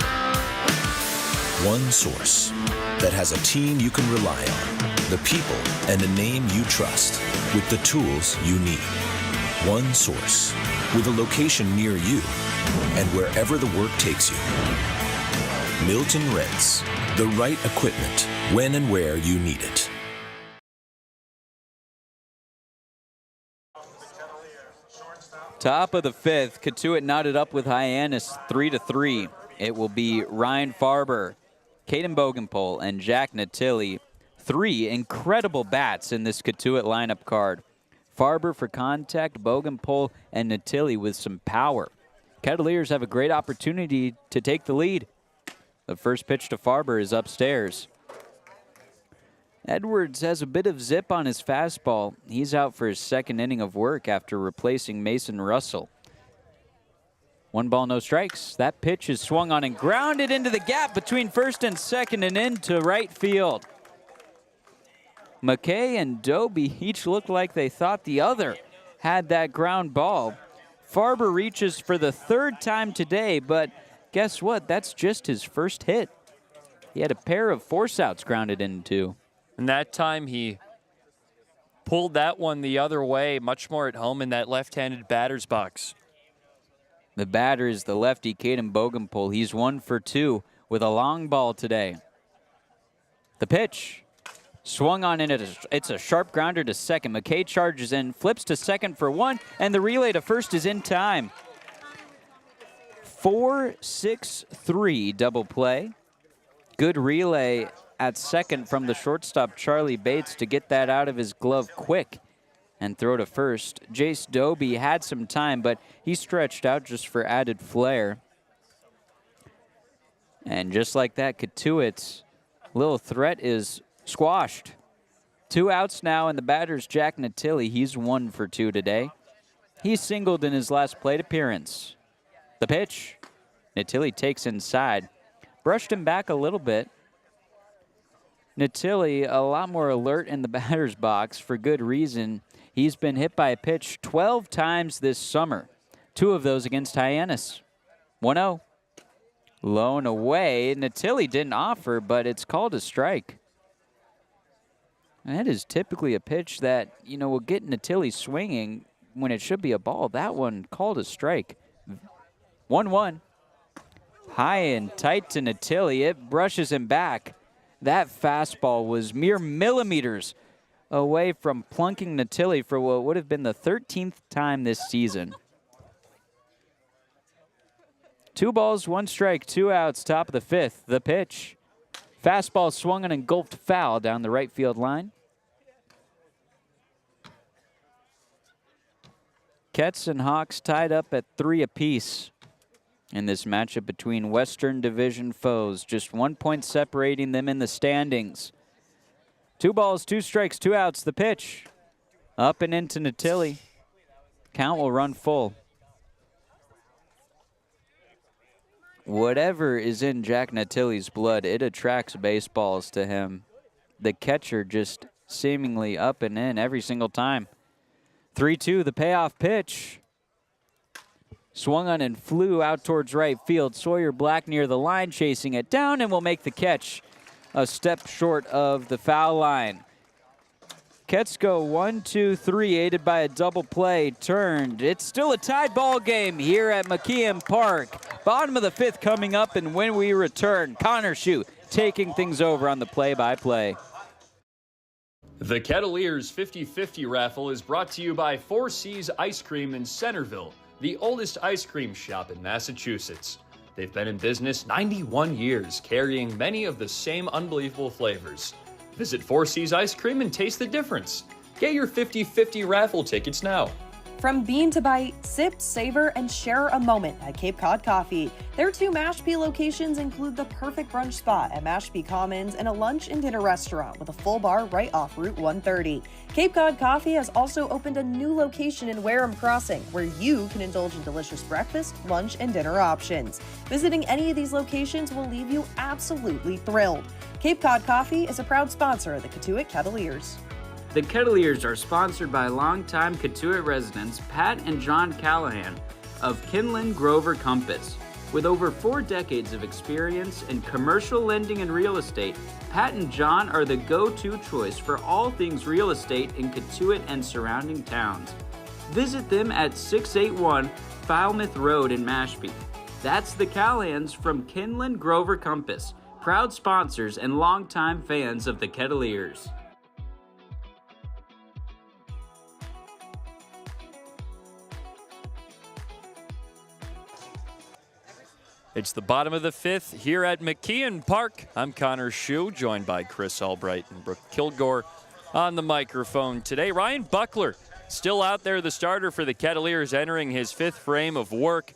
H: One source that has a team you can rely on, the people and a name you trust, with the tools you need. One source with a location near you and wherever the work takes you. Milton Rents, the right equipment when and where you need it.
A: Top of the 5th, Cotuit knotted up with Hyannis 3-3. It will be Ryan Farber, Caden Bogenpole, and Jack Natili three incredible bats in this Cotuit lineup card. Farber for contact, Bogempole, and Natilli with some power. Kettleers have a great opportunity to take the lead. The first pitch to Farber is upstairs. Edwards has a bit of zip on his fastball. He's out for his second inning of work after replacing Mason Russell. 1 ball, no strikes. That pitch is swung on and grounded into the gap between first and second and into right field. McKay and Doby each looked like they thought the other had that ground ball. Farber reaches for the third time today, but guess what? That's just his first hit. He had a pair of force outs grounded into.
B: And that time he pulled that one the other way, much more at home in that left-handed batter's box.
A: The batter is the lefty, Caden Bogempole. He's 1 for 2 with a long ball today. The pitch. Swung on in, it's a sharp grounder to second. McKay charges in, flips to second for 1, and the relay to first is in time. 4-6-3 double play. Good relay at second from the shortstop, Charlie Bates, to get that out of his glove quick and throw to first. Jace Doby had some time, but he stretched out just for added flair. And just like that, Cotuit's little threat is squashed. 2 outs now, and the batter's Jack Natilli. He's 1 for 2 today. He singled in his last plate appearance. The pitch. Natilli takes inside. Brushed him back a little bit. Natilli a lot more alert in the batter's box for good reason. He's been hit by a pitch 12 times this summer. 2 of those against Hyannis. 1-0. Low and away. Natilli didn't offer, but it's called a strike. And that is typically a pitch that, will get Natilli swinging when it should be a ball. That one called a strike. 1-1. High and tight to Natilli. It brushes him back. That fastball was mere millimeters away from plunking Natilli for what would have been the 13th time this season. 2 balls, 1 strike, 2 outs, top of the 5th. The pitch. Fastball swung and engulfed foul down the right field line. Ketts and Hawks tied up at 3 apiece in this matchup between Western Division foes. Just 1 point separating them in the standings. 2 balls, 2 strikes, 2 outs. The pitch. Up and into Natilli. Count will run full. Whatever is in Jack Natilli's blood, it attracts baseballs to him. The catcher just seemingly up and in every single time. 3-2, the payoff pitch. Swung on and flew out towards right field. Sawyer Black near the line, chasing it down, and will make the catch a step short of the foul line. Ketts go 1-2-3, aided by a double play, turned. It's still a tied ball game here at McKeon Park. Bottom of the 5th coming up, and when we return, Connor Shue taking things over on the play-by-play.
P: The Kettleers 50-50 raffle is brought to you by 4 Seas Ice Cream in Centerville, the oldest ice cream shop in Massachusetts. They've been in business 91 years, carrying many of the same unbelievable flavors. Visit 4 Seas Ice Cream and taste the difference. Get your 50-50 raffle tickets now.
C: From bean to bite, sip, savor, and share a moment at Cape Cod Coffee. Their 2 Mashpee locations include the perfect brunch spot at Mashpee Commons and a lunch and dinner restaurant with a full bar right off Route 130. Cape Cod Coffee has also opened a new location in Wareham Crossing, where you can indulge in delicious breakfast, lunch, and dinner options. Visiting any of these locations will leave you absolutely thrilled. Cape Cod Coffee is a proud sponsor of the Cotuit Kettleers.
D: The Kettleers are sponsored by longtime Cotuit residents Pat and John Callahan of Kinlan Grover Compass. With over 4 decades of experience in commercial lending and real estate, Pat and John are the go-to choice for all things real estate in Cotuit and surrounding towns. Visit them at 681 Falmouth Road in Mashpee. That's the Callahans from Kinlan Grover Compass, proud sponsors and longtime fans of the Kettleers.
B: It's the bottom of the 5th here at McKeon Park. I'm Connor Shue, joined by Chris Albright and Brooke Kilgore on the microphone today. Ryan Buckler still out there, the starter for the Kettleers, entering his 5th frame of work.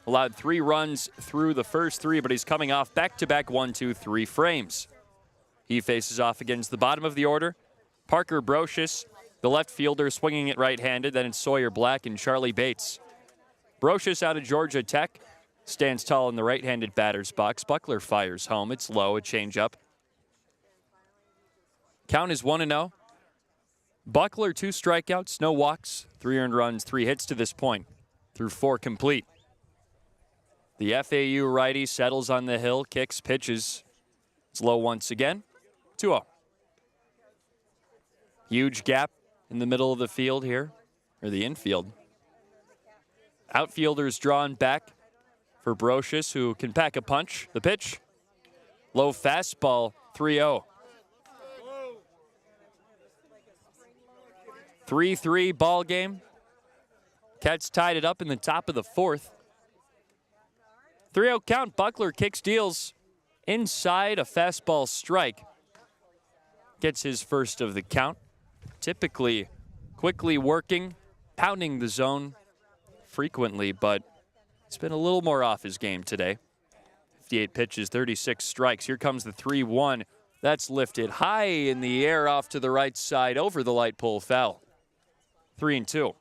B: Allowed 3 runs through the first 3, but he's coming off back-to-back 1-2-3 frames. He faces off against the bottom of the order, Parker Brocious, the left fielder, swinging it right-handed. Then it's Sawyer Black and Charlie Bates. Brocious out of Georgia Tech stands tall in the right-handed batter's box. Buckler fires home. It's low, a changeup. Count is 1-0. Buckler, 2 strikeouts, no walks, 3 earned runs, 3 hits to this point, through 4 complete. The FAU righty settles on the hill, kicks, pitches. It's low once again, 2-0. Huge gap in the middle of the field here, or the infield. Outfielders drawn back for Brocious, who can pack a punch. The pitch, low fastball, 3-0. 3-3 ball game. Cats tied it up in the top of the 4th. 3-0 count. Buckler kicks, deals inside, a fastball strike. Gets his first of the count. Typically quickly working, pounding the zone frequently, but it's been a little more off his game today. 58 pitches, 36 strikes. Here comes the 3-1. That's lifted high in the air off to the right side over the light pole, foul. 3-2.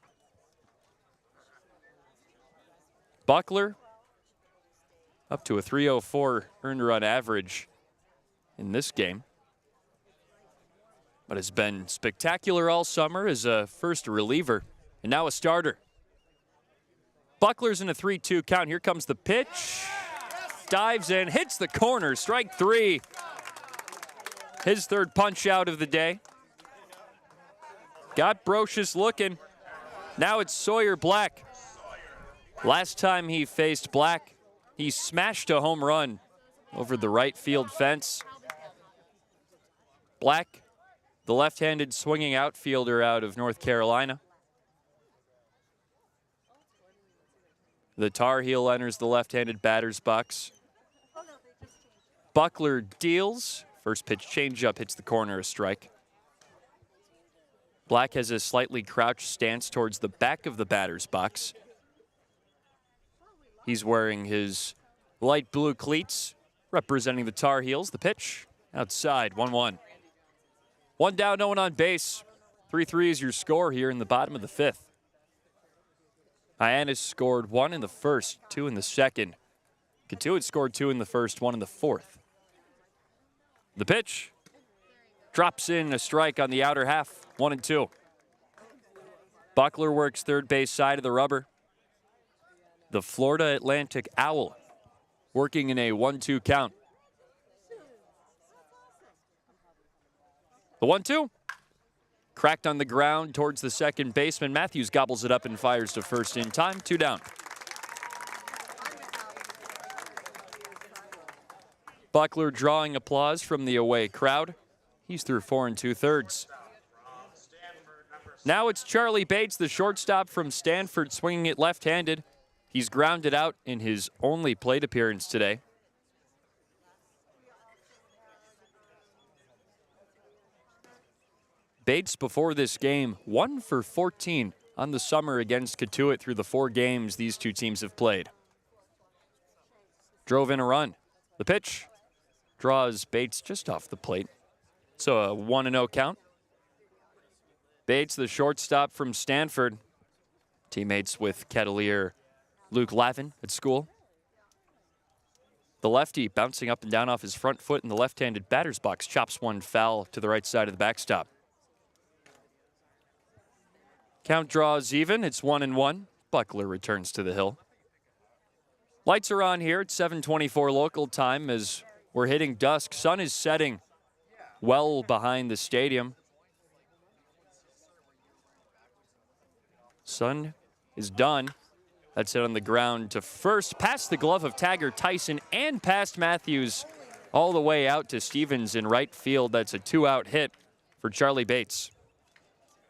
B: Buckler up to a 3.04 earned run average in this game, but has been spectacular all summer as a first reliever and now a starter. Buckler's in a 3-2 count. Here comes the pitch. Dives in, hits the corner, strike 3. His 3rd punch out of the day. Got Brocious looking. Now it's Sawyer Black. Last time he faced Black, he smashed a home run over the right field fence. Black, the left-handed swinging outfielder out of North Carolina. The Tar Heel enters the left-handed batter's box. Buckler deals. First pitch changeup hits the corner, a strike. Black has a slightly crouched stance towards the back of the batter's box. He's wearing his light blue cleats, representing the Tar Heels. The pitch, outside, 1-1. 1 down, no one on base. 3-3 is your score here in the bottom of the 5th. Hyannis scored 1 in the first, 2 in the second. Cotuit scored 2 in the first, 1 in the 4th. The pitch drops in, a strike on the outer half, 1-2. Buckler works third base side of the rubber. The Florida Atlantic Owl working in a 1-2 count. The 1-2. Cracked on the ground towards the second baseman. Matthews gobbles it up and fires to first in time. 2 down. Buckler drawing applause from the away crowd. He's through 4 2/3. Now it's Charlie Bates, the shortstop from Stanford, swinging it left-handed. He's grounded out in his only plate appearance today. Bates, before this game, 1 for 14 on the summer against Cotuit through the 4 games these two teams have played. Drove in a run. The pitch draws Bates just off the plate. So a 1-0 count. Bates, the shortstop from Stanford, teammates with Kettleer Luke Lavin at school. The lefty bouncing up and down off his front foot in the left-handed batter's box, chops one foul to the right side of the backstop. Count draws even. It's 1-1. Buckler returns to the hill. Lights are on here at 7:24 local time as we're hitting dusk. Sun is setting well behind the stadium. Sun is done. That's it on the ground to first, past the glove of Taggart Tyson and past Matthews all the way out to Stevens in right field. That's a 2-out hit for Charlie Bates.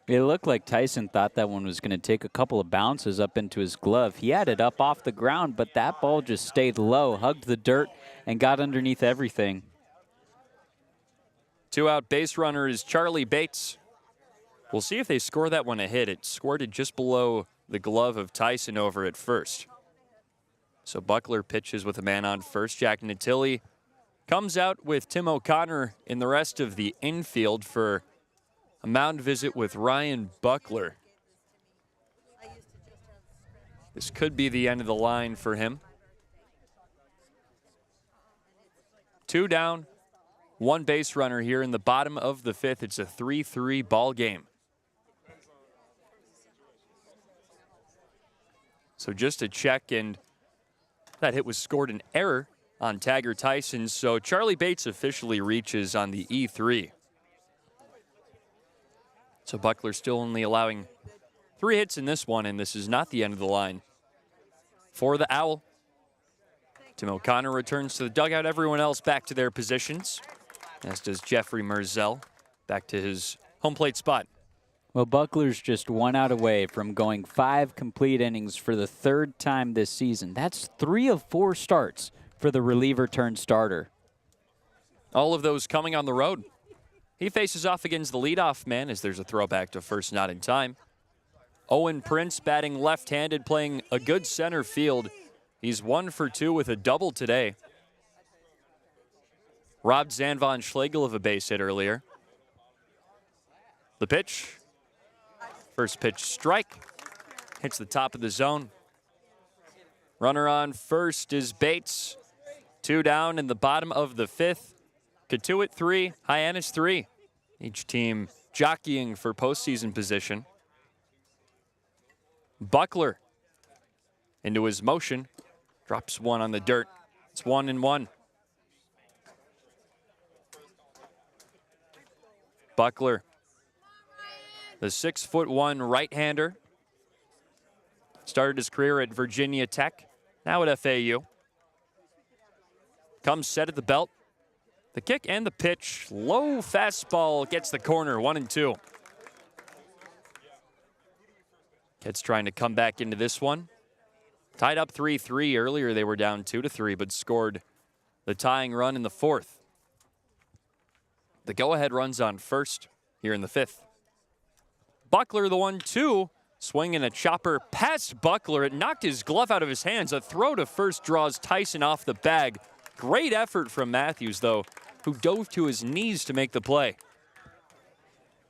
A: It looked like Tyson thought that one was going to take a couple of bounces up into his glove. He had it up off the ground, but that ball just stayed low, hugged the dirt, and got underneath everything.
B: 2-out base runner is Charlie Bates. We'll see if they score that one a hit. It squirted just below the glove of Tyson over at first. So Buckler pitches with a man on first. Jack Natilli comes out with Tim O'Connor in the rest of the infield for a mound visit with Ryan Buckler. This could be the end of the line for him. 2 down, 1 base runner here in the bottom of the 5th. It's a 3-3 ball game. So just a check, and that hit was scored an error on Tagger Tyson. So Charlie Bates officially reaches on the E3. So Buckler still only allowing 3 hits in this one, and this is not the end of the line for the Owl. Tim O'Connor returns to the dugout. Everyone else back to their positions, as does Jeffrey Merzel back to his home plate spot.
A: Well, Buckler's just 1 out away from going 5 complete innings for the 3rd time this season. That's 3 of 4 starts for the reliever turned starter.
B: All of those coming on the road. He faces off against the leadoff man as there's a throwback to first not in time. Owen Prince batting left-handed, playing a good center field. He's 1 for 2 with a double today. Robbed Zanvon Schlegel of a base hit earlier. The pitch. First pitch strike. Hits the top of the zone. Runner on first is Bates. 2 down in the bottom of the 5th. Cotuit 3, Hyannis 3. Each team jockeying for postseason position. Buckler into his motion. Drops one on the dirt. It's 1-1. Buckler, the 6'1" right-hander. Started his career at Virginia Tech, now at FAU. Comes set at the belt. The kick and the pitch. Low fastball gets the corner, 1-2. Kids trying to come back into this one. Tied up 3-3 earlier. They were down 2-3, but scored the tying run in the 4th. The go-ahead runs on first here in the 5th. Buckler, the 1-2, swinging a chopper past Buckler. It knocked his glove out of his hands. A throw to first draws Tyson off the bag. Great effort from Matthews, though, who dove to his knees to make the play.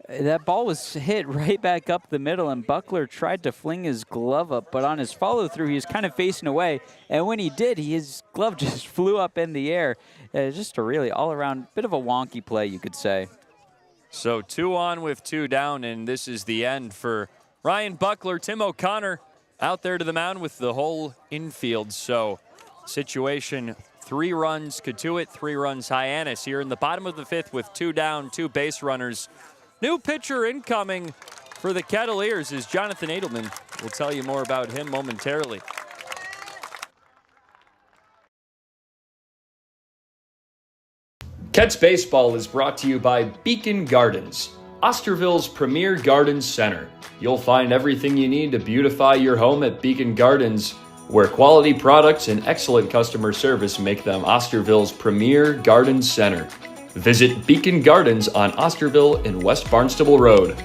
A: That ball was hit right back up the middle, and Buckler tried to fling his glove up, but on his follow-through, he was kind of facing away. And when he did, his glove just flew up in the air. Just a really all-around bit of a wonky play, you could say.
B: So 2 on with 2 down, and this is the end for Ryan Buckler. Tim O'Connor out there to the mound with the whole infield. So situation, 3 runs Cotuit, 3 runs Hyannis here in the bottom of the 5th with 2 down, 2 base runners. New pitcher incoming for the Kettleers is Jonathan Edelman. We'll tell you more about him momentarily.
P: Ket's Baseball is brought to you by Beacon Gardens, Osterville's premier garden center. You'll find everything you need to beautify your home at Beacon Gardens, where quality products and excellent customer service make them Osterville's premier garden center. Visit Beacon Gardens on Osterville and West Barnstable Road.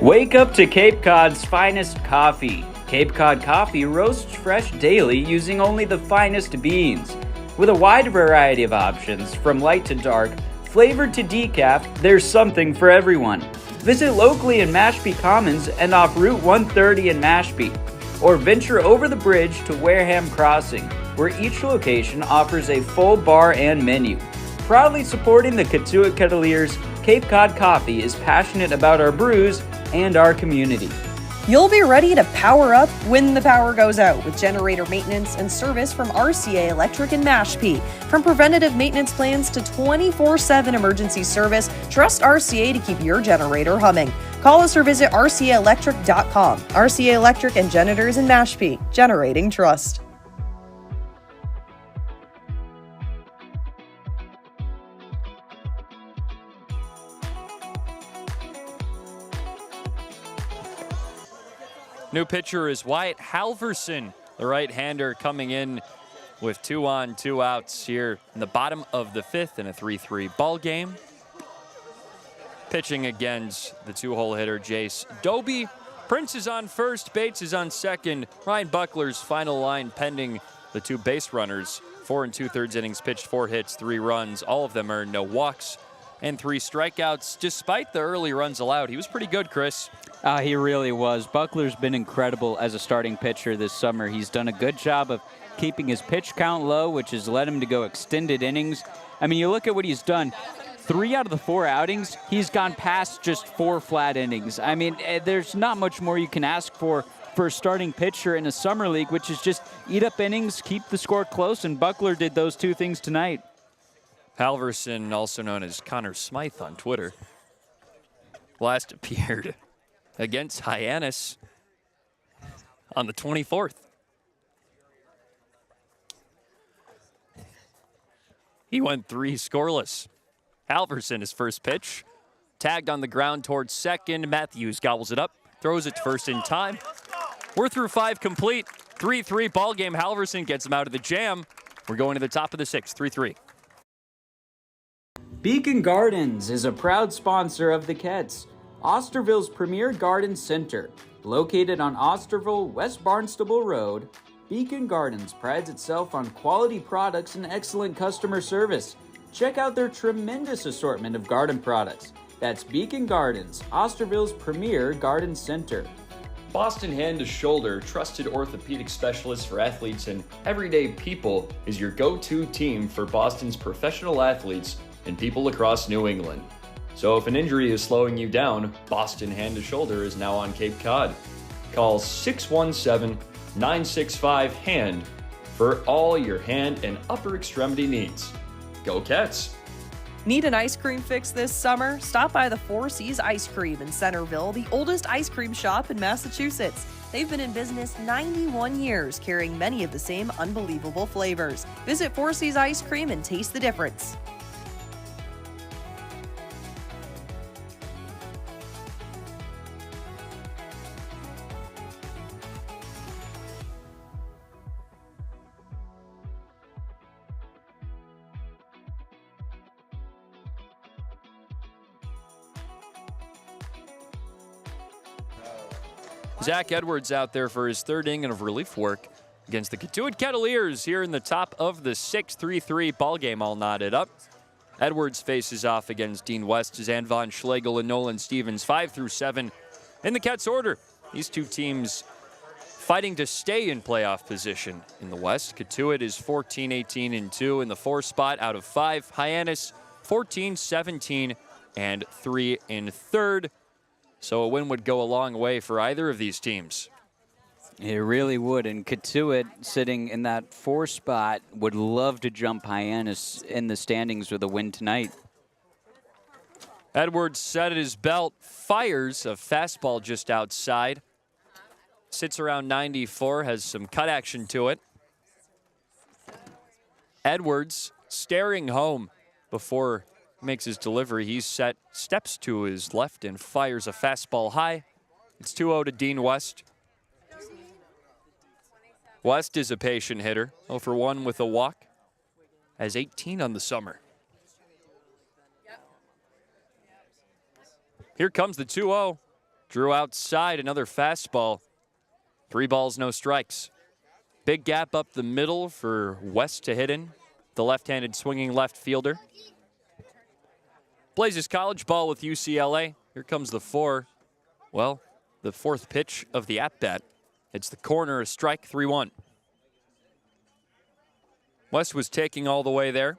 Q: Wake up to Cape Cod's finest coffee. Cape Cod coffee roasts fresh daily using only the finest beans. With a wide variety of options, from light to dark, flavored to decaf, there's something for everyone. Visit locally in Mashpee Commons and off Route 130 in Mashpee, or venture over the bridge to Wareham Crossing, where each location offers a full bar and menu. Proudly supporting the Cotuit Kettleers, Cape Cod Coffee is passionate about our brews and our community.
C: You'll be ready to power up when the power goes out with generator maintenance and service from RCA Electric in Mashpee. From preventative maintenance plans to 24/7 emergency service, trust RCA to keep your generator humming. Call us or visit rcaelectric.com. RCA Electric and Generators in Mashpee, generating trust.
B: New pitcher is Wyatt Halverson, the right-hander, coming in with 2 on, 2 outs here in the bottom of the 5th in a 3-3 ball game. Pitching against the 2-hole hitter, Jace Doby. Prince is on first, Bates is on second. Ryan Buckler's final line pending the 2 base runners. 4 2/3 innings pitched, 4 hits, 3 runs. All of them earned, no walks and 3 strikeouts. Despite the early runs allowed, he was pretty good, Chris.
A: He really was. Buckler's been incredible as a starting pitcher this summer. He's done a good job of keeping his pitch count low, which has led him to go extended innings. I mean, you look at what he's done. 3 out of the 4 outings, he's gone past just 4 flat innings. I mean, there's not much more you can ask for a starting pitcher in a summer league, which is just eat up innings, keep the score close, and Buckler did those 2 things tonight.
B: Halverson, also known as Connor Smythe on Twitter, last appeared against Hyannis on the 24th. He went 3 scoreless. Halverson, his first pitch, tagged on the ground towards second. Matthews gobbles it up, throws it to first in time. We're through 5 complete. 3-3 ball game. Halverson gets him out of the jam. We're going to the top of the 6th, 3-3.
Q: Beacon Gardens is a proud sponsor of the Kets, Osterville's premier garden center. Located on Osterville, West Barnstable Road, Beacon Gardens prides itself on quality products and excellent customer service. Check out their tremendous assortment of garden products. That's Beacon Gardens, Osterville's premier garden center.
P: Boston Hand to Shoulder, trusted orthopedic specialist for athletes and everyday people, is your go-to team for Boston's professional athletes and people across New England. So if an injury is slowing you down, Boston Hand to Shoulder is now on Cape Cod. Call 617-965-HAND for all your hand and upper extremity needs. Go Cats!
C: Need an ice cream fix this summer? Stop by the 4 Seas Ice Cream in Centerville, the oldest ice cream shop in Massachusetts. They've been in business 91 years, carrying many of the same unbelievable flavors. Visit 4 Seas Ice Cream and taste the difference.
B: Zach Edwards out there for his 3rd inning of relief work against the Cotuit Kettleers here in the top of the 6th, 3-3 ball game, all knotted up. Edwards faces off against Dean West, Zanvon Schlegel, and Nolan Stevens, 5 through 7 in the Kets order. These 2 teams fighting to stay in playoff position in the West. Cotuit is 14-18-2 in the 4 spot out of 5. Hyannis 14-17 and 3 in 3rd. So a win would go a long way for either of these teams.
A: It really would, and Cotuit, sitting in that 4 spot, would love to jump Hyannis in the standings with a win tonight.
B: Edwards set at his belt, fires a fastball just outside. Sits around 94, has some cut action to it. Edwards staring home before makes his delivery. He's set, steps to his left and fires a fastball high. It's 2-0 to Dean West. West is a patient hitter, 0 for 1 with a walk. Has 18 on the summer. Here comes the 2-0. Drew outside, another fastball. 3 balls, no strikes. Big gap up the middle for West to hit in. The left-handed swinging left fielder. Plays his college ball with UCLA. Here comes the 4. Well, the 4th pitch of the at-bat. It's the corner, a strike, 3-1. West was taking all the way there.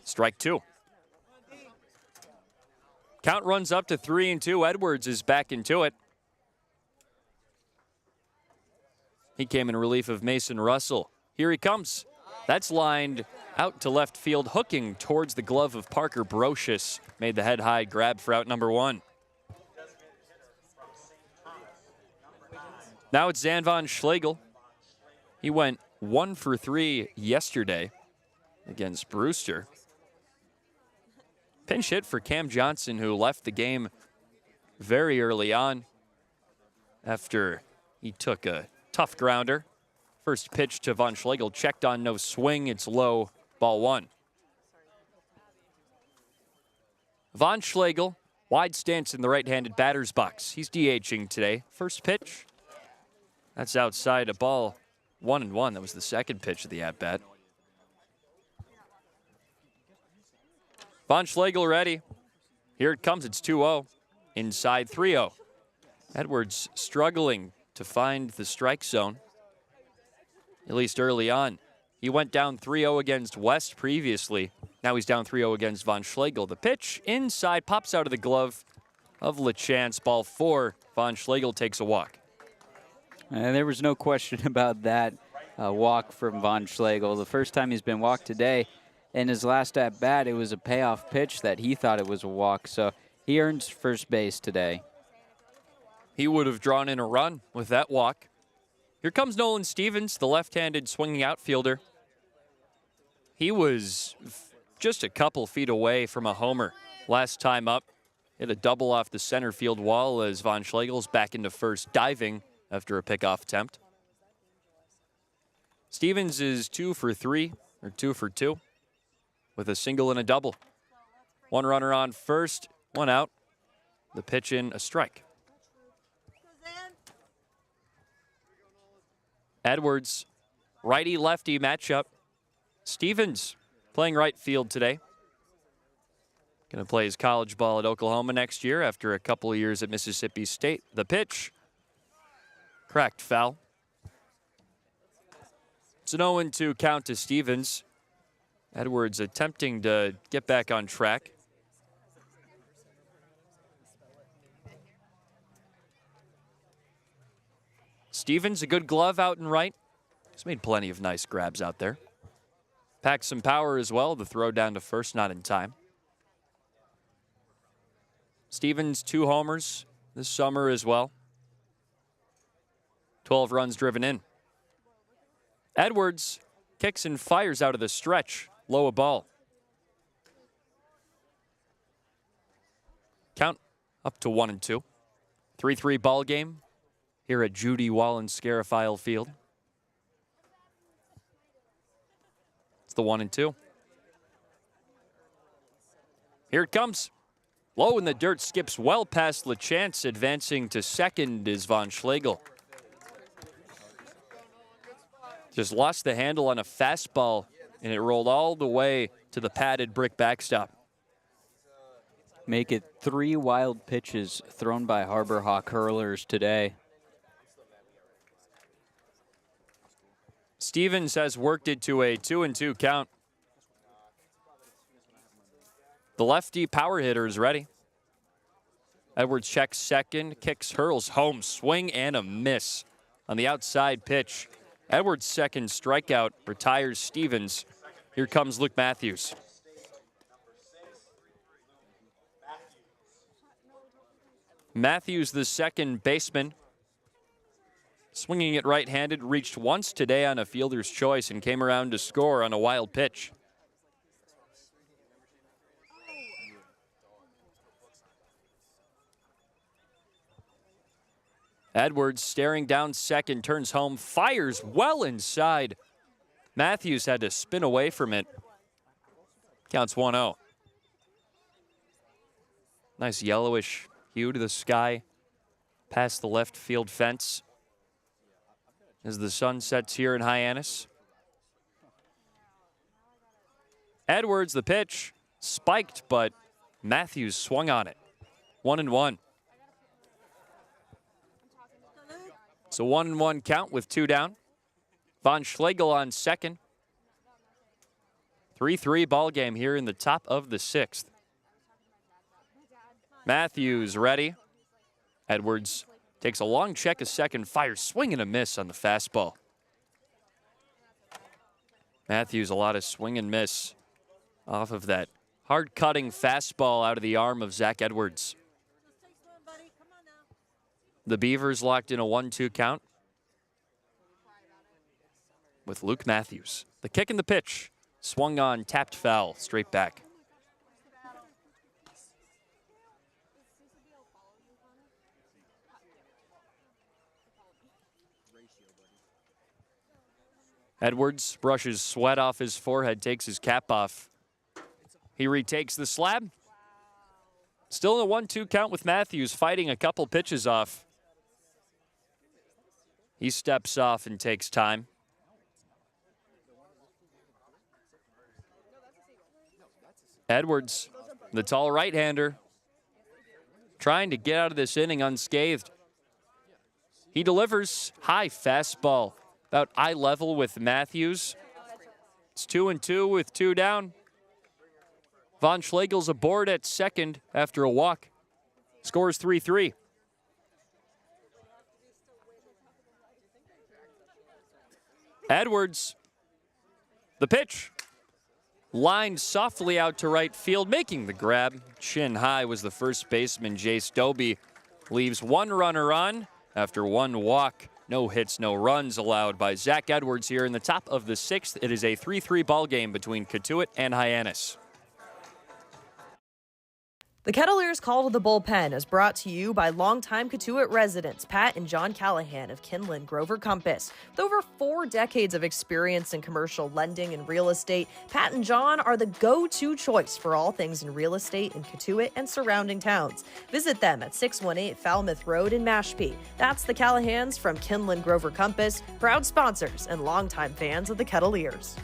B: Strike 2. Count runs up to 3-2. Edwards is back into it. He came in relief of Mason Russell. Here he comes. That's lined out to left field, hooking towards the glove of Parker Brocious. Made the head-high grab for out number 1. Now it's Zanvon Schlegel. He went 1 for 3 yesterday against Brewster. Pinch hit for Cam Johnson, who left the game very early on. after he took a tough grounder. First pitch to Von Schlegel, checked on, no swing. It's low, ball one. Von Schlegel, wide stance in the right-handed batter's box. He's DHing today. First pitch, that's outside, a ball 1-1. That was the second pitch of the at-bat. Von Schlegel ready. Here it comes, it's 2-0. Inside 3-0. Edwards struggling to find the strike zone, at least early on. He went down 3-0 against West previously. Now he's down 3-0 against Von Schlegel. The pitch inside pops out of the glove of LeChance. Ball 4. Von Schlegel takes a walk.
A: And there was no question about that walk from Von Schlegel. The first time he's been walked today. In his last at-bat, it was a payoff pitch that he thought it was a walk. So he earns first base today.
B: He would have drawn in a run with that walk. Here comes Nolan Stevens, the left-handed swinging outfielder. He was just a couple feet away from a homer last time up. Hit a double off the center field wall as Von Schlegel's back into first, diving after a pickoff attempt. Stevens is 2 for 3, or 2 for 2, with a single and a double. One runner on first, one out. The pitch in, a strike. Edwards, righty-lefty matchup. Stevens playing right field today. Going to play his college ball at Oklahoma next year after a couple of years at Mississippi State. The pitch, cracked foul. It's an 0-2 count to Stevens. Edwards attempting to get back on track. Stevens, a good glove out and right. He's made plenty of nice grabs out there. Packs some power as well. The throw down to first, not in time. Stevens, 2 homers this summer as well. 12 runs driven in. Edwards kicks and fires out of the stretch. Low a ball. Count up to 1-2. 3-3 ball game here at Judy Wallen Scarafile Field. It's the 1-2. Here it comes. Low in the dirt, skips well past LeChance. Advancing to second is Von Schlegel. Just lost the handle on a fastball, and it rolled all the way to the padded brick backstop.
A: Make it 3 wild pitches thrown by Harbor Hawk hurlers today.
B: Stevens has worked it to a 2-2 count. The lefty power hitter is ready. Edwards checks second, kicks, hurls home, swing and a miss on the outside pitch. Edwards' second strikeout retires Stevens. Here comes Luke Matthews. Matthews, the second baseman, swinging it right-handed, reached once today on a fielder's choice and came around to score on a wild pitch. Edwards staring down second, turns home, fires well inside. Matthews had to spin away from it. Counts 1-0. Nice yellowish hue to the sky past the left field fence as the sun sets here in Hyannis. Edwards, the pitch, spiked, but Matthews swung on it. 1-1. It's a 1-1 count with 2 down. Von Schlegel on second. 3-3 ball game here in the top of the 6th. Matthews ready. Edwards takes a long check, a second, fires, swing and a miss on the fastball. Matthews, a lot of swing and miss off of that hard-cutting fastball out of the arm of Zach Edwards. The Beavers locked in a 1-2 count with Luke Matthews. The kick and the pitch, swung on, tapped foul, straight back. Edwards brushes sweat off his forehead, takes his cap off. He retakes the slab. Still in a 1-2 count with Matthews, fighting a couple pitches off. He steps off and takes time. Edwards, the tall right-hander, trying to get out of this inning unscathed. He delivers high fastball, about eye level with Matthews. It's 2-2 with 2 down. Von Schlegel's aboard at second after a walk. Scores 3-3. Edwards, the pitch. Lined softly out to right field, making the grab. Chin high was the first baseman, Jace Doby. Leaves one runner on after one walk. No hits, no runs allowed by Zach Edwards here in the top of the 6th. It is a 3-3 ball game between Cotuit and Hyannis.
C: The Kettleers Call to the Bullpen is brought to you by longtime Cotuit residents Pat and John Callahan of Kinlan Grover Compass. With over 4 decades of experience in commercial lending and real estate, Pat and John are the go-to choice for all things in real estate in Cotuit and surrounding towns. Visit them at 618 Falmouth Road in Mashpee. That's the Callahans from Kinlan Grover Compass, proud sponsors and longtime fans of the Kettleers.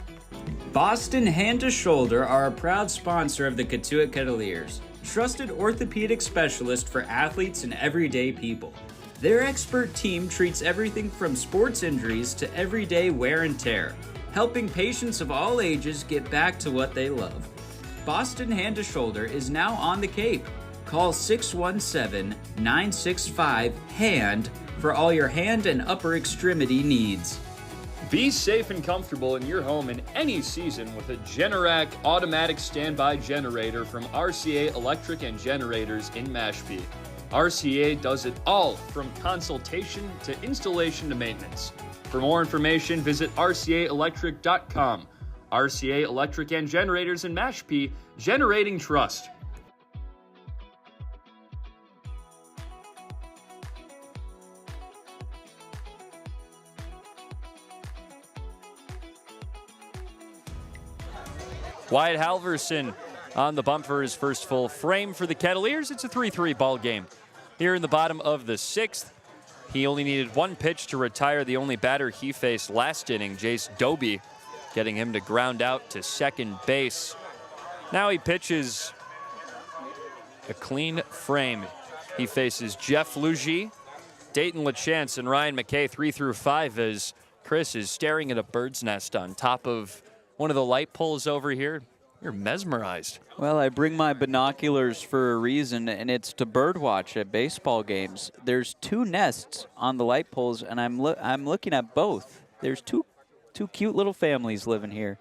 Q: Boston Hand to Shoulder are a proud sponsor of the Cotuit Kettleers. Trusted orthopedic specialist for athletes and everyday people. Their expert team treats everything from sports injuries to everyday wear and tear, helping patients of all ages get back to what they love. Boston Hand to Shoulder is now on the Cape. Call 617-965-HAND for all your hand and upper extremity needs.
P: Be safe and comfortable in your home in any season with a Generac automatic standby generator from RCA Electric and Generators in Mashpee. RCA does it all from consultation to installation to maintenance. For more information, visit rcaelectric.com. RCA Electric and Generators in Mashpee, generating trust.
B: Wyatt Halverson on the bump for his first full frame for the Kettleers. It's a 3-3 ball game. Here in the bottom of the 6th, he only needed one pitch to retire the only batter he faced last inning, Jace Doby, getting him to ground out to second base. Now he pitches a clean frame. He faces Jeff Lugie, Dayton LaChance, and Ryan McKay 3 through 5 as Chris is staring at a bird's nest on top of one of the light poles over here. You're mesmerized.
A: Well, I bring my binoculars for a reason, and it's to birdwatch at baseball games. There's 2 nests on the light poles, and I'm looking at both. There's two cute little families living here.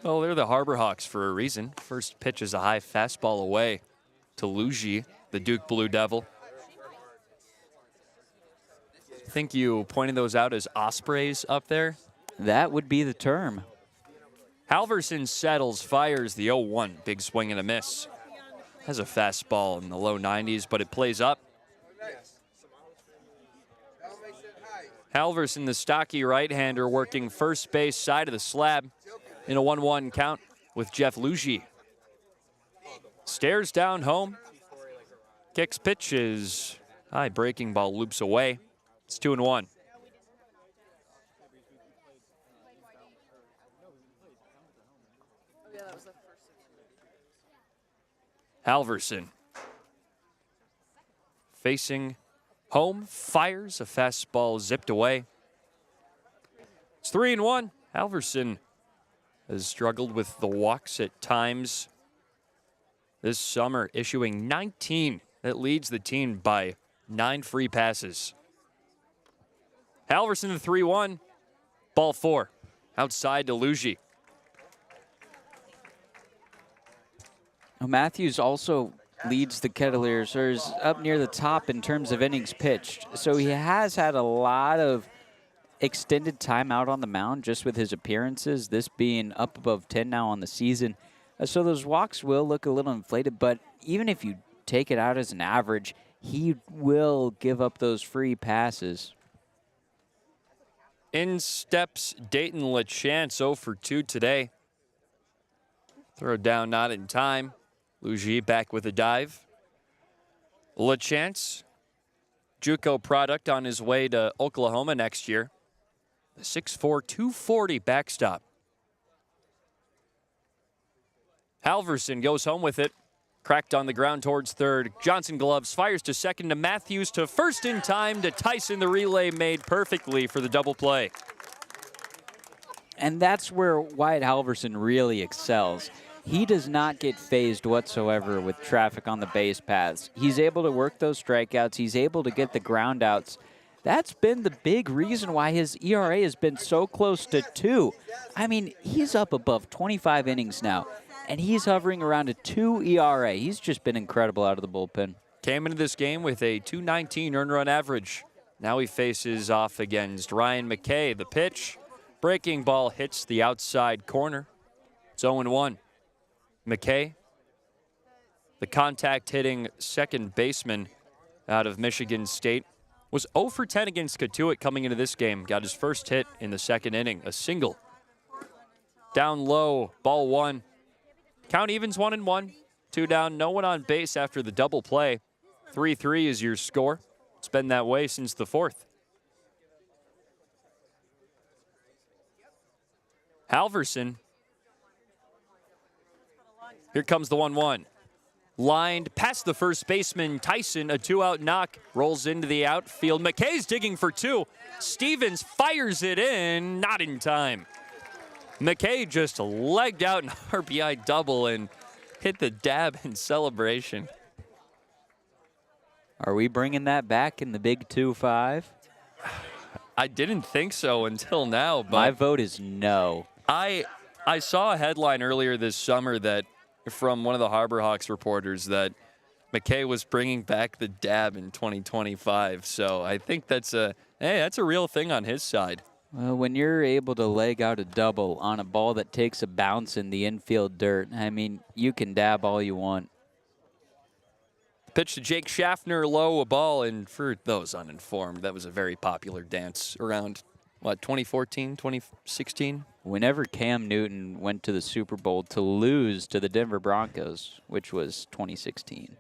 B: Well, they're the Harbor Hawks for a reason. First pitch is a high fastball away to Lugie, the Duke Blue Devil. I think you pointed those out as ospreys up there.
A: That would be the term.
B: Halverson settles, fires the 0-1. Big swing and a miss. Has a fastball in the low 90s, but it plays up. Halverson, the stocky right-hander, working first base side of the slab in a 1-1 count with Jeff Lugie. Stares down home. Kicks pitches. High breaking ball loops away. It's 2-1. Halverson facing home, fires a fastball zipped away. It's 3-1. Halverson has struggled with the walks at times this summer, issuing 19. That leads the team by 9 free passes. Halverson the 3-1. Ball 4. Outside to Lugie.
A: Matthews also leads the Kettleers, or is up near the top in terms of innings pitched. So he has had a lot of extended time out on the mound just with his appearances, this being up above 10 now on the season. So those walks will look a little inflated, but even if you take it out as an average, he will give up those free passes.
B: In steps Dayton LaChance, 0 for 2 today. Throw down not in time. Luigi back with a dive. LaChance, JUCO product on his way to Oklahoma next year. The 6'4", 240 backstop. Halverson goes home with it. Cracked on the ground towards third. Johnson gloves, fires to second to Matthews to first in time to Tyson. The relay made perfectly for the double play.
A: And that's where Wyatt Halverson really excels. He does not get phased whatsoever with traffic on the base paths. He's able to work those strikeouts. He's able to get the ground outs. That's been the big reason why his ERA has been so close to 2. I mean, he's up above 25 innings now, and he's hovering around a 2 ERA. He's just been incredible out of the bullpen.
B: Came into this game with a 219 earned run average. Now he faces off against Ryan McKay. The pitch, breaking ball hits the outside corner. It's 0-1. McKay, the contact hitting second baseman out of Michigan State, was 0 for 10 against Cotuit coming into this game. Got his first hit in the second inning, a single. Down low, ball 1. Count evens 1-1. 2 down, no one on base after the double play. 3-3 is your score. It's been that way since the 4th. Halverson. Here comes the 1-1. Lined past the first baseman, Tyson, a 2-out knock, rolls into the outfield. McKay's digging for 2. Stevens fires it in, not in time. McKay just legged out an RBI double and hit the dab in celebration.
A: Are we bringing that back in the big 2-5?
B: I didn't think so until now, but
A: my vote is no.
B: I saw a headline earlier this summer that from one of the Harbor Hawks reporters that McKay was bringing back the dab in 2025. So I think that's a real thing on his side.
A: Well, when you're able to leg out a double on a ball that takes a bounce in the infield dirt, I mean, you can dab all you want.
B: Pitch to Jake Schaffner, low, a ball, and for those uninformed, that was a very popular dance around, 2014, 2016?
A: Whenever Cam Newton went to the Super Bowl to lose to the Denver Broncos, which was 2016.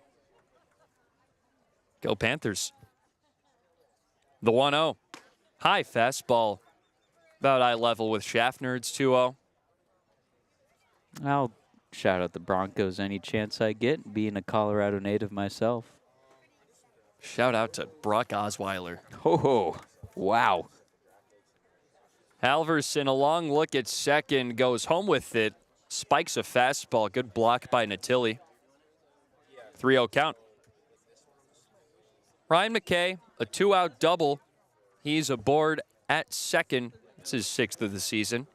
B: Go Panthers. The 1-0. High fastball. About eye level with Schaffner. It's 2-0.
A: I'll shout out the Broncos any chance I get, being a Colorado native myself.
B: Shout out to Brock Osweiler.
A: Oh, wow.
B: Halverson, a long look at second, goes home with it. Spikes a fastball. Good block by Natilli. 3-0 count. Ryan McKay, a 2-out double. He's aboard at second. It's his 6th of the season.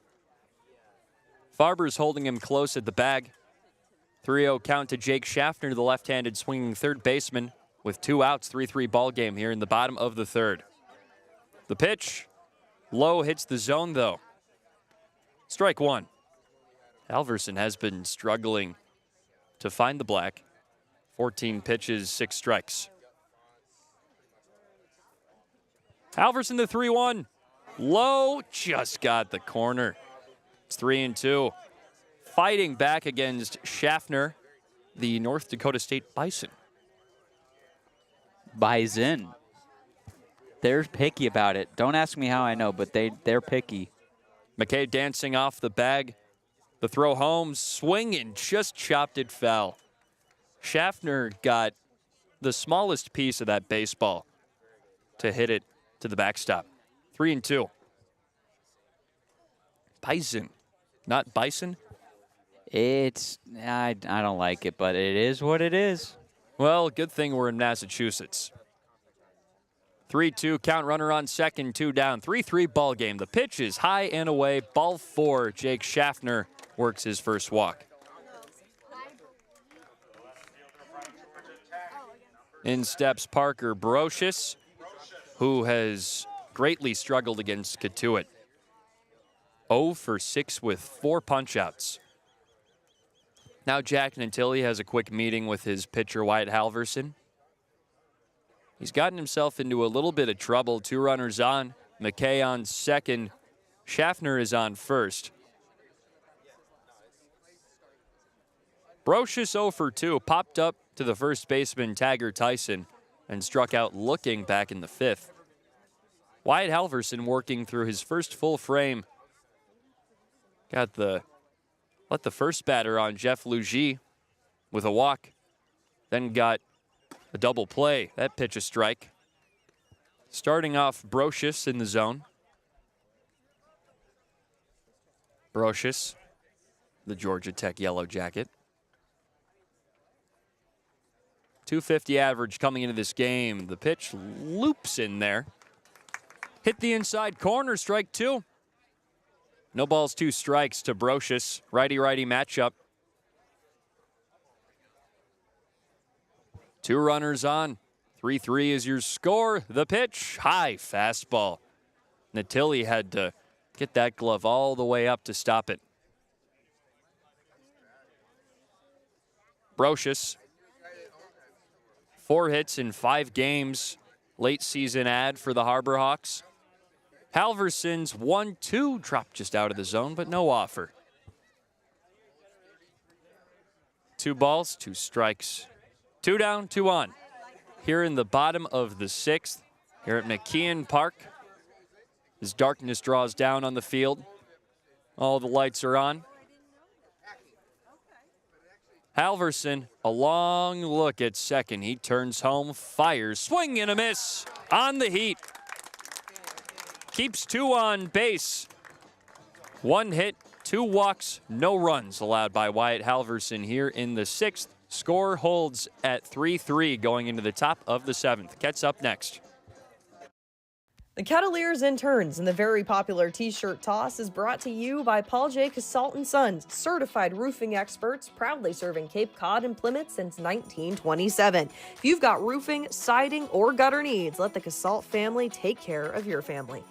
B: Farber's holding him close at the bag. 3-0 count to Jake Schaffner, the left-handed swinging third baseman, with 2 outs, 3-3 ball game here in the bottom of the 3rd. The pitch, low, hits the zone though. Strike 1. Halverson has been struggling to find the black. 14 pitches, 6 strikes. Halverson the 3-1. Low, just got the corner. It's 3-2. Fighting back against Schaffner, the North Dakota State Bison.
A: Bison. They're picky about it. Don't ask me how I know, but they're picky.
B: McKay dancing off the bag. The throw home, swing, and just chopped it foul. Schaffner got the smallest piece of that baseball to hit it to the backstop. 3-2. Bison, not Bison.
A: I don't like it, but it is what it is.
B: Well, good thing we're in Massachusetts. 3-2 count, runner on second, 2 down. 3-3 ball game. The pitch is high and away. Ball 4. Jake Schaffner works his first walk. In steps Parker Brocious, who has greatly struggled against Cotuit. 0 for 6 with 4 punch-outs. Now Jack Natilli has a quick meeting with his pitcher, Wyatt Halverson. He's gotten himself into a little bit of trouble. 2 runners on. McKay on second. Schaffner is on first. Brocious 0 for 2, popped up to the first baseman, Taggart Tyson, and struck out looking back in the 5th. Wyatt Halverson working through his first full frame. Let the first batter on Jeff Lugie with a walk. Then got a double play. That pitch a strike. Starting off Brocious in the zone. Brocious, the Georgia Tech Yellow Jacket. 250 average coming into this game. The pitch loops in there. Hit the inside corner, strike 2. No balls, 2 strikes to Brocious. Righty-righty matchup. 2 runners on. 3-3 is your score. The pitch, high fastball. Natilli had to get that glove all the way up to stop it. Brocious, 4 hits in 5 games. Late season ad for the Harbor Hawks. Halverson's 1-2 dropped just out of the zone, but no offer. 2 balls, 2 strikes. 2 down, 2 on. Here in the bottom of the 6th, here at McKeon Park, as darkness draws down on the field, all the lights are on. Halverson, a long look at second. He turns home, fires, swing and a miss on the heat. Keeps 2 on base. 1 hit, 2 walks, no runs allowed by Wyatt Halverson here in the 6th. Score holds at 3-3 going into the top of the 7th. Ket's up next.
C: The Kettleers interns and the very popular t-shirt toss is brought to you by Paul J. Casalt & Sons, certified roofing experts, proudly serving Cape Cod and Plymouth since 1927. If you've got roofing, siding, or gutter needs, let the Casalt family take care of your family.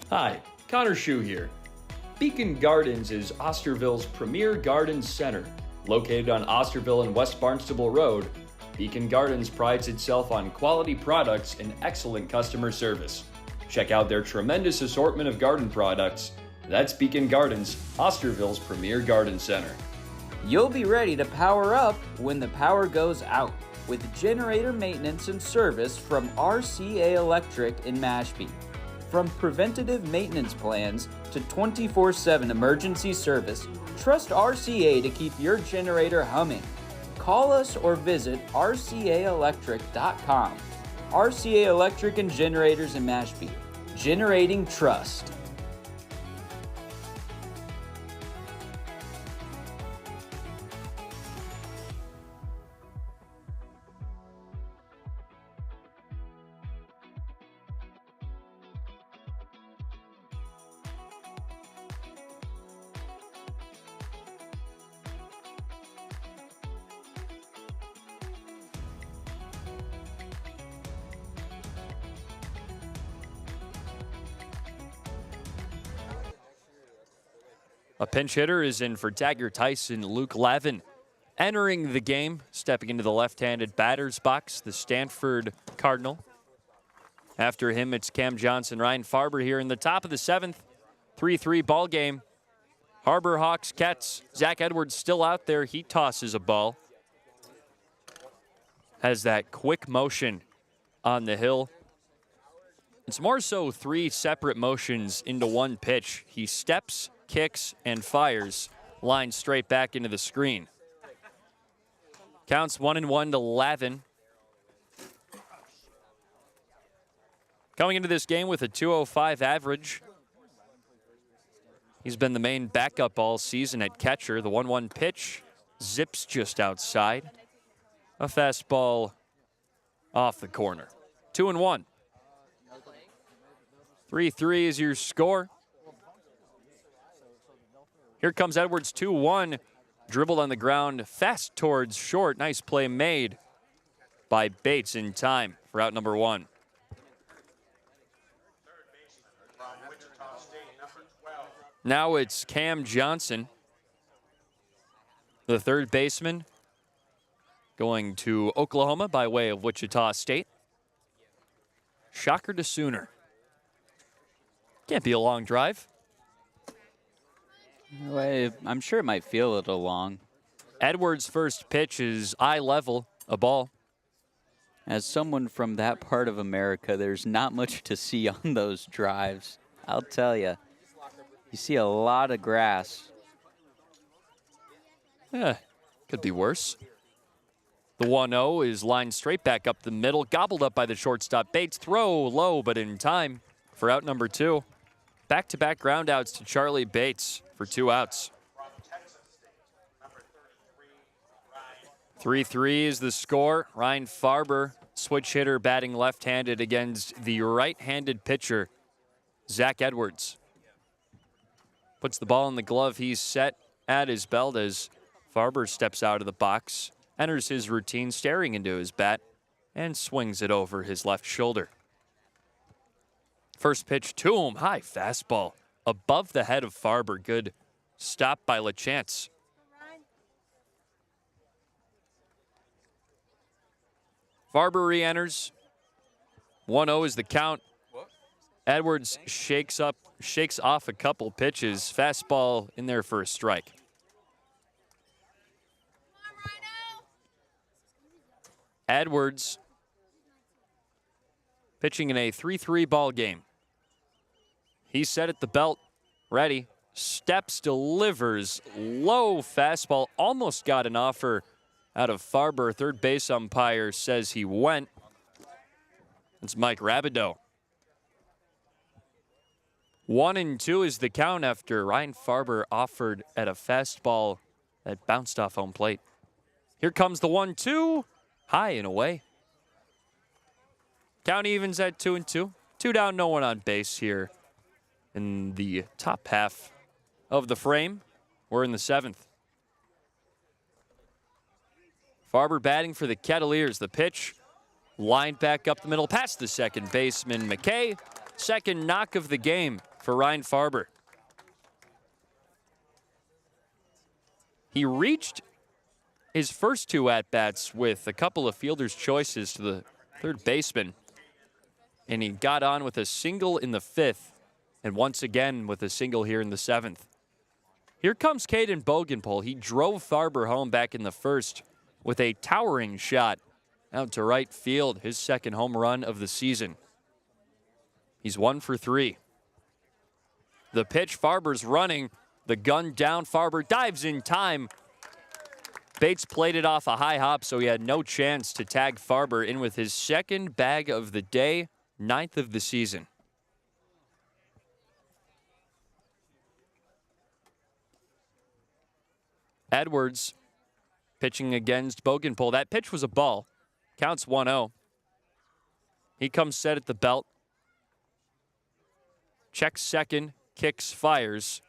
P: Hi, Connor Shue here. Beacon Gardens is Osterville's premier garden center. Located on Osterville and West Barnstable Road, Beacon Gardens prides itself on quality products and excellent customer service. Check out their tremendous assortment of garden products. That's Beacon Gardens, Osterville's premier garden center.
Q: You'll be ready to power up when the power goes out with generator maintenance and service from RCA Electric in Mashpee. From preventative maintenance plans to 24/7 emergency service, trust RCA to keep your generator humming. Call us or visit rcaelectric.com. RCA Electric and Generators in Mashpee. Generating trust.
B: A pinch hitter is in for Taggart Tyson, Luke Lavin. Entering the game, stepping into the left-handed batter's box, the Stanford Cardinal. After him, it's Cam Johnson, Ryan Farber here in the top of the 7th. 3-3 ball game. Harbor Hawks, Kets. Zach Edwards still out there. He tosses a ball. Has that quick motion on the hill. It's more so 3 separate motions into one pitch. He steps, kicks, and fires. Line straight back into the screen. Counts 1-1 to Lavin. Coming into this game with a 205 average. He's been the main backup all season at catcher. The 1-1 pitch zips just outside. A fastball off the corner. 2-1. 3-3 is your score. Here comes Edwards, 2-1. Dribbled on the ground, fast towards short. Nice play made by Bates in time for out number 1. Now it's Cam Johnson, the third baseman, going to Oklahoma by way of Wichita State. Shocker to Sooner. Can't be a long drive.
A: Well, I'm sure it might feel a little long.
B: Edwards' first pitch is eye level, a ball.
A: As someone from that part of America, there's not much to see on those drives. I'll tell you. You see a lot of grass.
B: Yeah, could be worse. The 1-0 is lined straight back up the middle, gobbled up by the shortstop. Bates throw low, but in time for out number 2. Back-to-back groundouts to Charlie Bates for 2 outs. 3-3 is the score. Ryan Farber, switch hitter, batting left-handed against the right-handed pitcher, Zach Edwards. Puts the ball in the glove. He's set at his belt as Farber steps out of the box, enters his routine, staring into his bat, and swings it over his left shoulder. First pitch to him, high fastball, above the head of Farber. Good stop by LaChance. Farber re-enters. 1-0 is the count. Edwards shakes off a couple pitches. Fastball in there for a strike. Edwards pitching in a 3-3 ball game. He's set at the belt, ready. Steps, delivers, low fastball. Almost got an offer out of Farber. Third base umpire says he went. It's Mike Rabideau. 1-2 is the count after Ryan Farber offered at a fastball that bounced off home plate. Here comes the 1-2. High and away. Count evens at 2-2. 2 down, no one on base here in the top half of the frame. We're in the 7th. Farber batting for the Kettleers. The pitch lined back up the middle past the second baseman, McKay. Second knock of the game for Ryan Farber. He reached his first 2 at-bats with a couple of fielder's choices to the third baseman. And he got on with a single in the 5th, and once again with a single here in the 7th. Here comes Caden Bogenpole. He drove Farber home back in the 1st with a towering shot out to right field, his second home run of the season. He's 1 for 3. The pitch, Farber's running. The gun down, Farber dives in time. Bates played it off a high hop, so he had no chance to tag Farber in with his second bag of the day, 9th of the season. Edwards pitching against Bogenpole. That pitch was a ball. Counts 1-0. He comes set at the belt. Checks second, kicks, fires.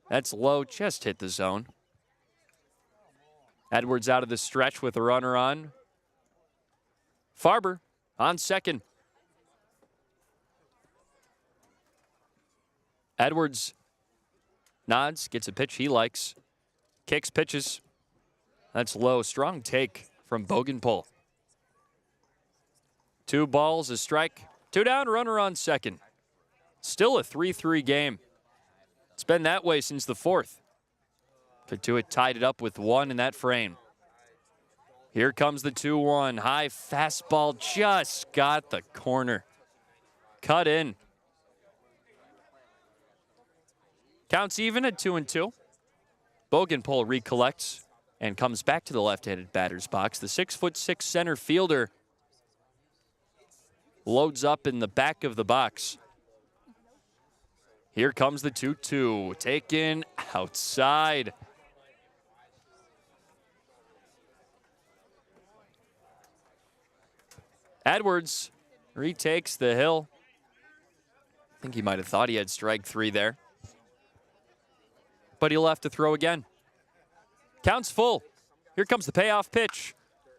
B: That's low, just hit the zone. Edwards out of the stretch with a runner on. Farber on second. Edwards nods, gets a pitch he likes. Kicks, pitches. That's low. Strong take from Bogenpole. 2 balls, a strike. 2 down, runner on second. Still a 3-3 game. It's been that way since the 4th. Cotuit tied it up with 1 in that frame. Here comes the 2-1. High fastball just got the corner. Cut in. Counts even at 2-2. Bogenpole recollects and comes back to the left-handed batter's box. The 6'6" center fielder loads up in the back of the box. Here comes the 2-2. Taken outside. Edwards retakes the hill. I think he might have thought he had strike 3 there. But he'll have to throw again. Counts full. Here comes the payoff pitch.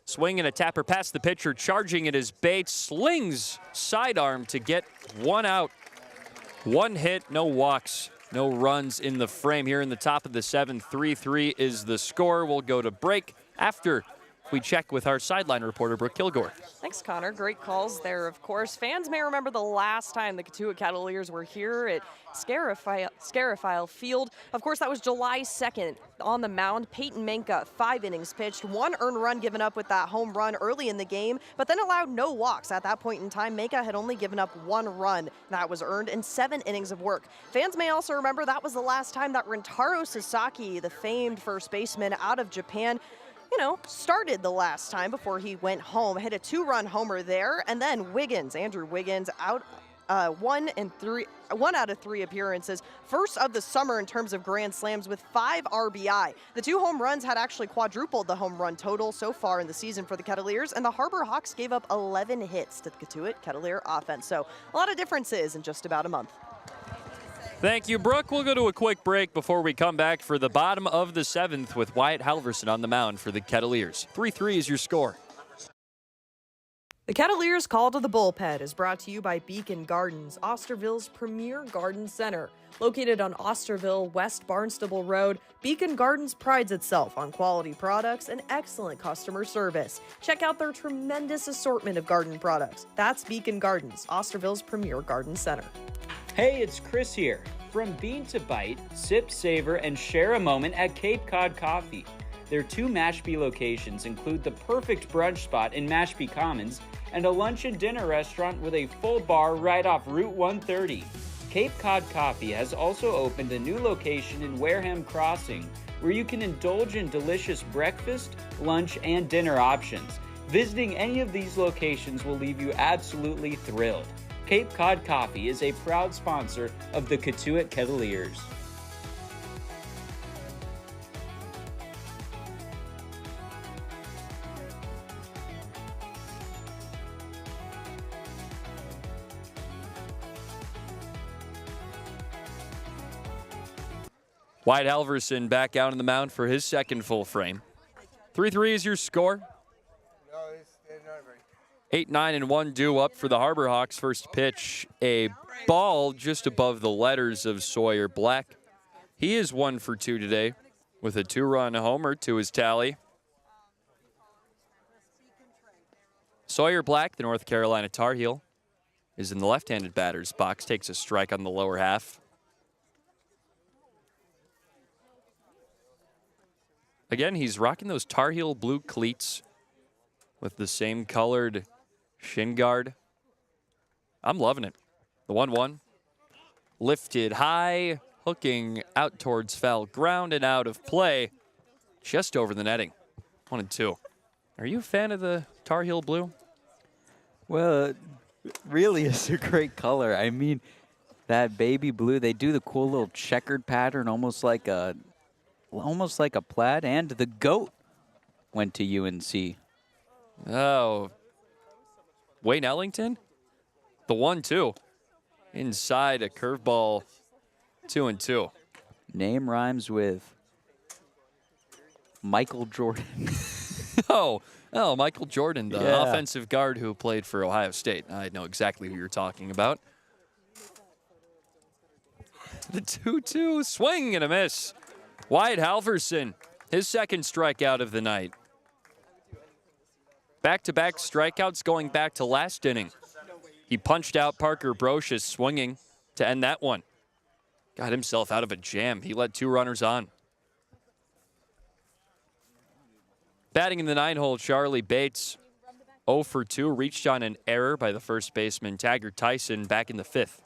B: Swing and a tapper past the pitcher. Charging it as Bates slings sidearm to get 1 out. 1 hit, no walks, no runs in the frame here in the top of the 7th. 3-3 is the score. We'll go to break after we check with our sideline reporter, Brooke Kilgore.
O: Thanks, Connor. Great calls there, of course. Fans may remember the last time the Cotuit Kettleers were here at Scarifile Field. Of course, that was July 2nd. On the mound, Peyton Menka, 5 innings pitched, 1 earned run given up with that home run early in the game, but then allowed no walks. At that point in time, Menka had only given up 1 run. That was earned in 7 innings of work. Fans may also remember that was the last time that Rentaro Sasaki, the famed first baseman out of Japan, started the last time before he went home. Hit a 2-run homer there, and then Andrew Wiggins, out 1 out of 3 appearances. First of the summer in terms of grand slams with 5 RBI. The 2 home runs had actually quadrupled the home run total so far in the season for the Kettleers, and the Harbor Hawks gave up 11 hits to the Cotuit Kettleer offense. So a lot of differences in just about a month.
B: Thank you, Brooke. We'll go to a quick break before we come back for the bottom of the 7th with Wyatt Halverson on the mound for the Kettleers. 3-3 is your score.
C: The Kettleers' Call to the Bullpen is brought to you by Beacon Gardens, Osterville's premier garden center. Located on Osterville West Barnstable Road, Beacon Gardens prides itself on quality products and excellent customer service. Check out their tremendous assortment of garden products. That's Beacon Gardens, Osterville's premier garden center.
Q: Hey, it's Chris here. From bean to bite, sip, savor, and share a moment at Cape Cod Coffee. Their 2 Mashpee locations include the perfect brunch spot in Mashpee Commons and a lunch and dinner restaurant with a full bar right off Route 130. Cape Cod Coffee has also opened a new location in Wareham Crossing where you can indulge in delicious breakfast, lunch, and dinner options. Visiting any of these locations will leave you absolutely thrilled. Cape Cod Coffee is a proud sponsor of the Cotuit Kettleers.
B: Wyatt Halverson back out on the mound for his second full frame. 3-3 is your score. 8-9-1 due up for the Harbor Hawks. First pitch, a ball just above the letters of Sawyer Black. He is 1 for 2 today with a 2-run homer to his tally. Sawyer Black, the North Carolina Tar Heel, is in the left-handed batter's box, takes a strike on the lower half. Again, he's rocking those Tar Heel blue cleats with the same colored shin guard. I'm loving it. The 1-1. Lifted high, hooking out towards foul ground and out of play. Just over the netting. 1-2. Are you a fan of the Tar Heel blue?
A: Well, it really is a great color. I mean, that baby blue, they do the cool little checkered pattern, almost like a plaid, and the goat went to UNC.
B: Oh, Wayne Ellington? The 1-2. Inside a curveball, 2-2.
A: Name rhymes with Michael Jordan.
B: Oh, Michael Jordan, the offensive guard who played for Ohio State. I know exactly who you're talking about. The 2-2, swing and a miss. Wyatt Halverson, his second strikeout of the night. Back-to-back strikeouts going back to last inning. He punched out Parker Brocious swinging to end that one. Got himself out of a jam. He led 2 runners on. Batting in the 9-hole, Charlie Bates, 0 for 2, reached on an error by the first baseman, Taggart Tyson, back in the 5th.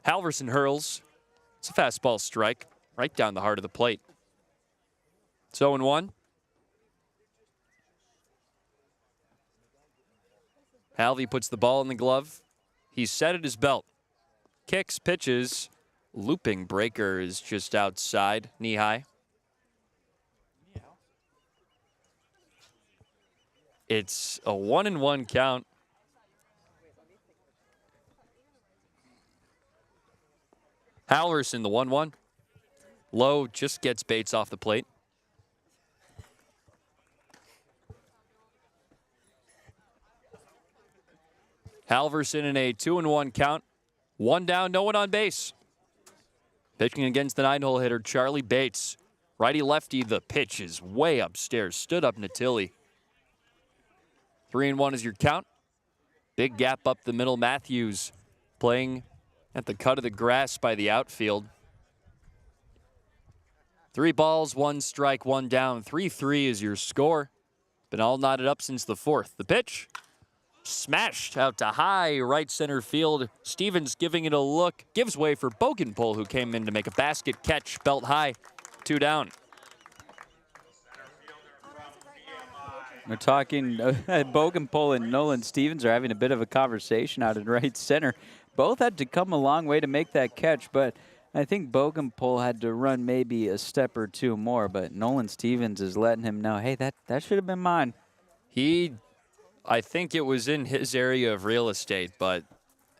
B: Halverson hurls. It's a fastball strike right down the heart of the plate. It's 0-1. Halvey puts the ball in the glove. He's set at his belt. Kicks, pitches. Looping breaker is just outside, knee high. It's a 1-1 count. Halverson, the 1-1. Low just gets Bates off the plate. Halverson in a 2-1 count. 1 down, no one on base. Pitching against the 9-hole hitter, Charlie Bates. Righty-lefty, the pitch is way upstairs. Stood up Natilli. 3-1 is your count. Big gap up the middle. Matthews playing at the cut of the grass by the outfield. 3 balls, 1 strike, 1 down. 3-3 is your score. Been all knotted up since the 4th. The pitch smashed out to high right center field. Stevens giving it a look. Gives way for Bogenpol, who came in to make a basket catch. Belt high. 2 down.
A: We're talking Bogenpol and Nolan Stevens are having a bit of a conversation out in right center. Both had to come a long way to make that catch, but I think Bogenpol had to run maybe a step or 2 more, but Nolan Stevens is letting him know, hey, that should have been mine.
B: I think it was in his area of real estate, but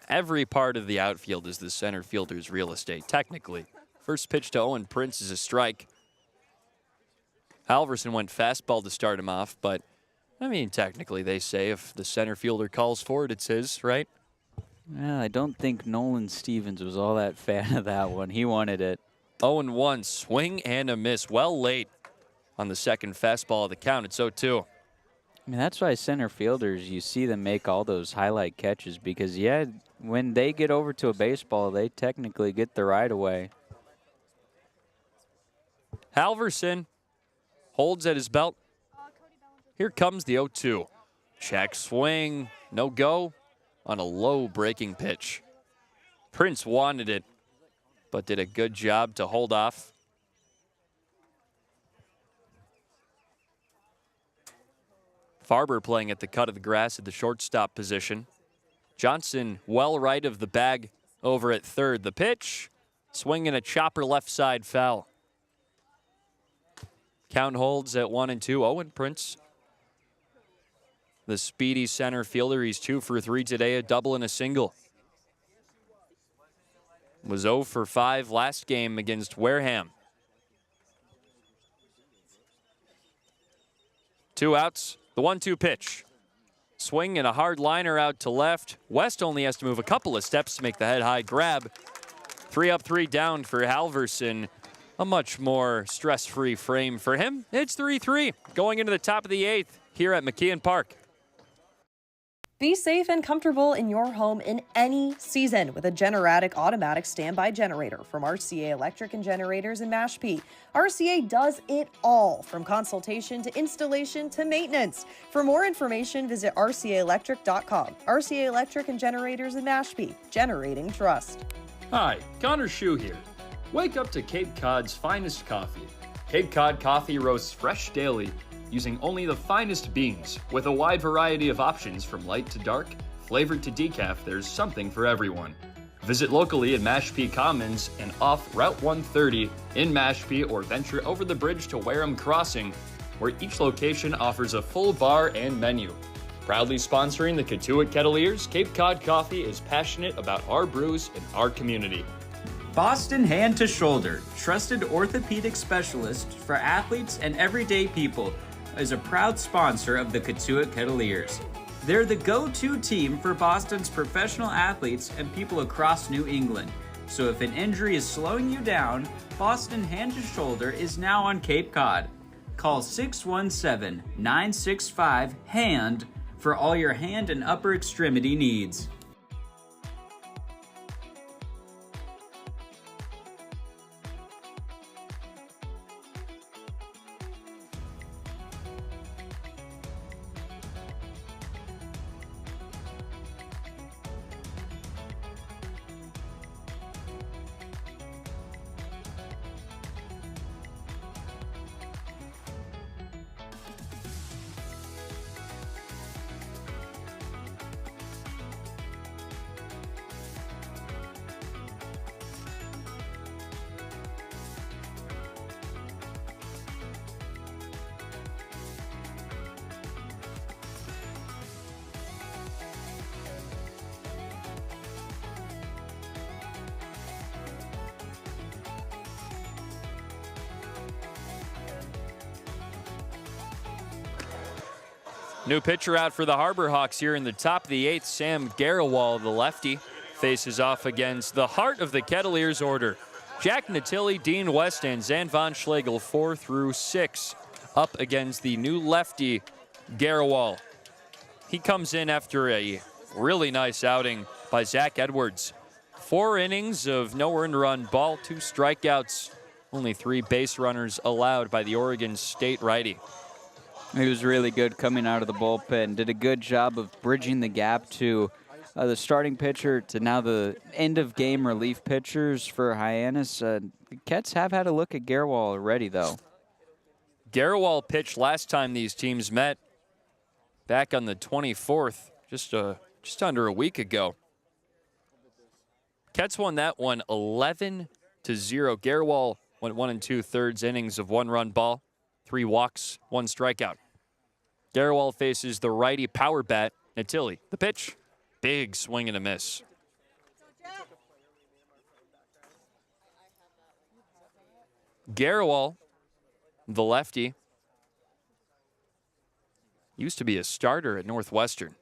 B: every part of the outfield is the center fielder's real estate, technically. First pitch to Owen Prince is a strike. Halverson went fastball to start him off, but, I mean, technically they say if the center fielder calls for it, it's his, right?
A: Well, I don't think Nolan Stevens was all that fan of that one. He wanted it.
B: 0-1, swing and a miss. Well late on the second fastball of the count. It's 0-2.
A: I mean, that's why center fielders, you see them make all those highlight catches because, yeah, when they get over to a baseball, they technically get the right away.
B: Halverson holds at his belt. Here comes the 0-2. Check swing, no go on a low breaking pitch. Prince wanted it, but did a good job to hold off. Farber playing at the cut of the grass at the shortstop position. Johnson well right of the bag over at third. The pitch, swinging a chopper left side foul. Count holds at 1-2. Owen Prince, the speedy center fielder. He's 2 for 3 today, a double and a single. Was 0 for 5 last game against Wareham. 2 outs, the 1-2 pitch. Swing and a hard liner out to left. West only has to move a couple of steps to make the head high grab. 3 up, 3 down for Halverson. A much more stress-free frame for him. It's 3-3 going into the top of the 8th here at McKeon Park.
C: Be safe and comfortable in your home in any season with a Generatic automatic standby generator from RCA Electric and Generators in Mashpee. RCA does it all, from consultation to installation to maintenance. For more information, visit rcaelectric.com. RCA Electric and Generators in Mashpee, generating trust.
P: Hi, Connor Shue here. Wake up to Cape Cod's finest coffee. Cape Cod coffee roasts fresh daily using only the finest beans. With a wide variety of options from light to dark, flavored to decaf, there's something for everyone. Visit locally at Mashpee Commons and off Route 130 in Mashpee, or venture over the bridge to Wareham Crossing, where each location offers a full bar and menu. Proudly sponsoring the Cotuit Kettleers, Cape Cod Coffee is passionate about our brews and our community.
Q: Boston Hand to Shoulder, trusted orthopedic specialist for athletes and everyday people, is a proud sponsor of the Cotuit Kettleers. They're the go-to team for Boston's professional athletes and people across New England. So if an injury is slowing you down, Boston Hand to Shoulder is now on Cape Cod. Call 617-965-HAND for all your hand and upper extremity needs.
B: New pitcher out for the Harbor Hawks here in the top of the 8th. Sam Garawal, the lefty, faces off against the heart of the Kettleers order. Jack Natilli, Dean West, and Zan von Schlegel 4 through 6 up against the new lefty, Garawal. He comes in after a really nice outing by Zach Edwards. 4 innings of no earned run ball, 2 strikeouts, only 3 base runners allowed by the Oregon State righty.
A: He was really good coming out of the bullpen. Did a good job of bridging the gap to the starting pitcher to now the end-of-game relief pitchers for Hyannis. The Kets have had a look at Garawal already, though.
B: Garawal pitched last time these teams met back on the 24th, just under a week ago. Kets won that one 11-0. Garawal went 1 2/3 innings of 1-run ball, 3 walks, 1 strikeout. Garawal faces the righty power bat, Natilli. The pitch, big swing and a miss. Garawal, the lefty, used to be a starter at Northwestern.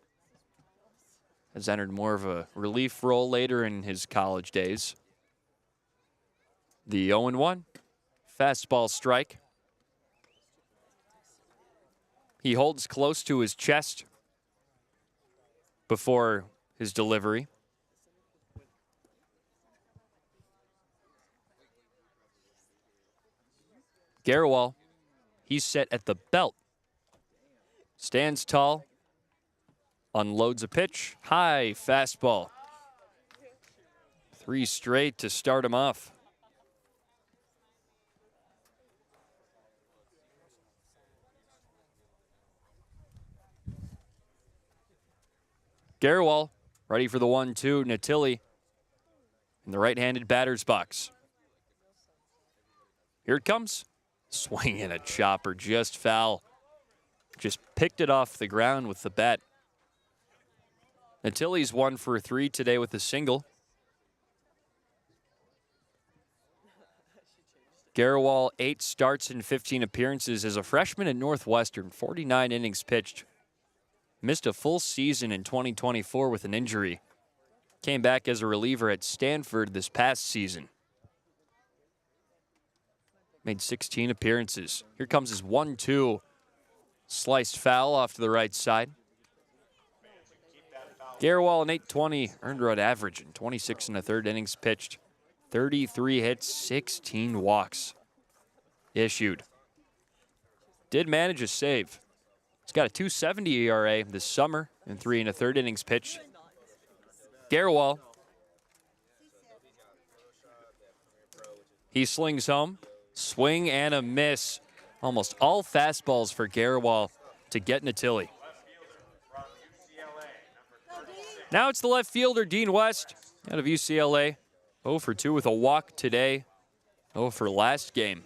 B: Has entered more of a relief role later in his college days. The 0-1, fastball strike. He holds close to his chest before his delivery. Garawal, he's set at the belt. Stands tall, unloads a pitch, high fastball. 3 straight to start him off. Garawal ready for the 1-2. Natilli in the right-handed batter's box. Here it comes. Swing and a chopper, just foul. Just picked it off the ground with the bat. Natilli's 1 for 3 today with a single. Garawal, 8 starts and 15 appearances as a freshman at Northwestern, 49 innings pitched. Missed a full season in 2024 with an injury. Came back as a reliever at Stanford this past season. Made 16 appearances. Here comes his 1-2. Sliced foul off to the right side. Garawal, an .820 earned run average in 26 1/3 innings pitched. 33 hits, 16 walks issued. Did manage a save. He's got a .270 ERA this summer in 3 1/3 innings pitched. Garawal, he slings home. Swing and a miss. Almost all fastballs for Garawal to get Natilli. Now it's the left fielder, Dean West, out of UCLA. 0 for 2 with a walk today. 0 for last game.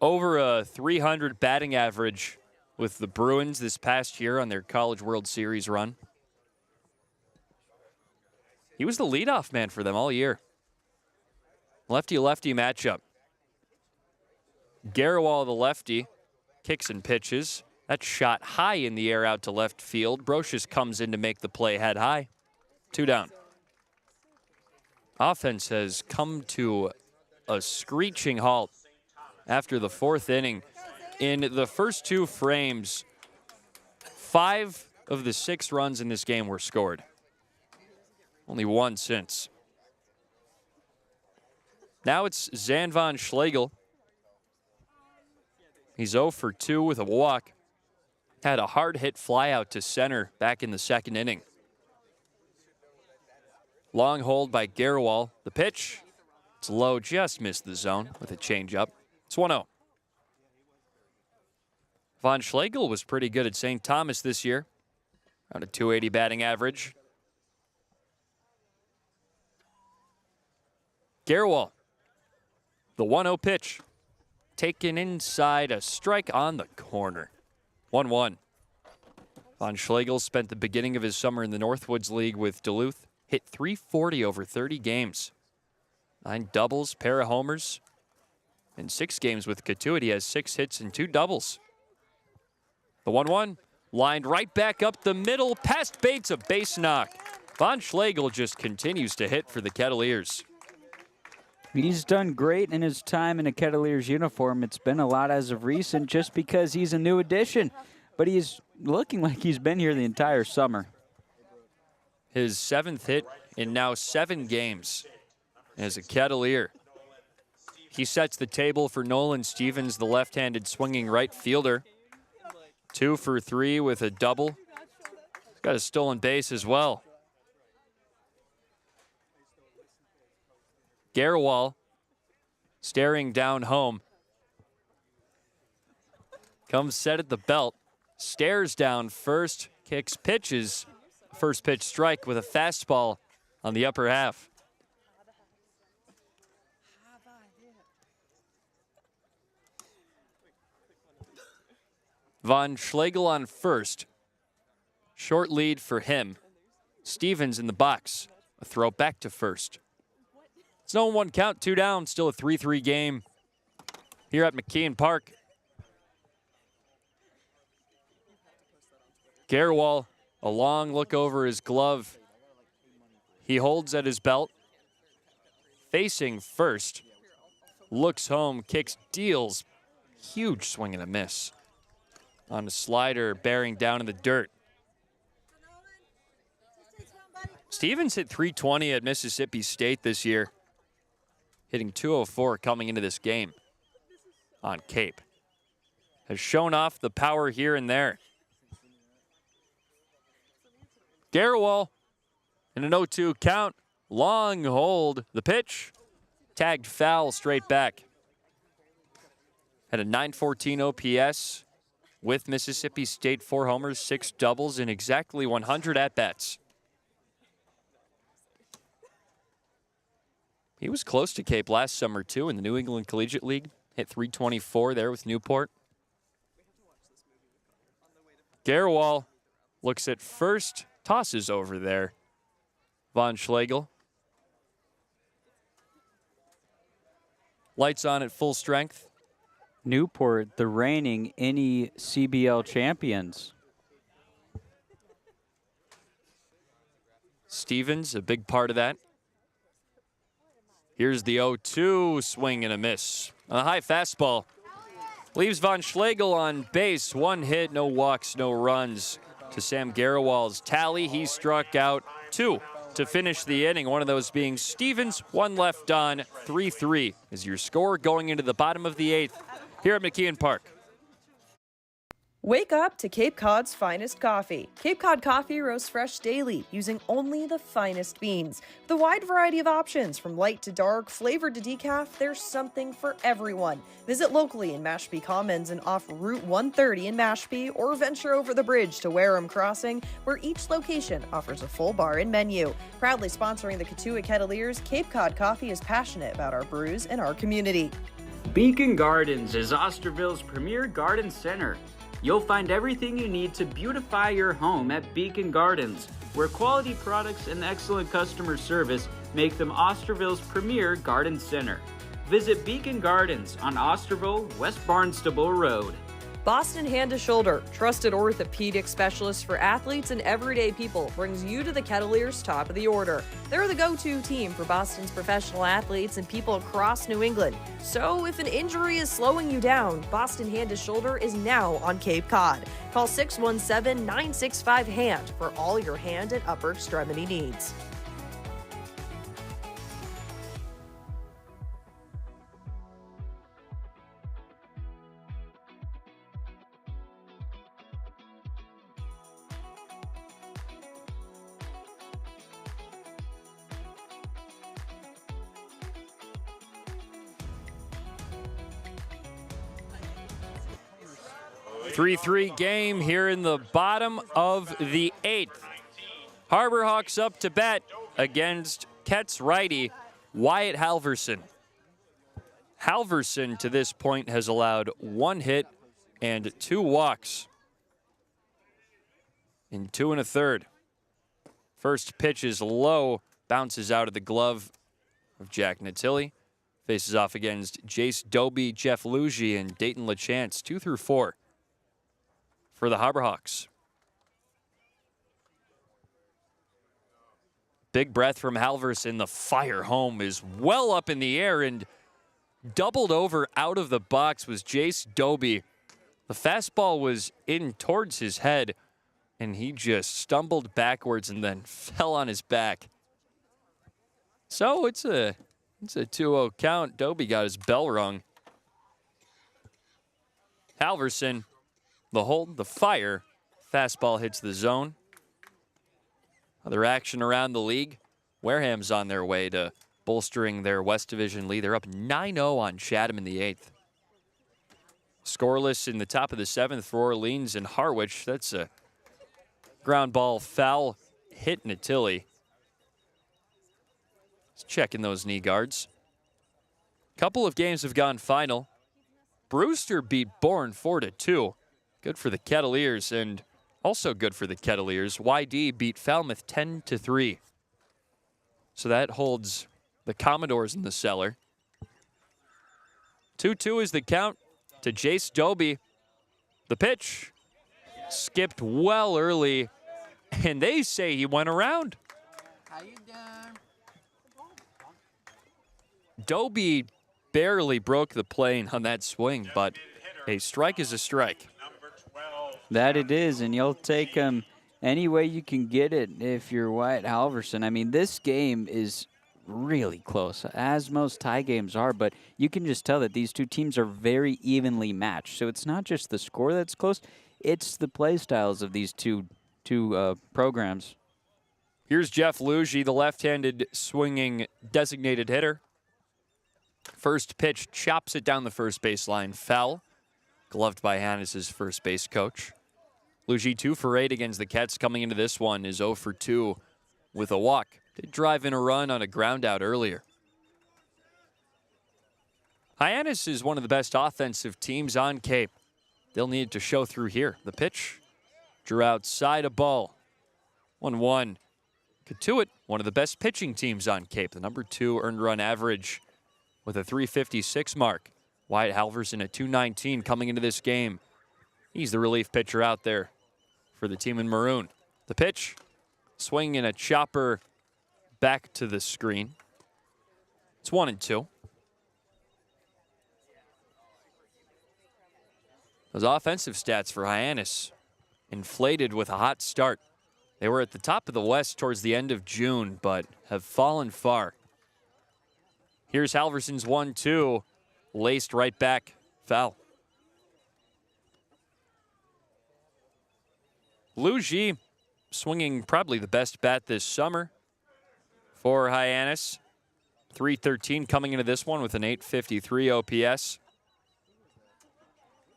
B: Over a .300 batting average with the Bruins this past year on their College World Series run. He was the leadoff man for them all year. Lefty-lefty matchup. Garawal, the lefty, kicks and pitches. That shot high in the air out to left field. Brocious comes in to make the play head high. 2 down. Offense has come to a screeching halt after the 4th inning. In the first 2 frames, 5 of the 6 runs in this game were scored. Only 1 since. Now it's Zan von Schlegel. He's 0 for 2 with a walk. Had a hard hit fly out to center back in the 2nd inning. Long hold by Garawal. The pitch, it's low, just missed the zone with a changeup. It's 1-0. Von Schlegel was pretty good at St. Thomas this year. Around a .280 batting average. Garawal, the 1-0 pitch. Taken inside, a strike on the corner. 1-1. Von Schlegel spent the beginning of his summer in the Northwoods League with Duluth. Hit .340 over 30 games. 9 doubles, pair of homers. In 6 games with Cotuit, he has 6 hits and 2 doubles. The 1-1 lined right back up the middle, past Bates, a base knock. Von Schlegel just continues to hit for the Kettleers.
A: He's done great in his time in a Kettleers uniform. It's been a lot as of recent just because he's a new addition, but he's looking like he's been here the entire summer.
B: His 7th hit in now 7 games as a Kettleer. He sets the table for Nolan Stevens, the left-handed swinging right fielder. 2 for 3 with a double. He's got a stolen base as well. Garewal staring down home. Comes set at the belt. Stares down first. Kicks pitches. First pitch strike with a fastball on the upper half. Von Schlegel on first. Short lead for him. Stevens in the box. A throw back to first. It's no 1 count, 2 down. Still a 3-3 game here at McKeon Park. Garewal, a long look over his glove. He holds at his belt. Facing first. Looks home, kicks, deals. Huge swing and a miss. On a slider, bearing down in the dirt. Stevens hit .320 at Mississippi State this year. Hitting .204 coming into this game on Cape. Has shown off the power here and there. Garewal in an 0-2 count. Long hold. The pitch. Tagged foul straight back. Had a .914 OPS with Mississippi State. 4 homers, 6 doubles, and exactly 100 at-bats. He was close to Cape last summer, too, in the New England Collegiate League. Hit .324 there with Newport. Garewal looks at first, tosses over there. Von Schlegel. Lights on at full strength.
A: Newport, the reigning NECBL champions.
B: Stevens, a big part of that. Here's the 0-2 swing and a miss. On a high fastball. Leaves Von Schlegel on base. 1 hit, no walks, no runs. To Sam Garewal's tally, he struck out 2 to finish the inning. One of those being Stevens, 1 left on. 3-3 is your score going into the bottom of the 8th here at McKeon Park.
C: Wake up to Cape Cod's finest coffee. Cape Cod coffee roasts fresh daily using only the finest beans. With a wide variety of options from light to dark, flavored to decaf, there's something for everyone. Visit locally in Mashpee Commons and off Route 130 in Mashpee, or venture over the bridge to Wareham Crossing, where each location offers a full bar and menu. Proudly sponsoring the Cotuit Kettleers, Cape Cod Coffee is passionate about our brews and our community.
D: Beacon Gardens is Osterville's premier garden center. You'll find everything you need to beautify your home at Beacon Gardens, where quality products and excellent customer service make them Osterville's premier garden center. Visit Beacon Gardens on Osterville, West Barnstable Road.
C: Boston Hand to Shoulder, trusted orthopedic specialist for athletes and everyday people, brings you to the Kettleers' top of the order. They're the go-to team for Boston's professional athletes and people across New England. So if an injury is slowing you down, Boston Hand to Shoulder is now on Cape Cod. Call 617-965-HAND for all your hand and upper extremity needs.
B: Three-3 game here in the bottom of the 8th. Harbor Hawks up to bat against Kett's righty, Wyatt Halverson. Halverson, to this point, has allowed 1 hit and 2 walks in 2 1/3. First pitch is low, bounces out of the glove of Jack Natilli. Faces off against Jace Doby, Jeff Lugie, and Dayton LaChance, 2 through 4 for the Harbor Hawks. Big breath from Halverson. The fire home is well up in the air and doubled over out of the box was Jace Doby. The fastball was in towards his head, and he just stumbled backwards and then fell on his back. So it's a 2-0 count. Doby got his bell rung. Halverson, the hold, the fire. Fastball hits the zone. Other action around the league. Wareham's on their way to bolstering their West Division lead. They're up 9-0 on Chatham in the 8th. Scoreless in the top of the 7th for Orleans and Harwich. That's a ground ball foul hit Natilli. Let's check in those knee guards. Couple of games have gone final. Brewster beat Bourne 4-2. Good for the Kettleers, and also good for the Kettleers. YD beat Falmouth 10-3. So that holds the Commodores in the cellar. 2-2 is the count to Jace Doby. The pitch skipped well early, and they say he went around.
R: How you doing?
B: Doby barely broke the plane on that swing, but a strike is a strike.
A: That it is, and you'll take them any way you can get it if you're Wyatt Halverson. I mean, this game is really close, as most tie games are, but you can just tell that these two teams are very evenly matched. So it's not just the score that's close, it's the play styles of these two programs.
B: Here's Jeff Lugie, the left-handed swinging designated hitter. First pitch chops it down the first baseline, foul. Gloved by Hyannis' first base coach. Lugie 2 for 8 against the Kets. Coming into this one is 0 for 2 with a walk. Did drive in a run on a ground out earlier. Hyannis is one of the best offensive teams on Cape. They'll need to show through here. The pitch drew outside a ball. 1-1. Cotuit, one of the best pitching teams on Cape. The number 2 earned run average with a .356 mark. Wyatt Halverson at .219 coming into this game. He's the relief pitcher out there for the team in maroon. The pitch, swinging a chopper back to the screen. It's 1-2. Those offensive stats for Hyannis inflated with a hot start. They were at the top of the West towards the end of June, but have fallen far. Here's Halverson's 1-2, laced right back, foul. Lugie swinging probably the best bat this summer for Hyannis. .313 coming into this one with an .853 OPS.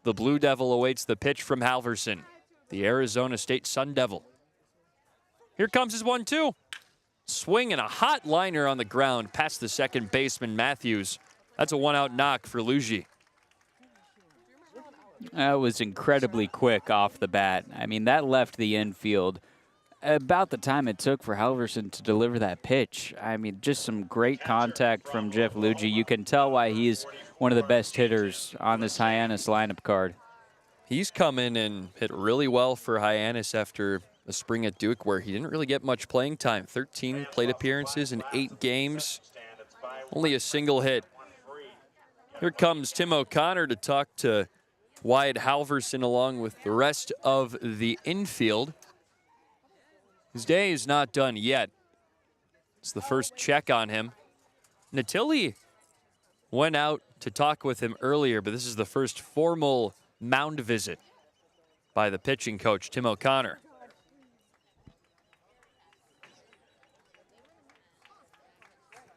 B: The Blue Devil awaits the pitch from Halverson, the Arizona State Sun Devil. Here comes his 1-2. Swing and a hot liner on the ground past the second baseman, Matthews. That's a one-out knock for Lugie.
A: That was incredibly quick off the bat. I mean, that left the infield about the time it took for Halverson to deliver that pitch. I mean, just some great contact from Jeff Lugie. You can tell why he's one of the best hitters on this Hyannis lineup card.
B: He's come in and hit really well for Hyannis after a spring at Duke where he didn't really get much playing time. 13 plate appearances in 8 games. Only a single hit. Here comes Tim O'Connor to talk to Wyatt Halverson along with the rest of the infield. His day is not done yet. It's the first check on him. Natilli went out to talk with him earlier, but this is the first formal mound visit by the pitching coach, Tim O'Connor.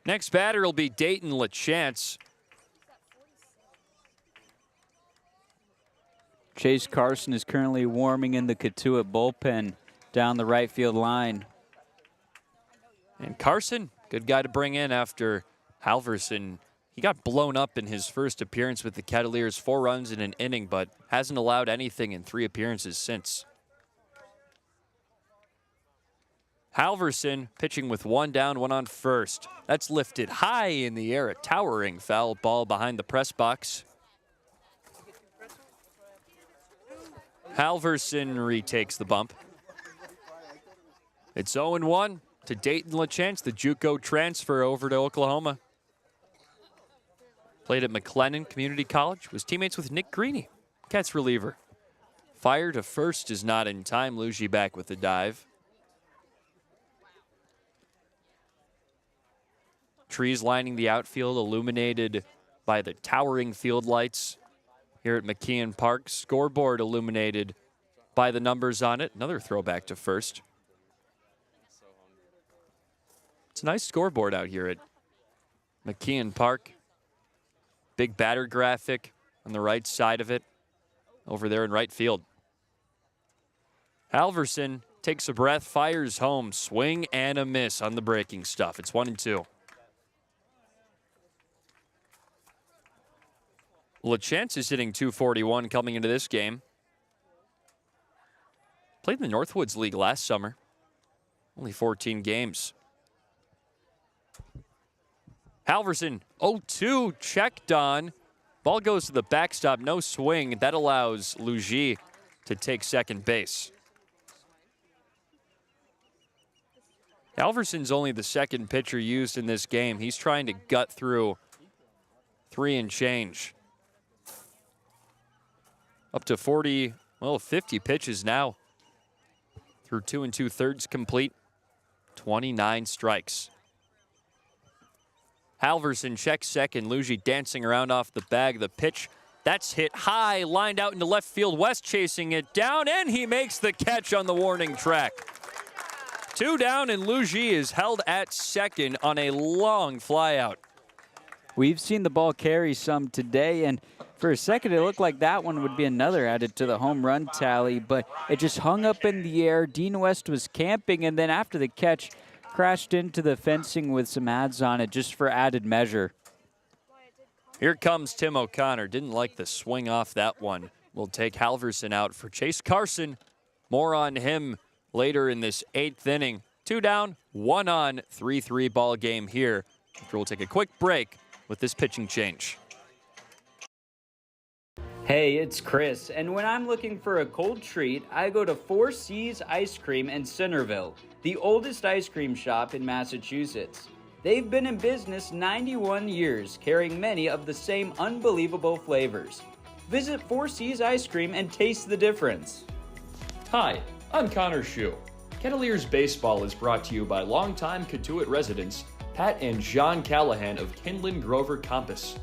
B: Next batter will be Dayton LaChance.
A: Chase Carson is currently warming in the Cotuit bullpen down the right field line.
B: And Carson, good guy to bring in after Halverson. He got blown up in his first appearance with the Kettleers, 4 runs in an inning, but hasn't allowed anything in 3 appearances since. Halverson pitching with 1 down, 1 on first. That's lifted high in the air, a towering foul ball behind the press box. Halverson retakes the bump. It's 0-1. to Dayton LaChance, the JUCO transfer over to Oklahoma. Played at McLennan Community College, was teammates with Nick Greeny, Cats reliever. Fire to first is not in time. Luigi back with the dive. Trees lining the outfield, illuminated by the towering field lights here at McKeon Park. Scoreboard illuminated by the numbers on it. Another throwback to first. It's a nice scoreboard out here at McKeon Park. Big batter graphic on the right side of it over there in right field. Halverson takes a breath, fires home, swing and a miss on the breaking stuff. It's 1-2. LaChance is hitting .241 coming into this game. Played in the Northwoods League last summer. Only 14 games. Halverson, 0-2, checked on. Ball goes to the backstop, no swing. That allows Luigi to take second base. Halverson's only the second pitcher used in this game. He's trying to gut through 3 and change. Up to 50 pitches now. Through 2 2/3 complete. 29 strikes. Halverson checks second. Luigi dancing around off the bag. The pitch, that's hit high, lined out into left field. West chasing it down, and he makes the catch on the warning track. 2 down, and Luigi is held at second on a long fly out.
A: We've seen the ball carry some today, and for a second it looked like that one would be another added to the home run tally, but it just hung up in the air. Dean West was camping, and then after the catch, crashed into the fencing with some ads on it just for added measure.
B: Here comes Tim O'Connor. Didn't like the swing off that one. We'll take Halverson out for Chase Carson. More on him later in this 8th inning. 2 down, 1 on, 3-3 ball game here. After we'll take a quick break with this pitching change.
Q: Hey, it's Chris, and when I'm looking for a cold treat, I go to 4 Seas Ice Cream in Centerville, the oldest ice cream shop in Massachusetts. They've been in business 91 years, carrying many of the same unbelievable flavors. Visit 4 Seas Ice Cream and taste the difference.
P: Hi, I'm Connor Shue. Kettleers Baseball is brought to you by longtime Cotuit residents Pat and John Callahan of Kinlan Grover Compass.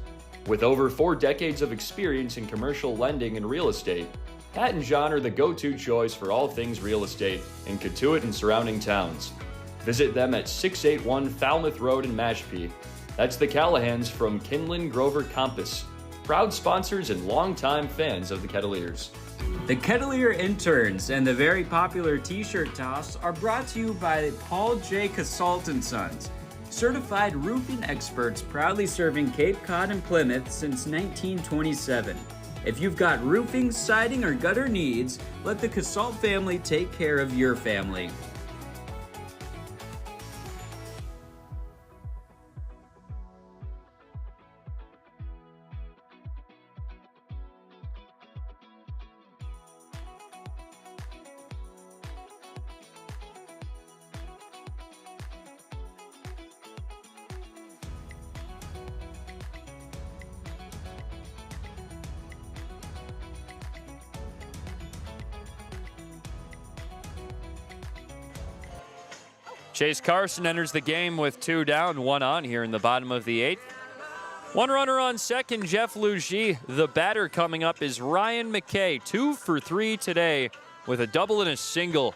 P: With over 4 decades of experience in commercial lending and real estate, Pat and John are the go-to choice for all things real estate in Cotuit and surrounding towns. Visit them at 681 Falmouth Road in Mashpee. That's the Callahans from Kinlan Grover Compass, proud sponsors and longtime fans of the Kettleers.
Q: The Kettleer Interns and the very popular t-shirt toss are brought to you by Paul J. Casalt & Sons, certified roofing experts proudly serving Cape Cod and Plymouth since 1927. If you've got roofing, siding, or gutter needs, let the Casalt family take care of your family.
B: Chase Carson enters the game with 2 down, 1 on here in the bottom of the 8th. 1 runner on second, Jeff Luigi. The batter coming up is Ryan McKay, 2 for 3 today with a double and a single.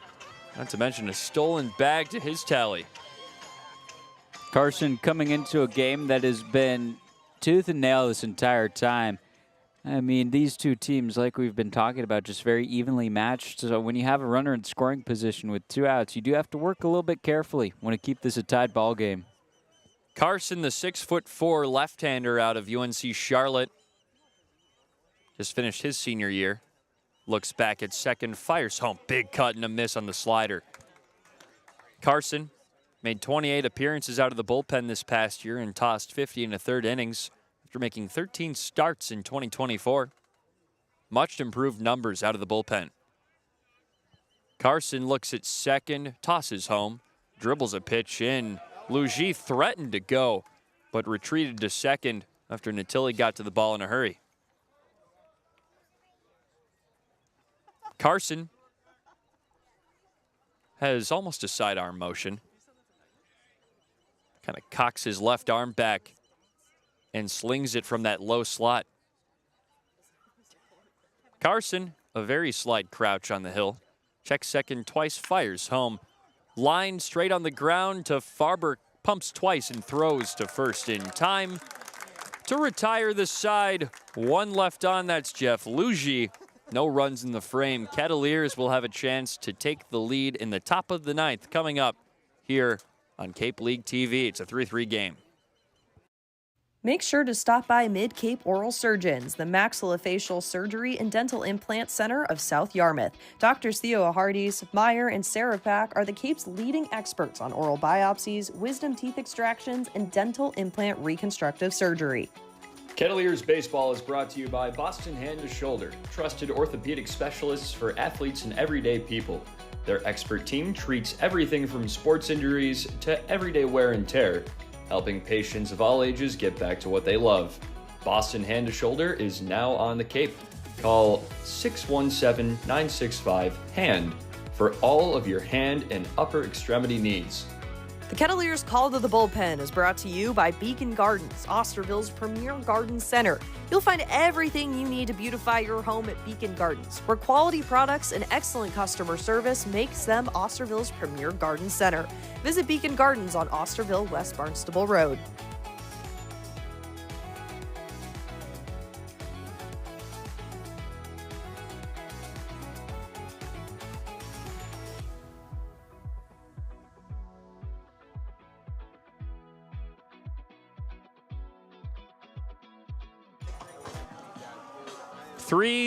B: Not to mention a stolen bag to his tally.
A: Carson coming into a game that has been tooth and nail this entire time. I mean, these two teams, like we've been talking about, just very evenly matched. So when you have a runner in scoring position with 2 outs, you do have to work a little bit carefully. Want to keep this a tied ball game.
B: Carson, the 6'4" left-hander out of UNC Charlotte, just finished his senior year. Looks back at second, fires home. Big cut and a miss on the slider. Carson made 28 appearances out of the bullpen this past year and tossed 50 in the 3rd innings. After making 13 starts in 2024. Much improved numbers out of the bullpen. Carson looks at second, tosses home, dribbles a pitch in. Luigi threatened to go, but retreated to second after Natilli got to the ball in a hurry. Carson has almost a sidearm motion. Kind of cocks his left arm back and slings it from that low slot. Carson, a very slight crouch on the hill. Checks second twice, fires home. Line straight on the ground to Farber, pumps twice and throws to first in time to retire the side. One left on, that's Jeff Luigi. No runs in the frame. Kettleers will have a chance to take the lead in the top of the ninth coming up here on Cape League TV. It's a 3-3 game.
C: Make sure to stop by Mid-Cape Oral Surgeons, the maxillofacial surgery and dental implant center of South Yarmouth. Doctors Theo Hardees, Meyer, and Sarah Pack are the Cape's leading experts on oral biopsies, wisdom teeth extractions, and dental implant reconstructive surgery.
P: Kettleers Baseball is brought to you by Boston Hand to Shoulder, trusted orthopedic specialists for athletes and everyday people. Their expert team treats everything from sports injuries to everyday wear and tear, helping patients of all ages get back to what they love. Boston Hand to Shoulder is now on the Cape. Call 617-965-HAND for all of your hand and upper extremity needs.
O: The Kettleers Call to the Bullpen is brought to you by Beacon Gardens, Osterville's premier garden center. You'll find everything you need to beautify your home at Beacon Gardens, where quality products and excellent customer service makes them Osterville's premier garden center. Visit Beacon Gardens on Osterville, West Barnstable Road.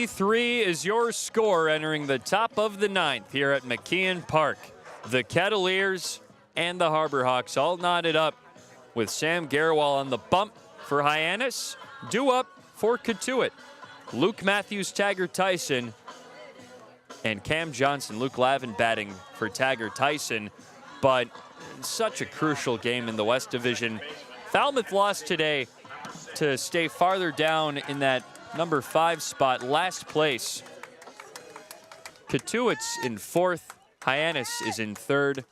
B: Three is your score entering the top of the ninth here at McKeon Park. The Kettleers and the Harbor Hawks all knotted up with Sam Garwal on the bump for Hyannis, due up for Cotuit. Luke Matthews, Taggart Tyson, and Cam Johnson, Luke Lavin batting for Taggart Tyson. But such a crucial game in the West Division. Falmouth lost today to stay farther down in that number 5 spot, last place. Cotuit's in 4th. Hyannis is in 3rd.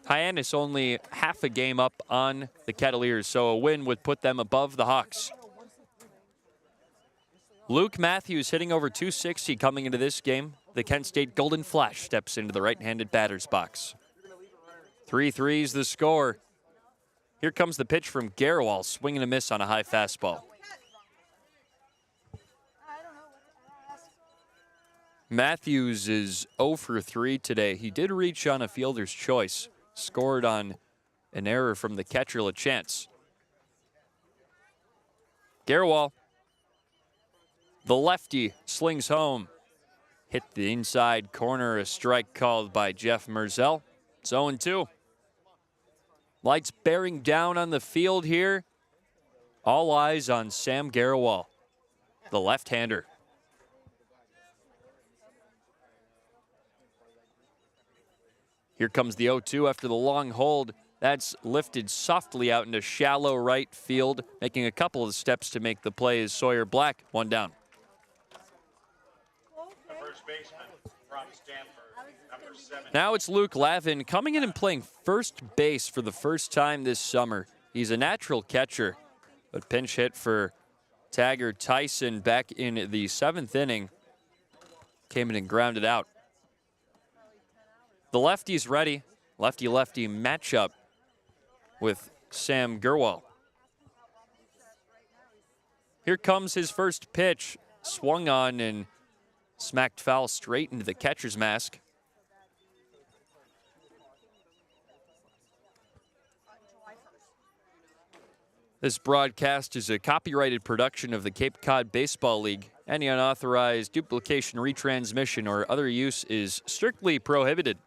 B: Hyannis only half a game up on the Kettleers, so a win would put them above the Hawks. Luke Matthews hitting over 260 coming into this game. The Kent State Golden Flash steps into the right-handed batter's box. 3-3's the score. Here comes the pitch from Garwal, swing and a miss on a high fastball. Matthews is 0 for 3 today. He did reach on a fielder's choice, scored on an error from the catcher LaChance. Garwal, the lefty, slings home. Hit the inside corner, a strike called by Jeff Merzel. It's 0-2. Lights bearing down on the field here. All eyes on Sam Garwal, the left-hander. Here comes the 0-2 after the long hold. That's lifted softly out into shallow right field, making a couple of steps to make the play is Sawyer Black, 1 down.
J: The first baseman from Stanford, number 7.
B: Now it's Luke Lavin coming in and playing first base for the first time this summer. He's a natural catcher, but pinch hit for Taggart Tyson back in the 7th inning. Came in and grounded out. The lefty's ready. Lefty-lefty matchup with Sam Garwal. Here comes his first pitch. Swung on and smacked foul straight into the catcher's mask. This broadcast is a copyrighted production of the Cape Cod Baseball League. Any unauthorized duplication, retransmission, or other use is strictly prohibited.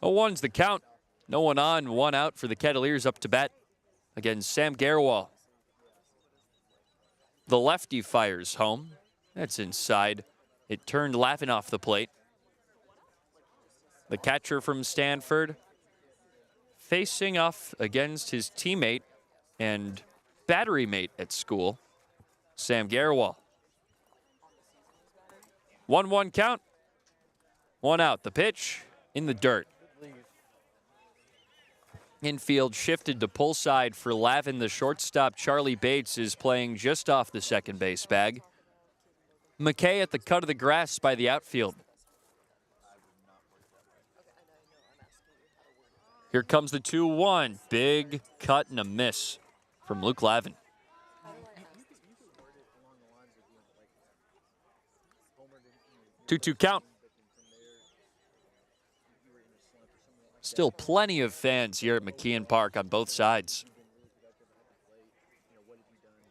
B: 0-1's the count. No one on, 1 out for the Kettleers up to bat against Sam Garwal. The lefty fires home. That's inside. It turned Lavin off the plate. the catcher from Stanford, facing off against his teammate and battery mate at school, Sam Garewal. 1-1 count. 1 out. The pitch in the dirt. Infield shifted to pull side for Lavin. The shortstop, Charlie Bates, is playing just off the second base bag. McKay at the cut of the grass by the outfield. Here comes the 2-1. Big cut and a miss from Luke Lavin. Two-two count. Still plenty of fans here at McKeon Park on both sides.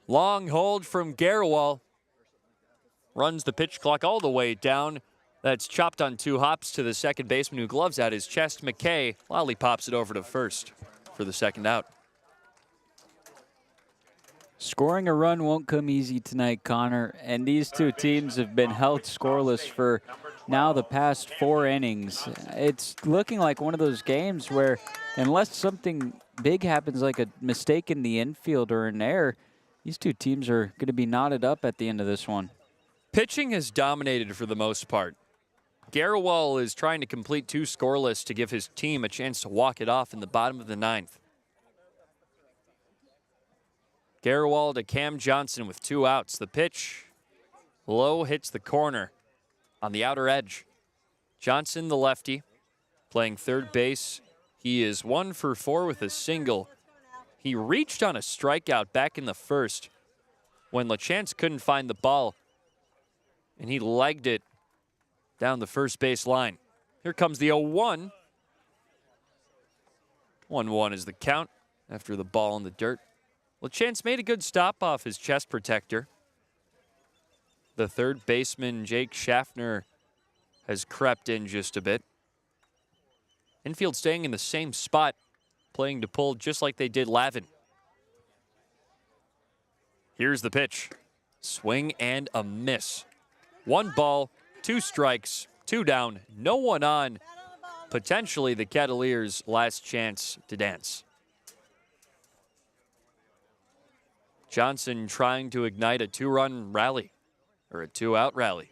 B: Long hold from Garewal. Runs the pitch clock all the way down. That's chopped on 2 hops to the second baseman who gloves at his chest. McKay lollipops it over to first for the second out.
A: Scoring a run won't come easy tonight, Connor, and these two teams have been held scoreless for now the past 4 innings. It's looking like one of those games where unless something big happens like a mistake in the infield or an error, these two teams are going to be knotted up at the end of this one.
B: Pitching has dominated for the most part. Garewal is trying to complete 2 scoreless to give his team a chance to walk it off in the bottom of the 9th. Garewal to Cam Johnson with 2 outs. The pitch low, hits the corner on the outer edge. Johnson, the lefty, playing third base. He is 1 for 4 with a single. He reached on a strikeout back in the first when LaChance couldn't find the ball, and he legged it down the first base line. Here comes the 0-1. 1-1 is the count after the ball in the dirt. LaChance made a good stop off his chest protector. The third baseman, Jake Schaffner, has crept in just a bit. Infield staying in the same spot, playing to pull just like they did Lavin. Here's the pitch. Swing and a miss. 1 ball, 2 strikes, 2 down, no one on. Potentially the Kettleers' last chance to dance. Johnson trying to ignite a 2-run rally, or a 2-out rally.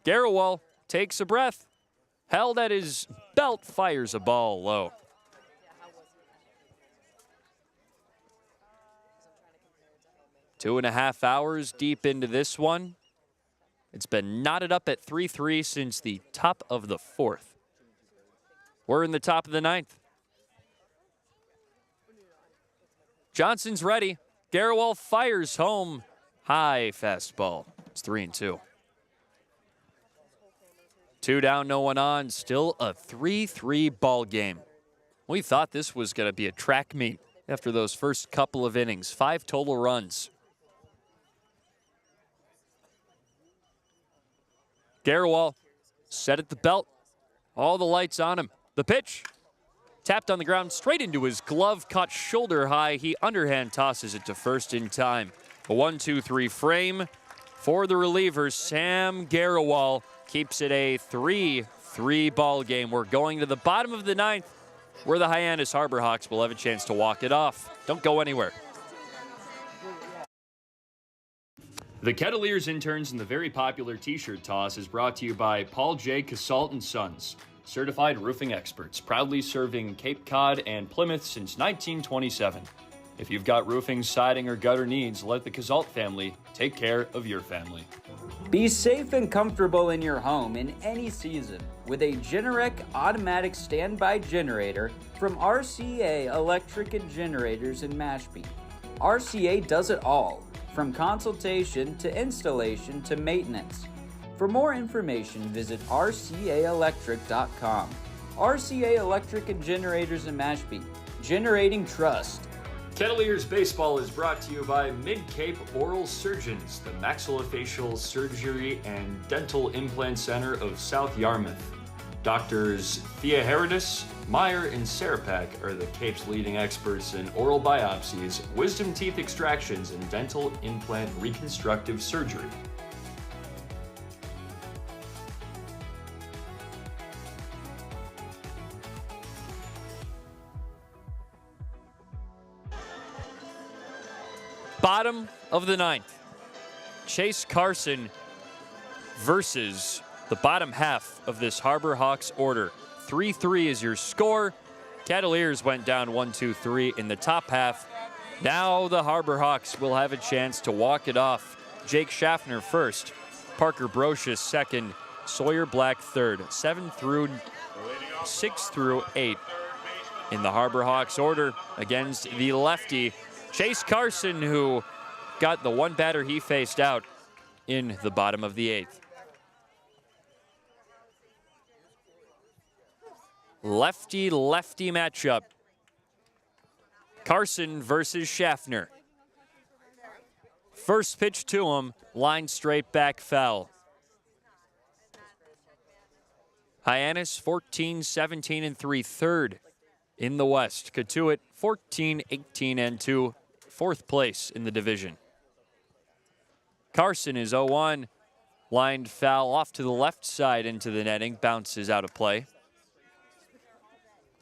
B: Garewal takes a breath. Held at his belt, fires a ball low. Two and a half hours deep into this one. It's been knotted up at 3-3 since the top of the 4th. We're in the top of the 9th. Johnson's ready. Garewal fires home. High fastball. It's 3-2. 2 down, no one on. Still a 3-3 ball game. We thought this was going to be a track meet after those first couple of innings. 5 total runs. Garewal set at the belt. All the lights on him. The pitch. Tapped on the ground straight into his glove, caught shoulder high. He underhand tosses it to first in time. A 1-2-3 frame for the reliever. Sam Garewal keeps it a 3-3 ball game. We're going to the bottom of the 9th, where the Hyannis Harbor Hawks will have a chance to walk it off. Don't go anywhere.
P: The Kettleers interns in the very popular t-shirt toss is brought to you by Paul J. Casalt & Sons, certified roofing experts, proudly serving Cape Cod and Plymouth since 1927. If you've got roofing, siding, or gutter needs, let the Casalt family take care of your family.
Q: Be safe and comfortable in your home in any season with a Generac automatic standby generator from RCA Electric and Generators in Mashpee. RCA does it all, from consultation to installation to maintenance. For more information, visit rcaelectric.com. RCA Electric and Generators in Mashpee, generating trust.
P: Kettleers Baseball is brought to you by Mid-Cape Oral Surgeons, the maxillofacial surgery and dental implant center of South Yarmouth. Doctors Thea Herodis, Meyer, and Sarapak are the Cape's leading experts in oral biopsies, wisdom teeth extractions, and dental implant reconstructive surgery.
B: Bottom of the 9th. Chase Carson versus the bottom half of this Harbor Hawks order. 3-3 is your score. Kettleers went down 1-2-3 in the top half. Now the Harbor Hawks will have a chance to walk it off. Jake Schaffner first, Parker Brocious second, Sawyer Black third, 6 through 8 in the Harbor Hawks order against the lefty Chase Carson, who got the one batter he faced out in the bottom of the 8th. Lefty-lefty matchup. Carson versus Schaffner. First pitch to him, line straight back foul. Hyannis 14-17 and 3/3 in the West. Cotuit 14-18 and 2, 4th place in the division. Carson is 0-1, lined foul off to the left side into the netting, bounces out of play.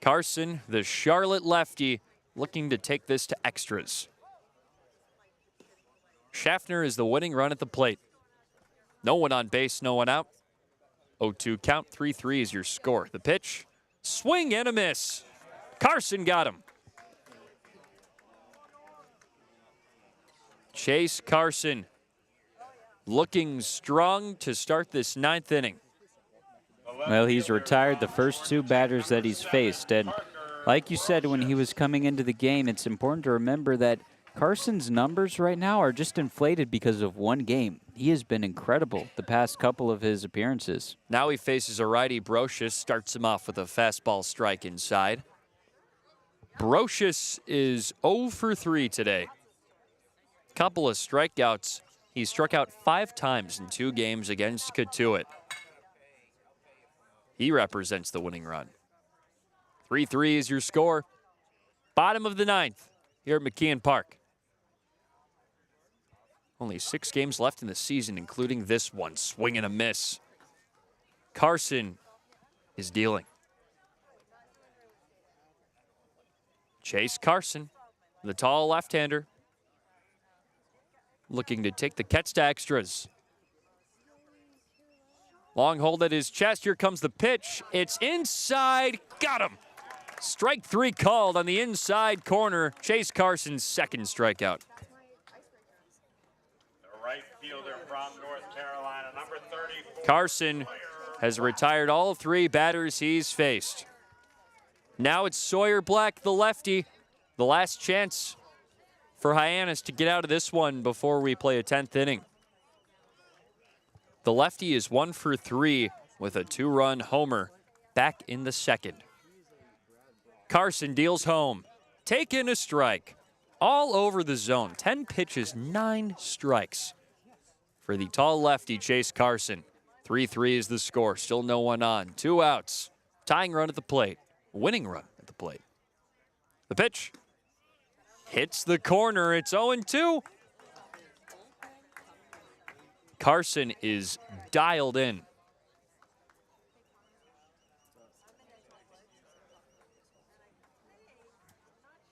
B: Carson, the Charlotte lefty, looking to take this to extras. Schaffner is the winning run at the plate. No one on base, no one out. 0-2 count, 3-3 is your score. The pitch, swing and a miss. Carson got him. Chase Carson looking strong to start this 9th inning.
A: Well, he's retired the first 2 batters that he's faced. And like you said, when he was coming into the game, it's important to remember that Carson's numbers right now are just inflated because of one game. He has been incredible the past couple of his appearances.
B: Now he faces a righty. Brocious starts him off with a fastball strike inside. Brocious is 0 for 3 today. Couple of strikeouts. He struck out 5 times in 2 games against Cotuit. He represents the winning run. 3-3 is your score. Bottom of the 9th here at McKeon Park. Only 6 games left in the season, including this one. Swing and a miss. Carson is dealing. Chase Carson, the tall left-hander, looking to take the Kets to extras. Long hold at his chest. Here comes the pitch. It's inside. Got him. Strike 3 called on the inside corner. Chase Carson's 2nd strikeout.
J: The right fielder from North Carolina, number 34.
B: Carson has retired all 3 batters he's faced. Now it's Sawyer Black, the lefty. The last chance for Hyannis to get out of this one before we play a 10th inning. The lefty is 1 for 3 with a 2-run homer back in the 2nd. Carson deals home. Taking a strike. All over the zone. 10 pitches, 9 strikes for the tall lefty, Chase Carson. 3-3 is the score. Still no one on. 2 outs. Tying run at the plate. Winning run at the plate. The pitch hits the corner. It's 0-2. Carson is dialed in.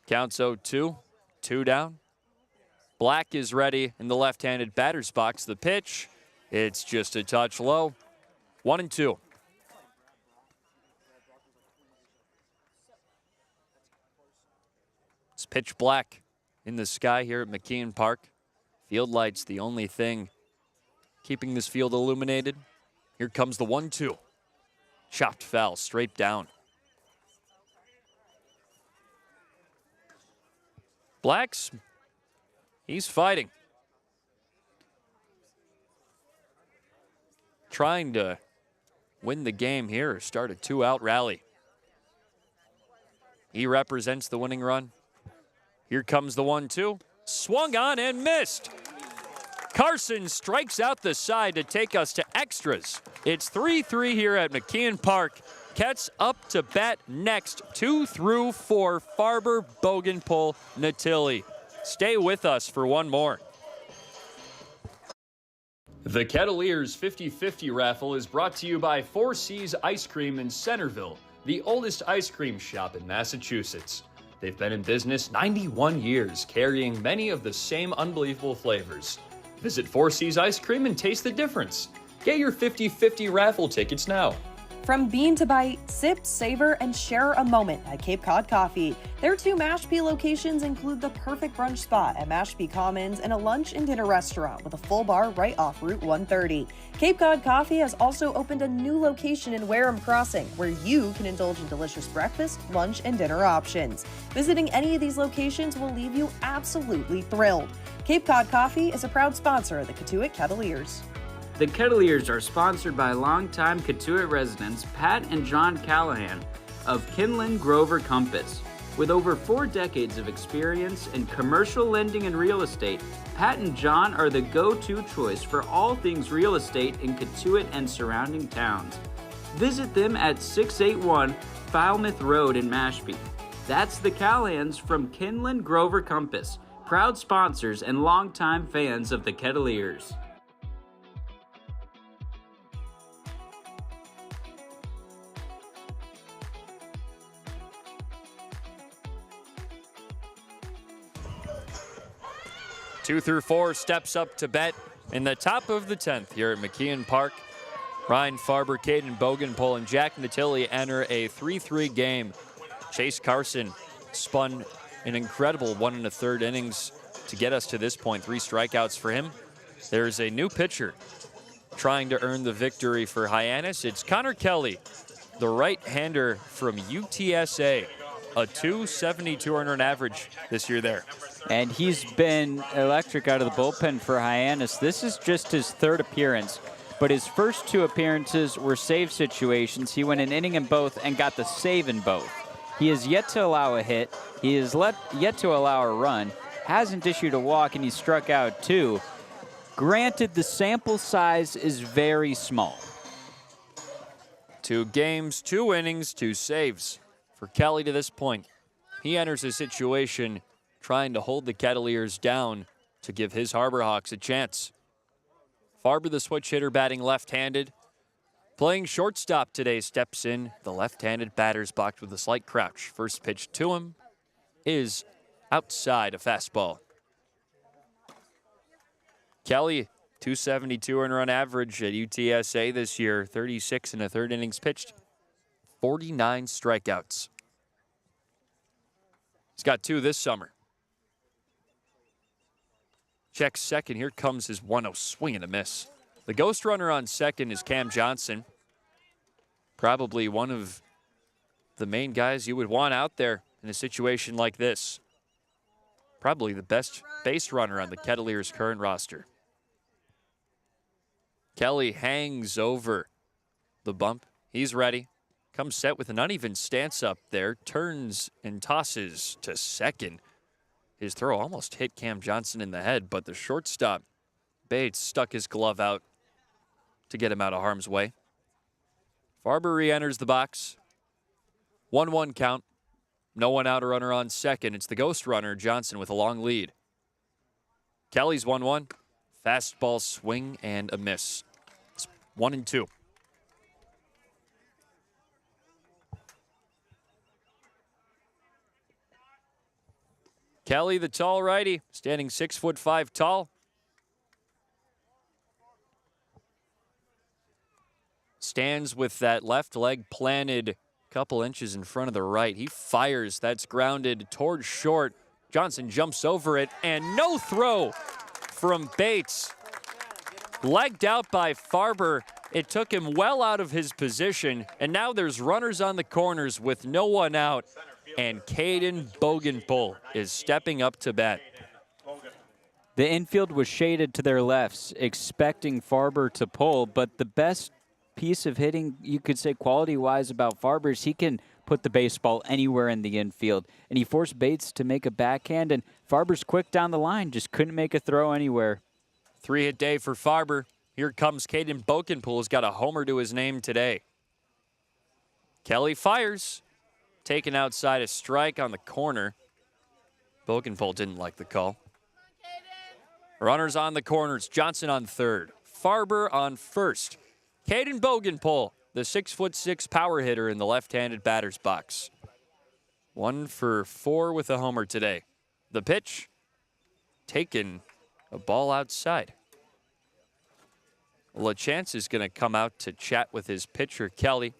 B: Counts 0-2, 2 down. Black is ready in the left-handed batter's box. The pitch, it's just a touch low. 1-2. It's pitch black in the sky here at McKeon Park. Field lights the only thing keeping this field illuminated. Here comes the 1-2. Chopped foul straight down. Blacks, he's fighting. Trying to win the game here or start a 2-out rally. He represents the winning run. Here comes the 1-2. Swung on and missed. Carson strikes out the side to take us to extras. It's 3-3 here at McKeon Park. Kets up to bat next, 2 through 4, Farber, Bougainville, Natilli. Stay with us for one more.
P: The Kettleers 50-50 raffle is brought to you by 4 Seas Ice Cream in Centerville, the oldest ice cream shop in Massachusetts. They've been in business 91 years, carrying many of the same unbelievable flavors. Visit Four Seas Ice Cream and taste the difference. Get your 50/50 raffle tickets now.
C: From bean to bite, sip, savor, and share a moment at Cape Cod Coffee. Their 2 Mashpee locations include the perfect brunch spot at Mashpee Commons and a lunch and dinner restaurant with a full bar right off Route 130. Cape Cod Coffee has also opened a new location in Wareham Crossing where you can indulge in delicious breakfast, lunch, and dinner options. Visiting any of these locations will leave you absolutely thrilled. Cape Cod Coffee is a proud sponsor of the Cotuit Kettleers.
D: The Kettleers are sponsored by longtime Cotuit residents Pat and John Callahan of Kinlan Grover Compass. With over 4 decades of experience in commercial lending and real estate, Pat and John are the go-to choice for all things real estate in Cotuit and surrounding towns. Visit them at 681 Falmouth Road in Mashpee. That's the Callahans from Kinlan Grover Compass, proud sponsors and longtime fans of the Kettleers.
B: Two through 4 steps up to bat in the top of the 10th here at McKeon Park. Ryan Farber, Caden Bogenpole, and Jack Natilli enter a 3-3 game. Chase Carson spun an incredible 1 1/3 innings to get us to this point. 3 strikeouts for him. There's a new pitcher trying to earn the victory for Hyannis. It's Connor Kelly, the right-hander from UTSA. A 272 earner average this year there.
A: And he's been electric out of the bullpen for Hyannis. This is just his 3rd appearance, but his first 2 appearances were save situations. He went an inning in both and got the save in both. He has yet to allow a hit. He has yet to allow a run. Hasn't issued a walk, and he struck out 2. Granted, the sample size is very small.
B: 2 games, 2 innings, 2 saves for Kelly to this point. He enters a situation trying to hold the Kettleers down to give his Harbor Hawks a chance. Farber, the switch hitter, batting left-handed. Playing shortstop today, steps in. The left-handed batter's box with a slight crouch. First pitch to him is outside, a fastball. Kelly, 272 earned run average at UTSA this year, 36 1/3 innings pitched, 49 strikeouts. He's got 2 this summer. Checks second. Here comes his 1-0 swing and a miss. The ghost runner on second is Cam Johnson. Probably one of the main guys you would want out there in a situation like this. Probably the best base runner on the Kettleers' current roster. Kelly hangs over the bump. He's ready. Comes set with an uneven stance up there. Turns and tosses to second. His throw almost hit Cam Johnson in the head, but the shortstop, Bates, stuck his glove out to get him out of harm's way. Farber re-enters the box. 1-1 count. No one out, a runner on second. It's the ghost runner, Johnson, with a long lead. Kelly's 1-1. Fastball swing and a miss. It's 1-2. Kelly, the tall righty, standing 6'5" tall. Stands with that left leg planted a couple inches in front of the right. He fires. That's grounded towards short. Johnson jumps over it, and no throw from Bates. Legged out by Farber. It took him well out of his position, and now there's runners on the corners with no one out. And Caden Bogenpole is stepping up to bat.
A: The infield was shaded to their lefts, expecting Farber to pull, but the best piece of hitting, you could say quality-wise about Farber, is he can put the baseball anywhere in the infield. And he forced Bates to make a backhand, and Farber's quick down the line, just couldn't make a throw anywhere.
B: 3-hit day for Farber. Here comes Caden Bogenpole, who's got a homer to his name today. Kelly fires. Taken outside, a strike on the corner. Bogenpole didn't like the call. Runners on the corners. Johnson on third. Farber on first. Caden Bogenpole, the 6'6" power hitter in the left-handed batter's box. 1 for 4 with a homer today. The pitch, taken a ball outside. LaChance is going to come out to chat with his pitcher, Kelly,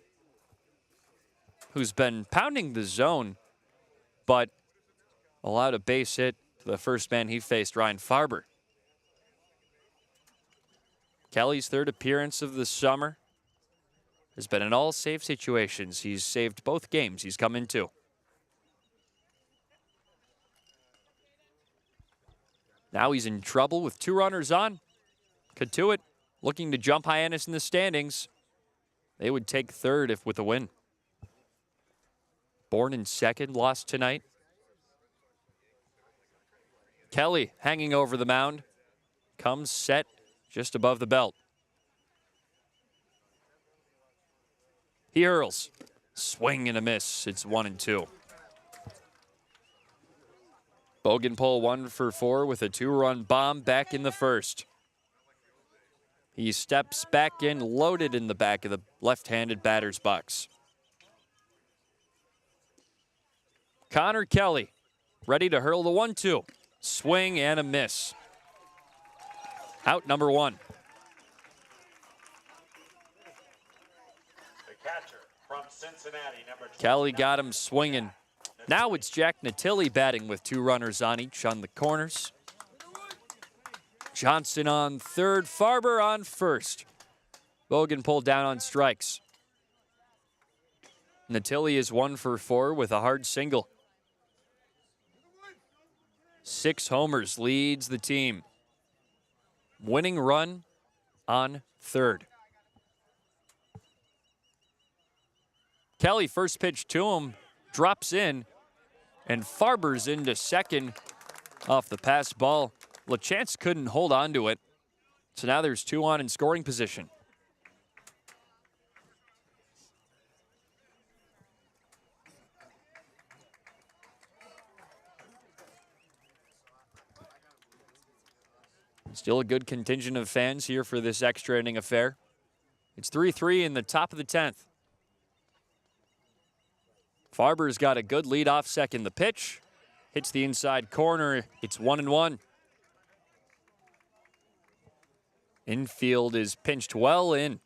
B: who's been pounding the zone, but allowed a base hit to the first man he faced, Ryan Farber. Kelly's third appearance of the summer has been in all save situations. He's saved both games he's come into. Now he's in trouble with 2 runners on. Cotuit looking to jump Hyannis in the standings. They would take third if with a win. Bourne in second, lost tonight. Kelly hanging over the mound. Comes set just above the belt. He hurls. Swing and a miss. It's 1-2. Bogenpole 1 for 4 with a 2-run bomb back in the first. He steps back in, loaded in the back of the left-handed batter's box. Connor Kelly ready to hurl the 1-2. Swing and a miss. Out number 1.
J: The catcher from Cincinnati, number 20.
B: Kelly got him swinging. Now it's Jack Natilli batting with 2 runners on each on the corners. Johnson on third, Farber on first. Bogan pulled down on strikes. Natilli is 1 for 4 with a hard single. 6 homers leads the team. Winning run on third. Kelly first pitch to him, drops in, and Farber's into second off the pass ball. LaChance couldn't hold on to it, so now there's 2 on in scoring position. Still a good contingent of fans here for this extra inning affair. It's 3-3 in the top of the 10th. Farber's got a good lead off second. The pitch hits the inside corner. It's 1-1. Infield is pinched well in.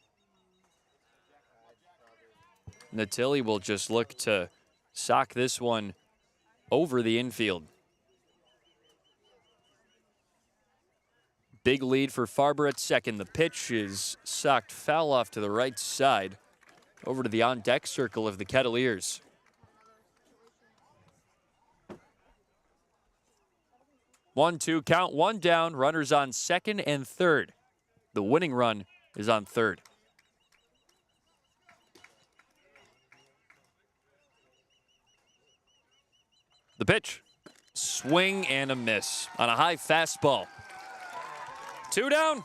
B: Natilli will just look to sock this one over the infield. Big lead for Farber at second. The pitch is socked foul off to the right side, over to the on-deck circle of the Kettleers. One-two count, 1 down, runners on second and third. The winning run is on third. The pitch, swing and a miss on a high fastball. 2 down.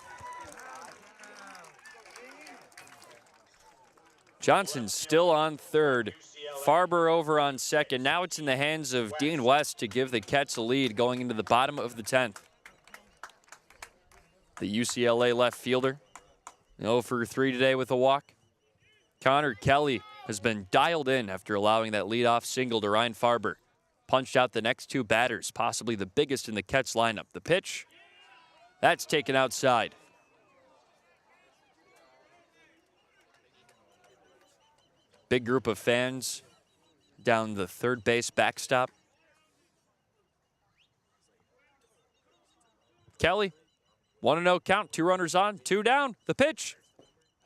B: Johnson still on third. Farber over on second. Now it's in the hands of Dean West to give the Kets a lead going into the bottom of the 10th. The UCLA left fielder, 0 for 3 today with a walk. Connor Kelly has been dialed in after allowing that leadoff single to Ryan Farber. Punched out the next 2 batters, possibly the biggest in the Kets lineup. The pitch, that's taken outside. Big group of fans down the third base backstop. Kelly, 1-0 count, 2 runners on, 2 down. The pitch,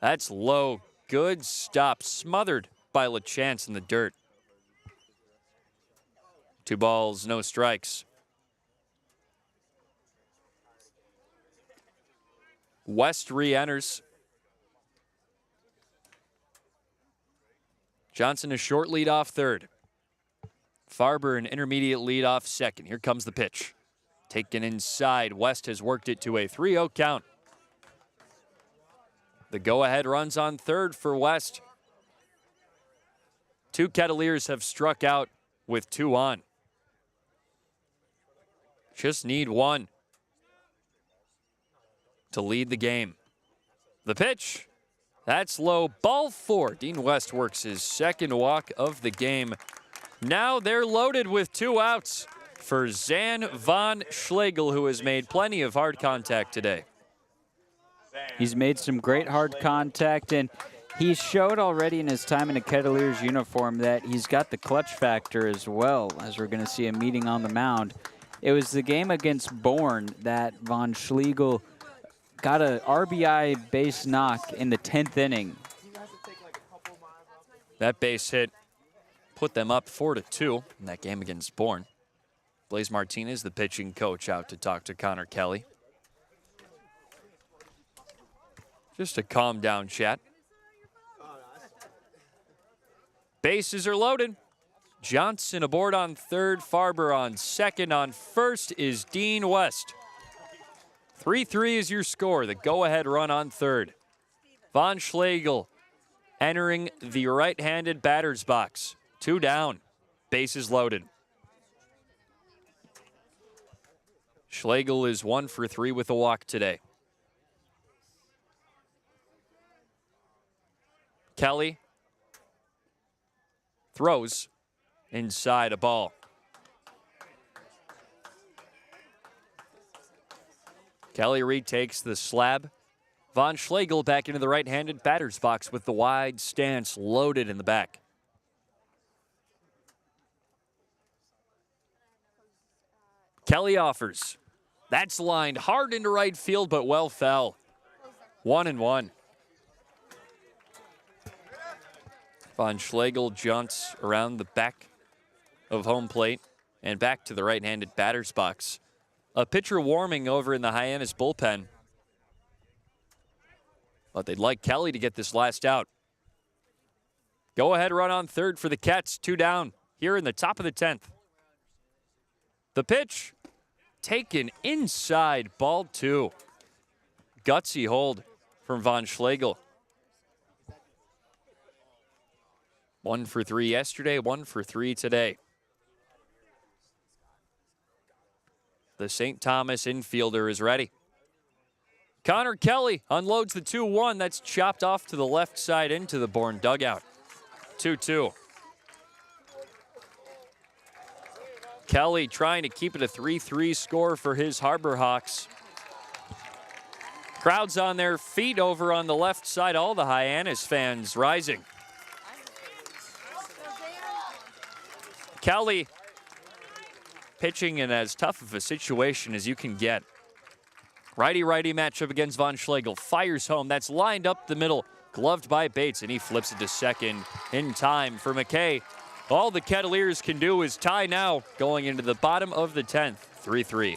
B: that's low. Good stop, smothered by LaChance in the dirt. 2 balls, no strikes. West re-enters. Johnson a short lead off third. Farber an intermediate lead off second. Here comes the pitch. Taken inside. West has worked it to a 3-0 count. The go-ahead runs on third for West. 2 Kettleers have struck out with 2 on. Just need 1 to lead the game. The pitch, that's low. Ball 4. Dean West works his second walk of the game. Now they're loaded with 2 outs for Zan von Schlegel, who has made plenty of hard contact today.
A: He's made some great hard contact, and he showed already in his time in a Kettleers uniform that he's got the clutch factor as well, as we're going to see a meeting on the mound. It was the game against Bourne that von Schlegel got a RBI base knock in the 10th inning.
B: That base hit put them up 4-2 in that game against Bourne. Blaze Martinez, the pitching coach, out to talk to Connor Kelly. Just a calm down chat. Bases are loaded. Johnson aboard on third, Farber on second. On first is Dean West. 3-3 is your score, the go-ahead run on third. Von Schlegel entering the right-handed batter's box. 2 down, bases loaded. Schlegel is 1 for 3 with a walk today. Kelly throws inside a ball. Kelly retakes the slab. Von Schlegel back into the right-handed batter's box with the wide stance loaded in the back. Kelly offers. That's lined hard into right field, but well fell. 1-1. Von Schlegel jaunts around the back of home plate and back to the right-handed batter's box. A pitcher warming over in the Hyannis bullpen. But they'd like Kelly to get this last out. Go ahead run on third for the Kets. 2 down here in the top of the 10th. The pitch taken inside, ball 2. Gutsy hold from Von Schlegel. 1 for 3 yesterday, 1 for 3 today. The St. Thomas infielder is ready. Connor Kelly unloads the 2-1. That's chopped off to the left side into the Bourne dugout. 2-2. Kelly trying to keep it a 3-3 score for his Harbor Hawks. Crowds on their feet over on the left side. All the Hyannis fans rising. Kelly pitching in as tough of a situation as you can get. Righty-righty matchup against Von Schlegel. Fires home. That's lined up the middle. Gloved by Bates, and he flips it to second in time for McKay. All the Kettleers can do is tie now, going into the bottom of the 10th, 3-3.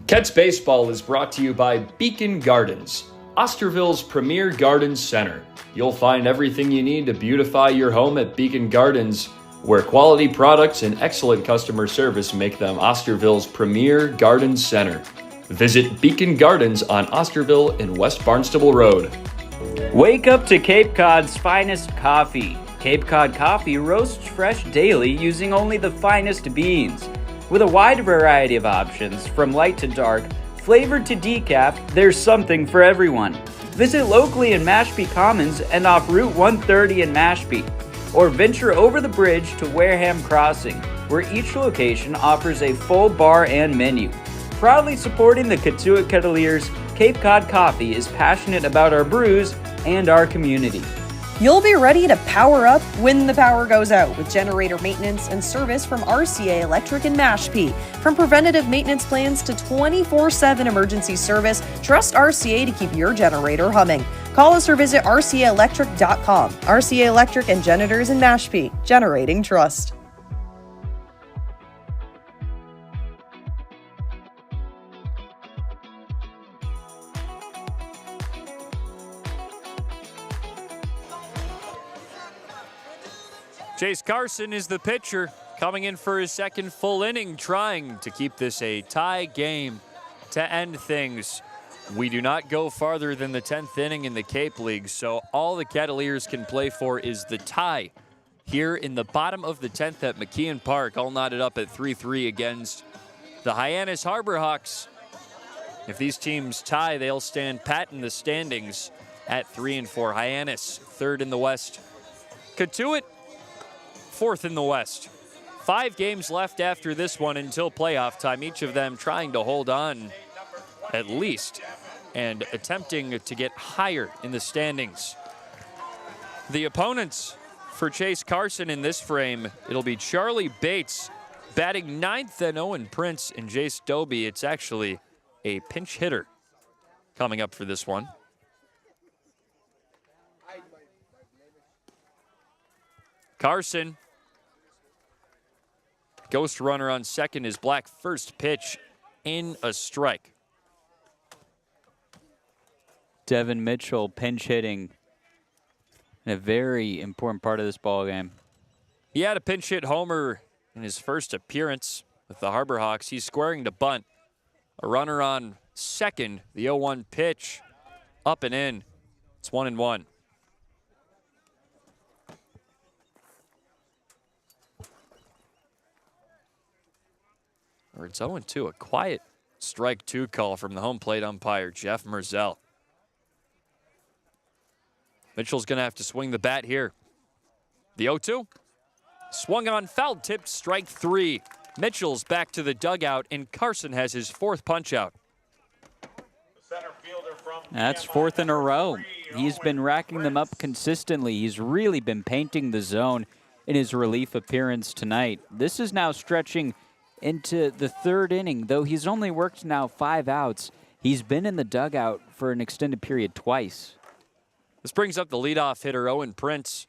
P: Kets Baseball is brought to you by Beacon Gardens, Osterville's premier garden center. You'll find everything you need to beautify your home at Beacon Gardens, where quality products and excellent customer service make them Osterville's premier garden center. Visit Beacon Gardens on Osterville and West Barnstable Road.
Q: Wake up to Cape Cod's finest coffee. Cape Cod coffee roasts fresh daily using only the finest beans. With a wide variety of options, from light to dark, flavored to decaf, there's something for everyone. Visit locally in Mashpee Commons and off Route 130 in Mashpee, or venture over the bridge to Wareham Crossing, where each location offers a full bar and menu. Proudly supporting the Cotuit Kettleers, Cape Cod Coffee is passionate about our brews and our community.
C: You'll be ready to power up when the power goes out with generator maintenance and service from RCA Electric in Mashpee. From preventative maintenance plans to 24/7 emergency service, trust RCA to keep your generator humming. Call us or visit rcaelectric.com. RCA Electric and Generators in Mashpee, generating trust.
B: Chase Carson is the pitcher, coming in for his second full inning, trying to keep this a tie game to end things. We do not go farther than the 10th inning in the Cape League, so all the Kettleers can play for is the tie here in the bottom of the 10th at McKeon Park, all knotted up at 3-3 against the Hyannis Harbor Hawks. If these teams tie, they'll stand pat in the standings at 3-4. Hyannis, third in the West. Cotuit 4th in the West. 5 games left after this one until playoff time, each of them trying to hold on at least and attempting to get higher in the standings. The opponents for Chase Carson in this frame, it'll be Charlie Bates batting 9th, and Owen Prince and Jace Doby. It's actually a pinch hitter coming up for this one. Carson, ghost runner on second, is Black first pitch in a strike.
A: Devin Mitchell pinch hitting in a very important part of this ball game.
B: He had a pinch hit homer in his first appearance with the Harbor Hawks. He's squaring to bunt. A runner on second, the 0-1 pitch, up and in. It's 1-1. Or it's 0-2, a quiet strike 2 call from the home plate umpire, Jeff Merzell. Mitchell's going to have to swing the bat here. The 0-2. Swung on, foul tipped, strike 3. Mitchell's back to the dugout, and Carson has his 4th punch out.
A: That's 4th in a row. He's been racking them up consistently. He's really been painting the zone in his relief appearance tonight. This is now stretching into the 3rd inning. Though he's only worked now 5 outs, he's been in the dugout for an extended period twice.
B: This brings up the leadoff hitter, Owen Prince.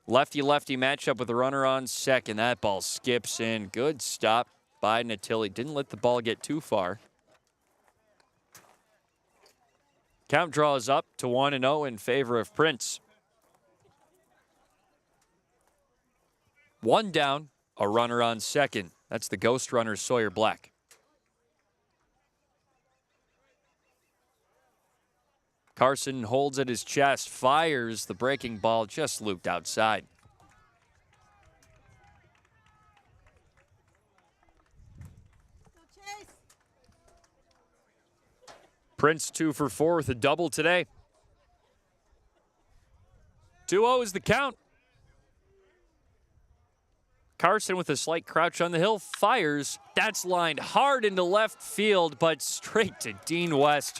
B: Lefty-lefty matchup with a runner on second. That ball skips in. Good stop by Natilli. Didn't let the ball get too far. Count draws up to 1-0 in favor of Prince. 1 down, a runner on second. That's the ghost runner, Sawyer Black. Carson holds at his chest, fires. The breaking ball just looped outside. Prince 2 for 4 with a double today. 2-0 is the count. Carson with a slight crouch on the hill, fires. That's lined hard into left field, but straight to Dean West.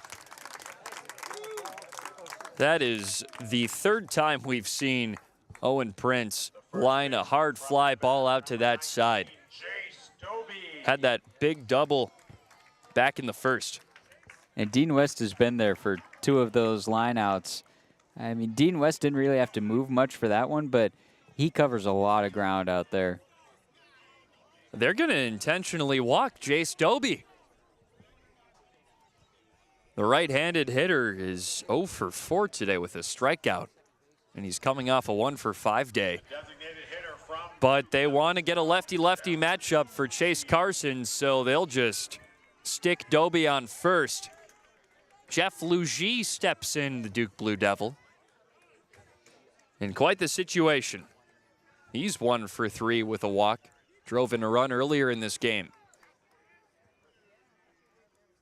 B: That is the 3rd time we've seen Owen Prince line a hard fly ball out to that side. Had that big double back in the 1st.
A: And Dean West has been there for 2 of those lineouts. I mean, Dean West didn't really have to move much for that one, but he covers a lot of ground out there.
B: They're going to intentionally walk Jace Doby. The right-handed hitter is 0 for 4 today with a strikeout, and he's coming off a 1 for 5 day. But they want to get a lefty-lefty matchup for Chase Carson, so they'll just stick Doby on first. Jeff Lugie steps in, the Duke Blue Devil. In quite the situation. He's 1 for 3 with a walk. Drove in a run earlier in this game.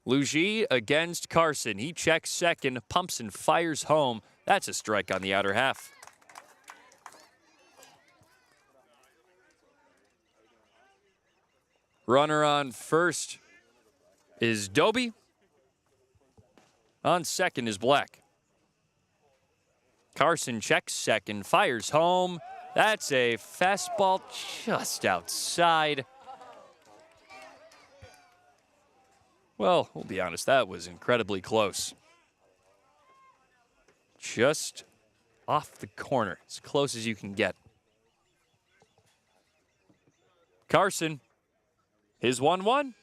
B: Lugie against Carson. He checks second, pumps and fires home. That's a strike on the outer half. Runner on first is Doby. On second is Black. Carson checks second, fires home. That's a fastball just outside. Well, we'll be honest, that was incredibly close. Just off the corner, as close as you can get. Carson, his 1-1,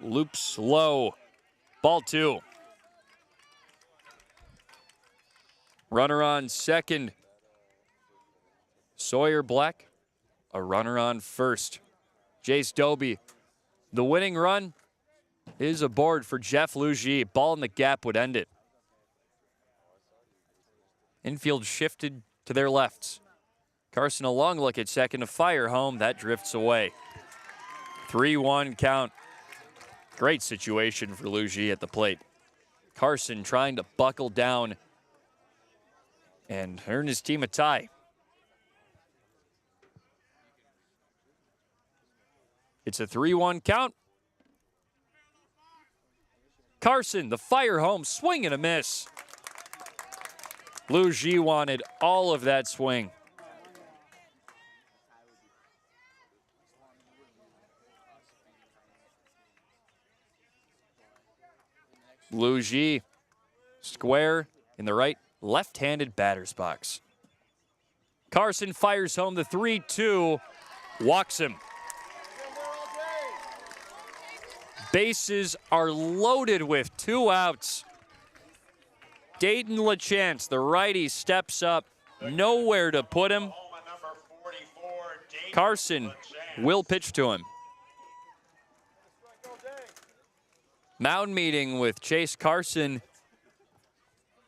B: loops low. Ball 2. Runner on second. Sawyer Black, a runner on first. Jace Doby, the winning run is aboard for Jeff Lugie. Ball in the gap would end it. Infield shifted to their lefts. Carson a long look at second to fire home. That drifts away. 3-1 count. Great situation for Lugie at the plate. Carson trying to buckle down and earn his team a tie. It's a 3-1 count. Carson, the fire home, swing and a miss. Lou G wanted all of that swing. Lou G, square in the right, left-handed batter's box. Carson fires home the 3-2, walks him. Bases are loaded with 2 outs. Dayton LaChance, the righty, steps up. Nowhere to put him. Carson will pitch to him. Mound meeting with Chase Carson.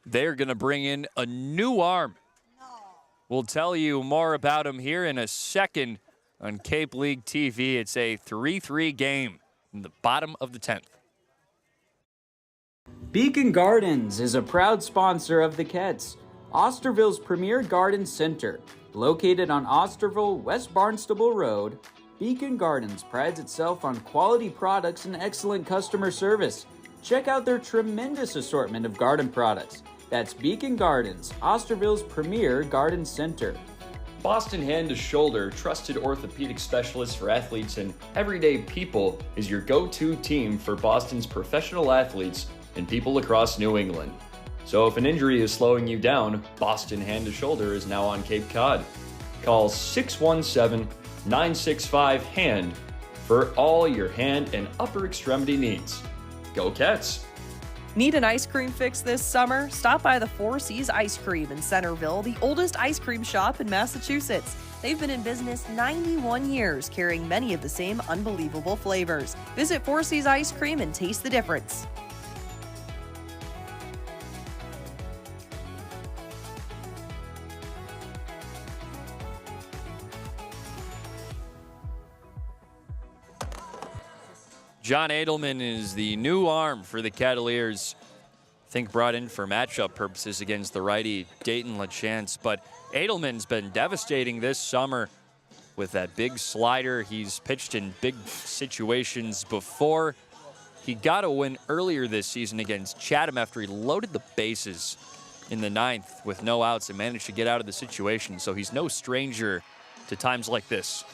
B: They're going to bring in a new arm. We'll tell you more about him here in a second on Cape League TV. It's a 3-3 game in the bottom of the 10th.
Q: Beacon Gardens is a proud sponsor of the Kets, Osterville's premier garden center. Located on Osterville, West Barnstable Road, Beacon Gardens prides itself on quality products and excellent customer service. Check out their tremendous assortment of garden products. That's Beacon Gardens, Osterville's premier garden center.
P: Boston Hand to Shoulder, trusted orthopedic specialist for athletes and everyday people, is your go-to team for Boston's professional athletes and people across New England. So if an injury is slowing you down, Boston Hand to Shoulder is now on Cape Cod. Call 617-965-HAND for all your hand and upper extremity needs. Go Cats!
C: Need an ice cream fix this summer? Stop by the Four Seas Ice Cream in Centerville, the oldest ice cream shop in Massachusetts. They've been in business 91 years, carrying many of the same unbelievable flavors. Visit Four Seas Ice Cream and taste the difference.
B: John Edelman is the new arm for the Kettleers. I think brought in for matchup purposes against the righty Dayton LaChance. But Edelman's been devastating this summer with that big slider. He's pitched in big situations before. He got a win earlier this season against Chatham after he loaded the bases in the 9th with no outs and managed to get out of the situation. So he's no stranger to times like this.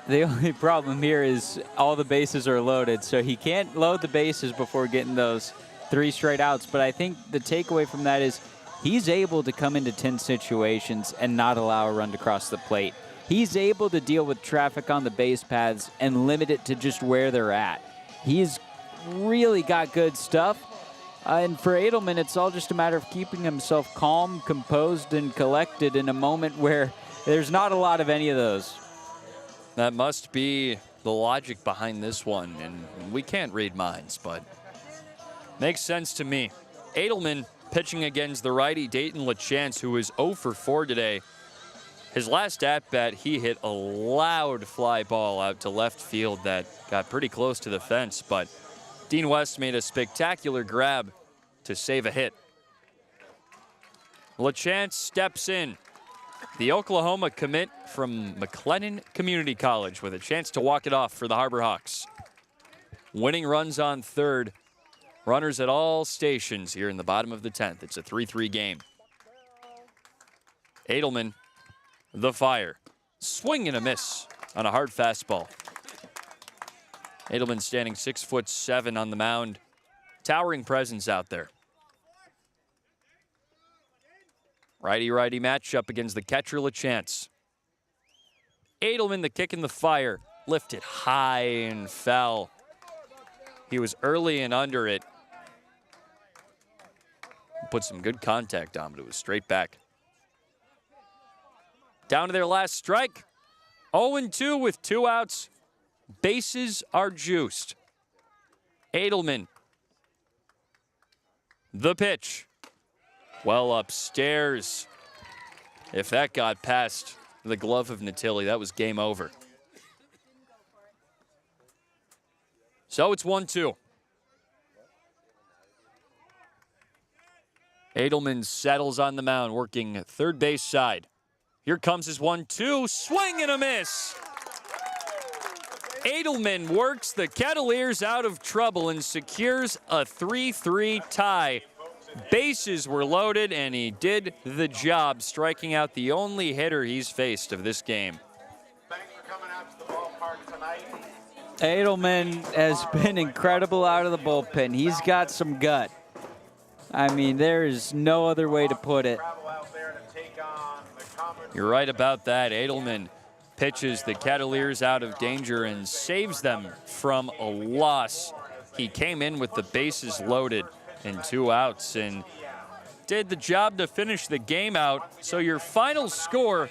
A: The only problem here is all the bases are loaded, so he can't load the bases before getting those 3 straight outs. But I think the takeaway from that is he's able to come into 10 situations and not allow a run to cross the plate. He's able to deal with traffic on the base paths and limit it to just where they're at. He's really got good stuff. And for Edelman, it's all just a matter of keeping himself calm, composed, and collected in a moment where there's not a lot of any of those.
B: That must be the logic behind this one, and we can't read minds, but makes sense to me. Edelman pitching against the righty Dayton LaChance, who is 0 for 4 today. His last at-bat, he hit a loud fly ball out to left field that got pretty close to the fence, but Dean West made a spectacular grab to save a hit. LaChance steps in. The Oklahoma commit from McLennan Community College with a chance to walk it off for the Harbor Hawks. Winning runs on third. Runners at all stations here in the bottom of the 10th. It's a 3-3 game. Edelman, the fire. Swing and a miss on a hard fastball. Edelman standing 6'7" on the mound. Towering presence out there. Righty-righty matchup against the catcher LaChance. Edelman, the kick in the fire, lifted high and fell. He was early and under it. Put some good contact on, but it was straight back. Down to their last strike. 0-2 with 2 outs. Bases are juiced. Edelman. The pitch. Well upstairs. If that got past the glove of Natilli, that was game over. So it's 1-2. Edelman settles on the mound, working third base side. Here comes his 1-2. Swing and a miss. Edelman works the Kettleers out of trouble and secures a 3-3 tie. Bases were loaded, and he did the job, striking out the only hitter he's faced of this game.
A: Edelman has been incredible out of the bullpen. He's got some gut. I mean, there is no other way to put it.
B: You're right about that. Edelman pitches the Kettleers out of danger and saves them from a loss. He came in with the bases loaded and 2 outs and did the job to finish the game out. So your final score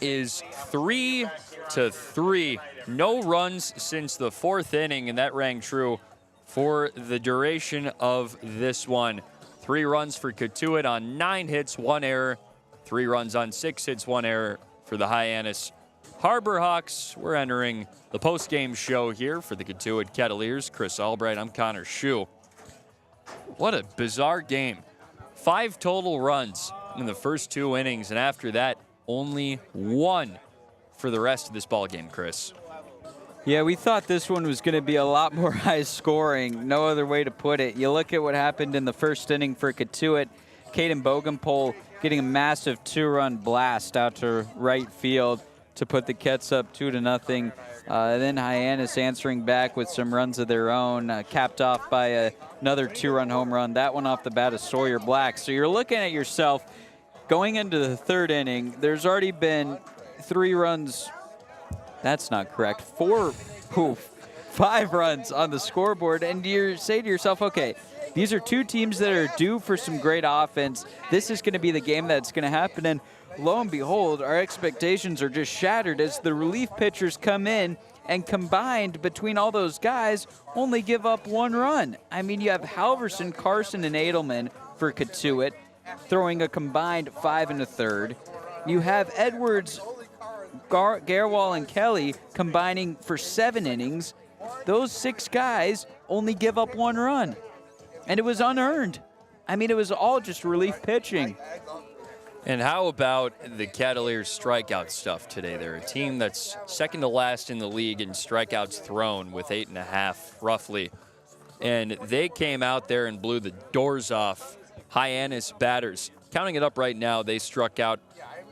B: is 3-3. No runs since the 4th inning, and that rang true for the duration of this one. 3 runs for Cotuit on 9 hits, 1 error. 3 runs on 6 hits, 1 error for the Hyannis Harbor Hawks. We're entering the post-game show here for the Cotuit Kettleers. Chris Albright, I'm Connor Shue. What a bizarre game. 5 total runs in the first 2 innings, and after that, only 1 for the rest of this ball game, Chris.
A: Yeah, we thought this one was going to be a lot more high scoring. No other way to put it. You look at what happened in the first inning for Cotuit. Caden Bogenpole getting a massive 2-run blast out to right field to put the Kets up 2-0. Then Hyannis answering back with some runs of their own, capped off by another 2-run home run. That one off the bat of Sawyer Black. So you're looking at yourself going into the 3rd inning. There's already been 3 runs. That's not correct. 5 runs on the scoreboard, and you say to yourself, okay, these are 2 teams that are due for some great offense. This is going to be the game that's going to happen, and lo and behold, our expectations are just shattered as the relief pitchers come in and combined between all those guys only give up 1 run. I mean, you have Halverson, Carson, and Edelman for Cotuit throwing a combined 5 1/3. You have Edwards, Garwal, and Kelly combining for 7 innings. Those 6 guys only give up 1 run, and it was unearned. I mean, it was all just relief pitching.
B: And how about the Kettleers strikeout stuff today? They're a team that's second to last in the league in strikeouts thrown with 8.5 roughly. And they came out there and blew the doors off Hyannis batters. Counting it up right now, they struck out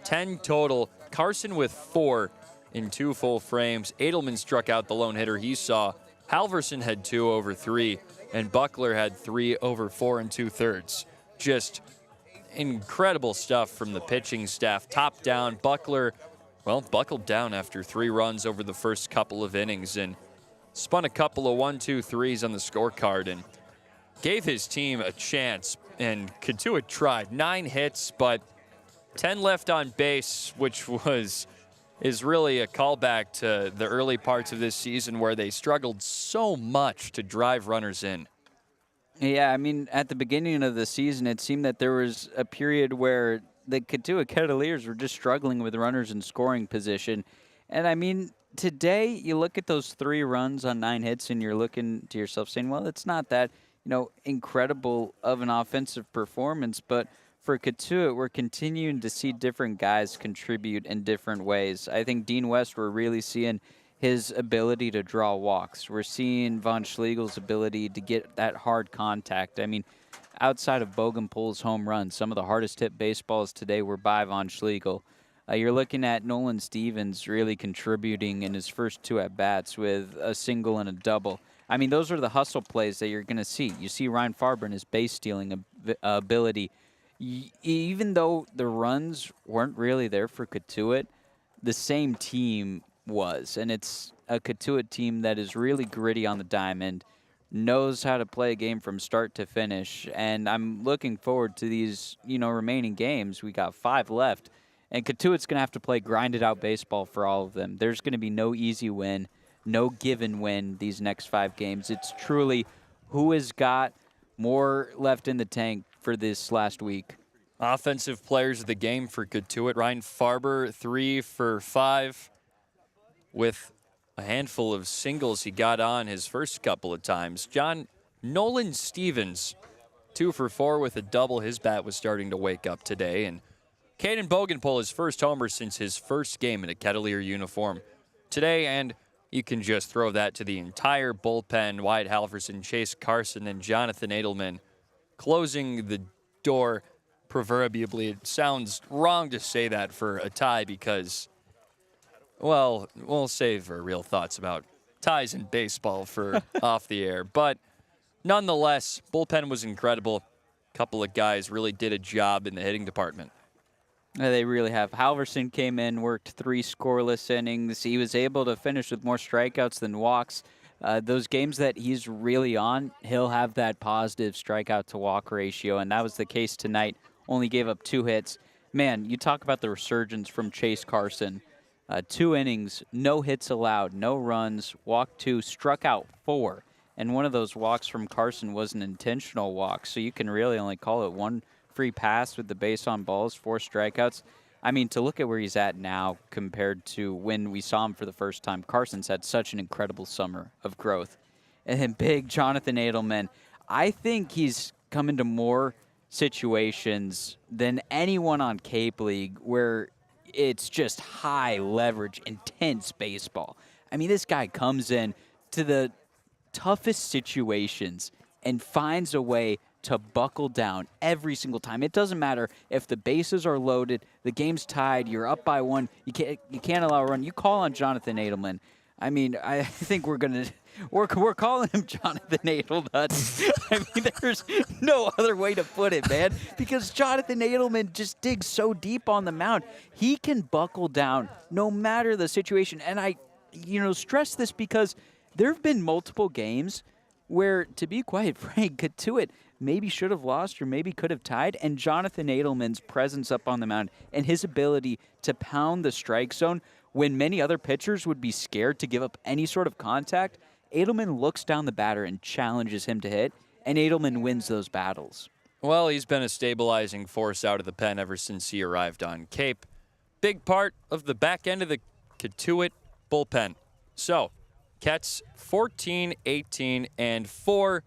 B: 10 total. Carson with 4 in 2 full frames. Edelman struck out the lone hitter he saw. Halverson had 2 over 3, and Buckler had 3 over 4 2/3. Just incredible stuff from the pitching staff. Top down, Buckler, well, buckled down after 3 runs over the first couple of innings and spun a couple of 1-2-3s on the scorecard and gave his team a chance. And Cotuit tried 9 hits, but 10 left on base, which is really a callback to the early parts of this season where they struggled so much to drive runners in.
A: Yeah, I mean, at the beginning of the season, it seemed that there was a period where the Cotuit Kettleers were just struggling with runners in scoring position. And, I mean, today you look at those 3 runs on 9 hits and you're looking to yourself saying, well, it's not that, incredible of an offensive performance. But for Cotuit, we're continuing to see different guys contribute in different ways. I think Dean West, we're really seeing his ability to draw walks. We're seeing Von Schlegel's ability to get that hard contact. I mean, outside of Bogenpole's home run, some of the hardest hit baseballs today were by Von Schlegel. You're looking at Nolan Stevens really contributing in his first 2 at-bats with a single and a double. I mean, those are the hustle plays that you're going to see. You see Ryan Farber and his base-stealing ability. Even though the runs weren't really there for Cotuit, the same team was. And it's a Cotuit team that is really gritty on the diamond, knows how to play a game from start to finish. And I'm looking forward to these, remaining games. We got 5 left. And Cotuit's going to have to play grinded-out baseball for all of them. There's going to be no easy win, no given win these next 5 games. It's truly who has got more left in the tank for this last week.
B: Offensive players of the game for Cotuit. Ryan Farber, 3 for 5 with a handful of singles he got on his first couple of times. Nolan Stevens, 2 for 4 with a double. His bat was starting to wake up today. And Caden Bogenpole, his first homer since his first game in a Kettleer uniform today. And you can just throw that to the entire bullpen. Wyatt Halverson, Chase Carson, and Jonathan Edelman closing the door proverbially. It sounds wrong to say that for a tie because, well, we'll save our real thoughts about ties in baseball for off the air. But nonetheless, bullpen was incredible. A couple of guys really did a job in the hitting department.
A: They really have. Halverson came in, worked 3 scoreless innings. He was able to finish with more strikeouts than walks. Those games that he's really on, he'll have that positive strikeout to walk ratio, and that was the case tonight. Only gave up 2 hits. Man, you talk about the resurgence from Chase Carson. 2 innings, no hits allowed, no runs, walked 2, struck out 4. And one of those walks from Carson was an intentional walk, so you can really only call it 1 free pass with the base on balls, 4 strikeouts. I mean, to look at where he's at now compared to when we saw him for the first time, Carson's had such an incredible summer of growth. And then big Jonathan Edelman, I think he's come into more situations than anyone on Cape League where it's just high leverage, intense baseball. I mean, this guy comes in to the toughest situations and finds a way to buckle down every single time. It doesn't matter if the bases are loaded, the game's tied, you're up by 1, you can't allow a run. You call on Jonathan Edelman. I mean, I think we're calling him Jonathan Edelnuts. I mean, there's no other way to put it, man, because Jonathan Edelman just digs so deep on the mound. He can buckle down no matter the situation. And I, stress this because there have been multiple games where, to be quite frank, Cotuit maybe should have lost or maybe could have tied, and Jonathan Edelman's presence up on the mound and his ability to pound the strike zone when many other pitchers would be scared to give up any sort of contact, Edelman looks down the batter and challenges him to hit, and Edelman wins those battles.
B: Well, he's been a stabilizing force out of the pen ever since he arrived on Cape. Big part of the back end of the Cotuit bullpen. So, Ketts 14, 18, and 4.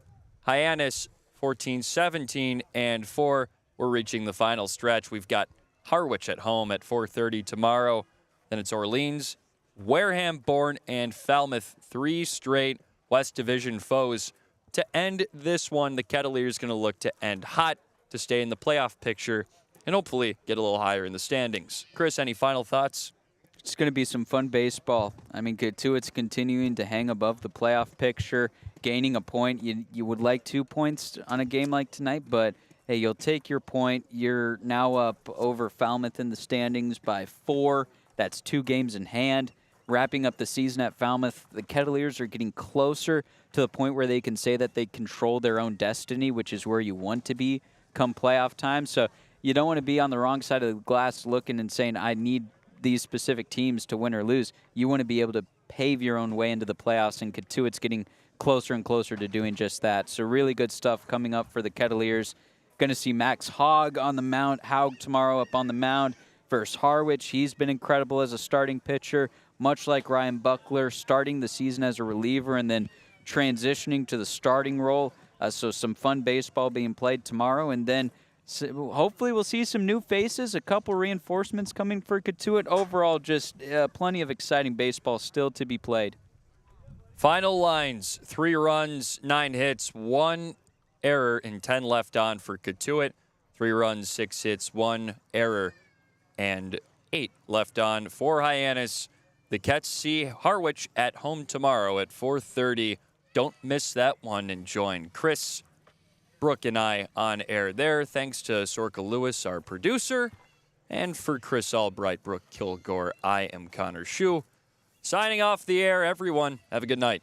B: Hyannis 14, 17, and 4. We're reaching the final stretch. We've got Harwich at home at 4:30 tomorrow. Then it's Orleans, Wareham, Bourne, and Falmouth. 3 straight West Division foes. To end this one, the Kettleers going to look to end hot to stay in the playoff picture and hopefully get a little higher in the standings. Chris, any final thoughts?
A: It's going to be some fun baseball. I mean, Cotuit's continuing to hang above the playoff picture, gaining a point. You would like 2 points on a game like tonight, but hey, you'll take your point. You're now up over Falmouth in the standings by 4. That's 2 games in hand. Wrapping up the season at Falmouth, the Kettleers are getting closer to the point where they can say that they control their own destiny, which is where you want to be come playoff time. So you don't want to be on the wrong side of the glass looking and saying, I need these specific teams to win or lose. You want to be able to pave your own way into the playoffs, and Cotuit's getting closer and closer to doing just that. So really good stuff coming up for the Kettleers. Going to see Max Haug on the mound, Haug tomorrow up on the mound versus Harwich. He's been incredible as a starting pitcher, much like Ryan Buckler, starting the season as a reliever and then transitioning to the starting role. So some fun baseball being played tomorrow, and then hopefully we'll see some new faces, a couple reinforcements coming for Cotuit. Overall, just plenty of exciting baseball still to be played.
B: Final lines, 3 runs, 9 hits, 1 error, and 10 left on for Cotuit. 3 runs, 6 hits, 1 error, and 8 left on for Hyannis. The Cats see Harwich at home tomorrow at 4:30. Don't miss that one and join Chris, Brooke, and I on air there. Thanks to Sorka Lewis, our producer. And for Chris Albright, Brooke Kilgore, I am Connor Shue. Signing off the air, everyone. Have a good night.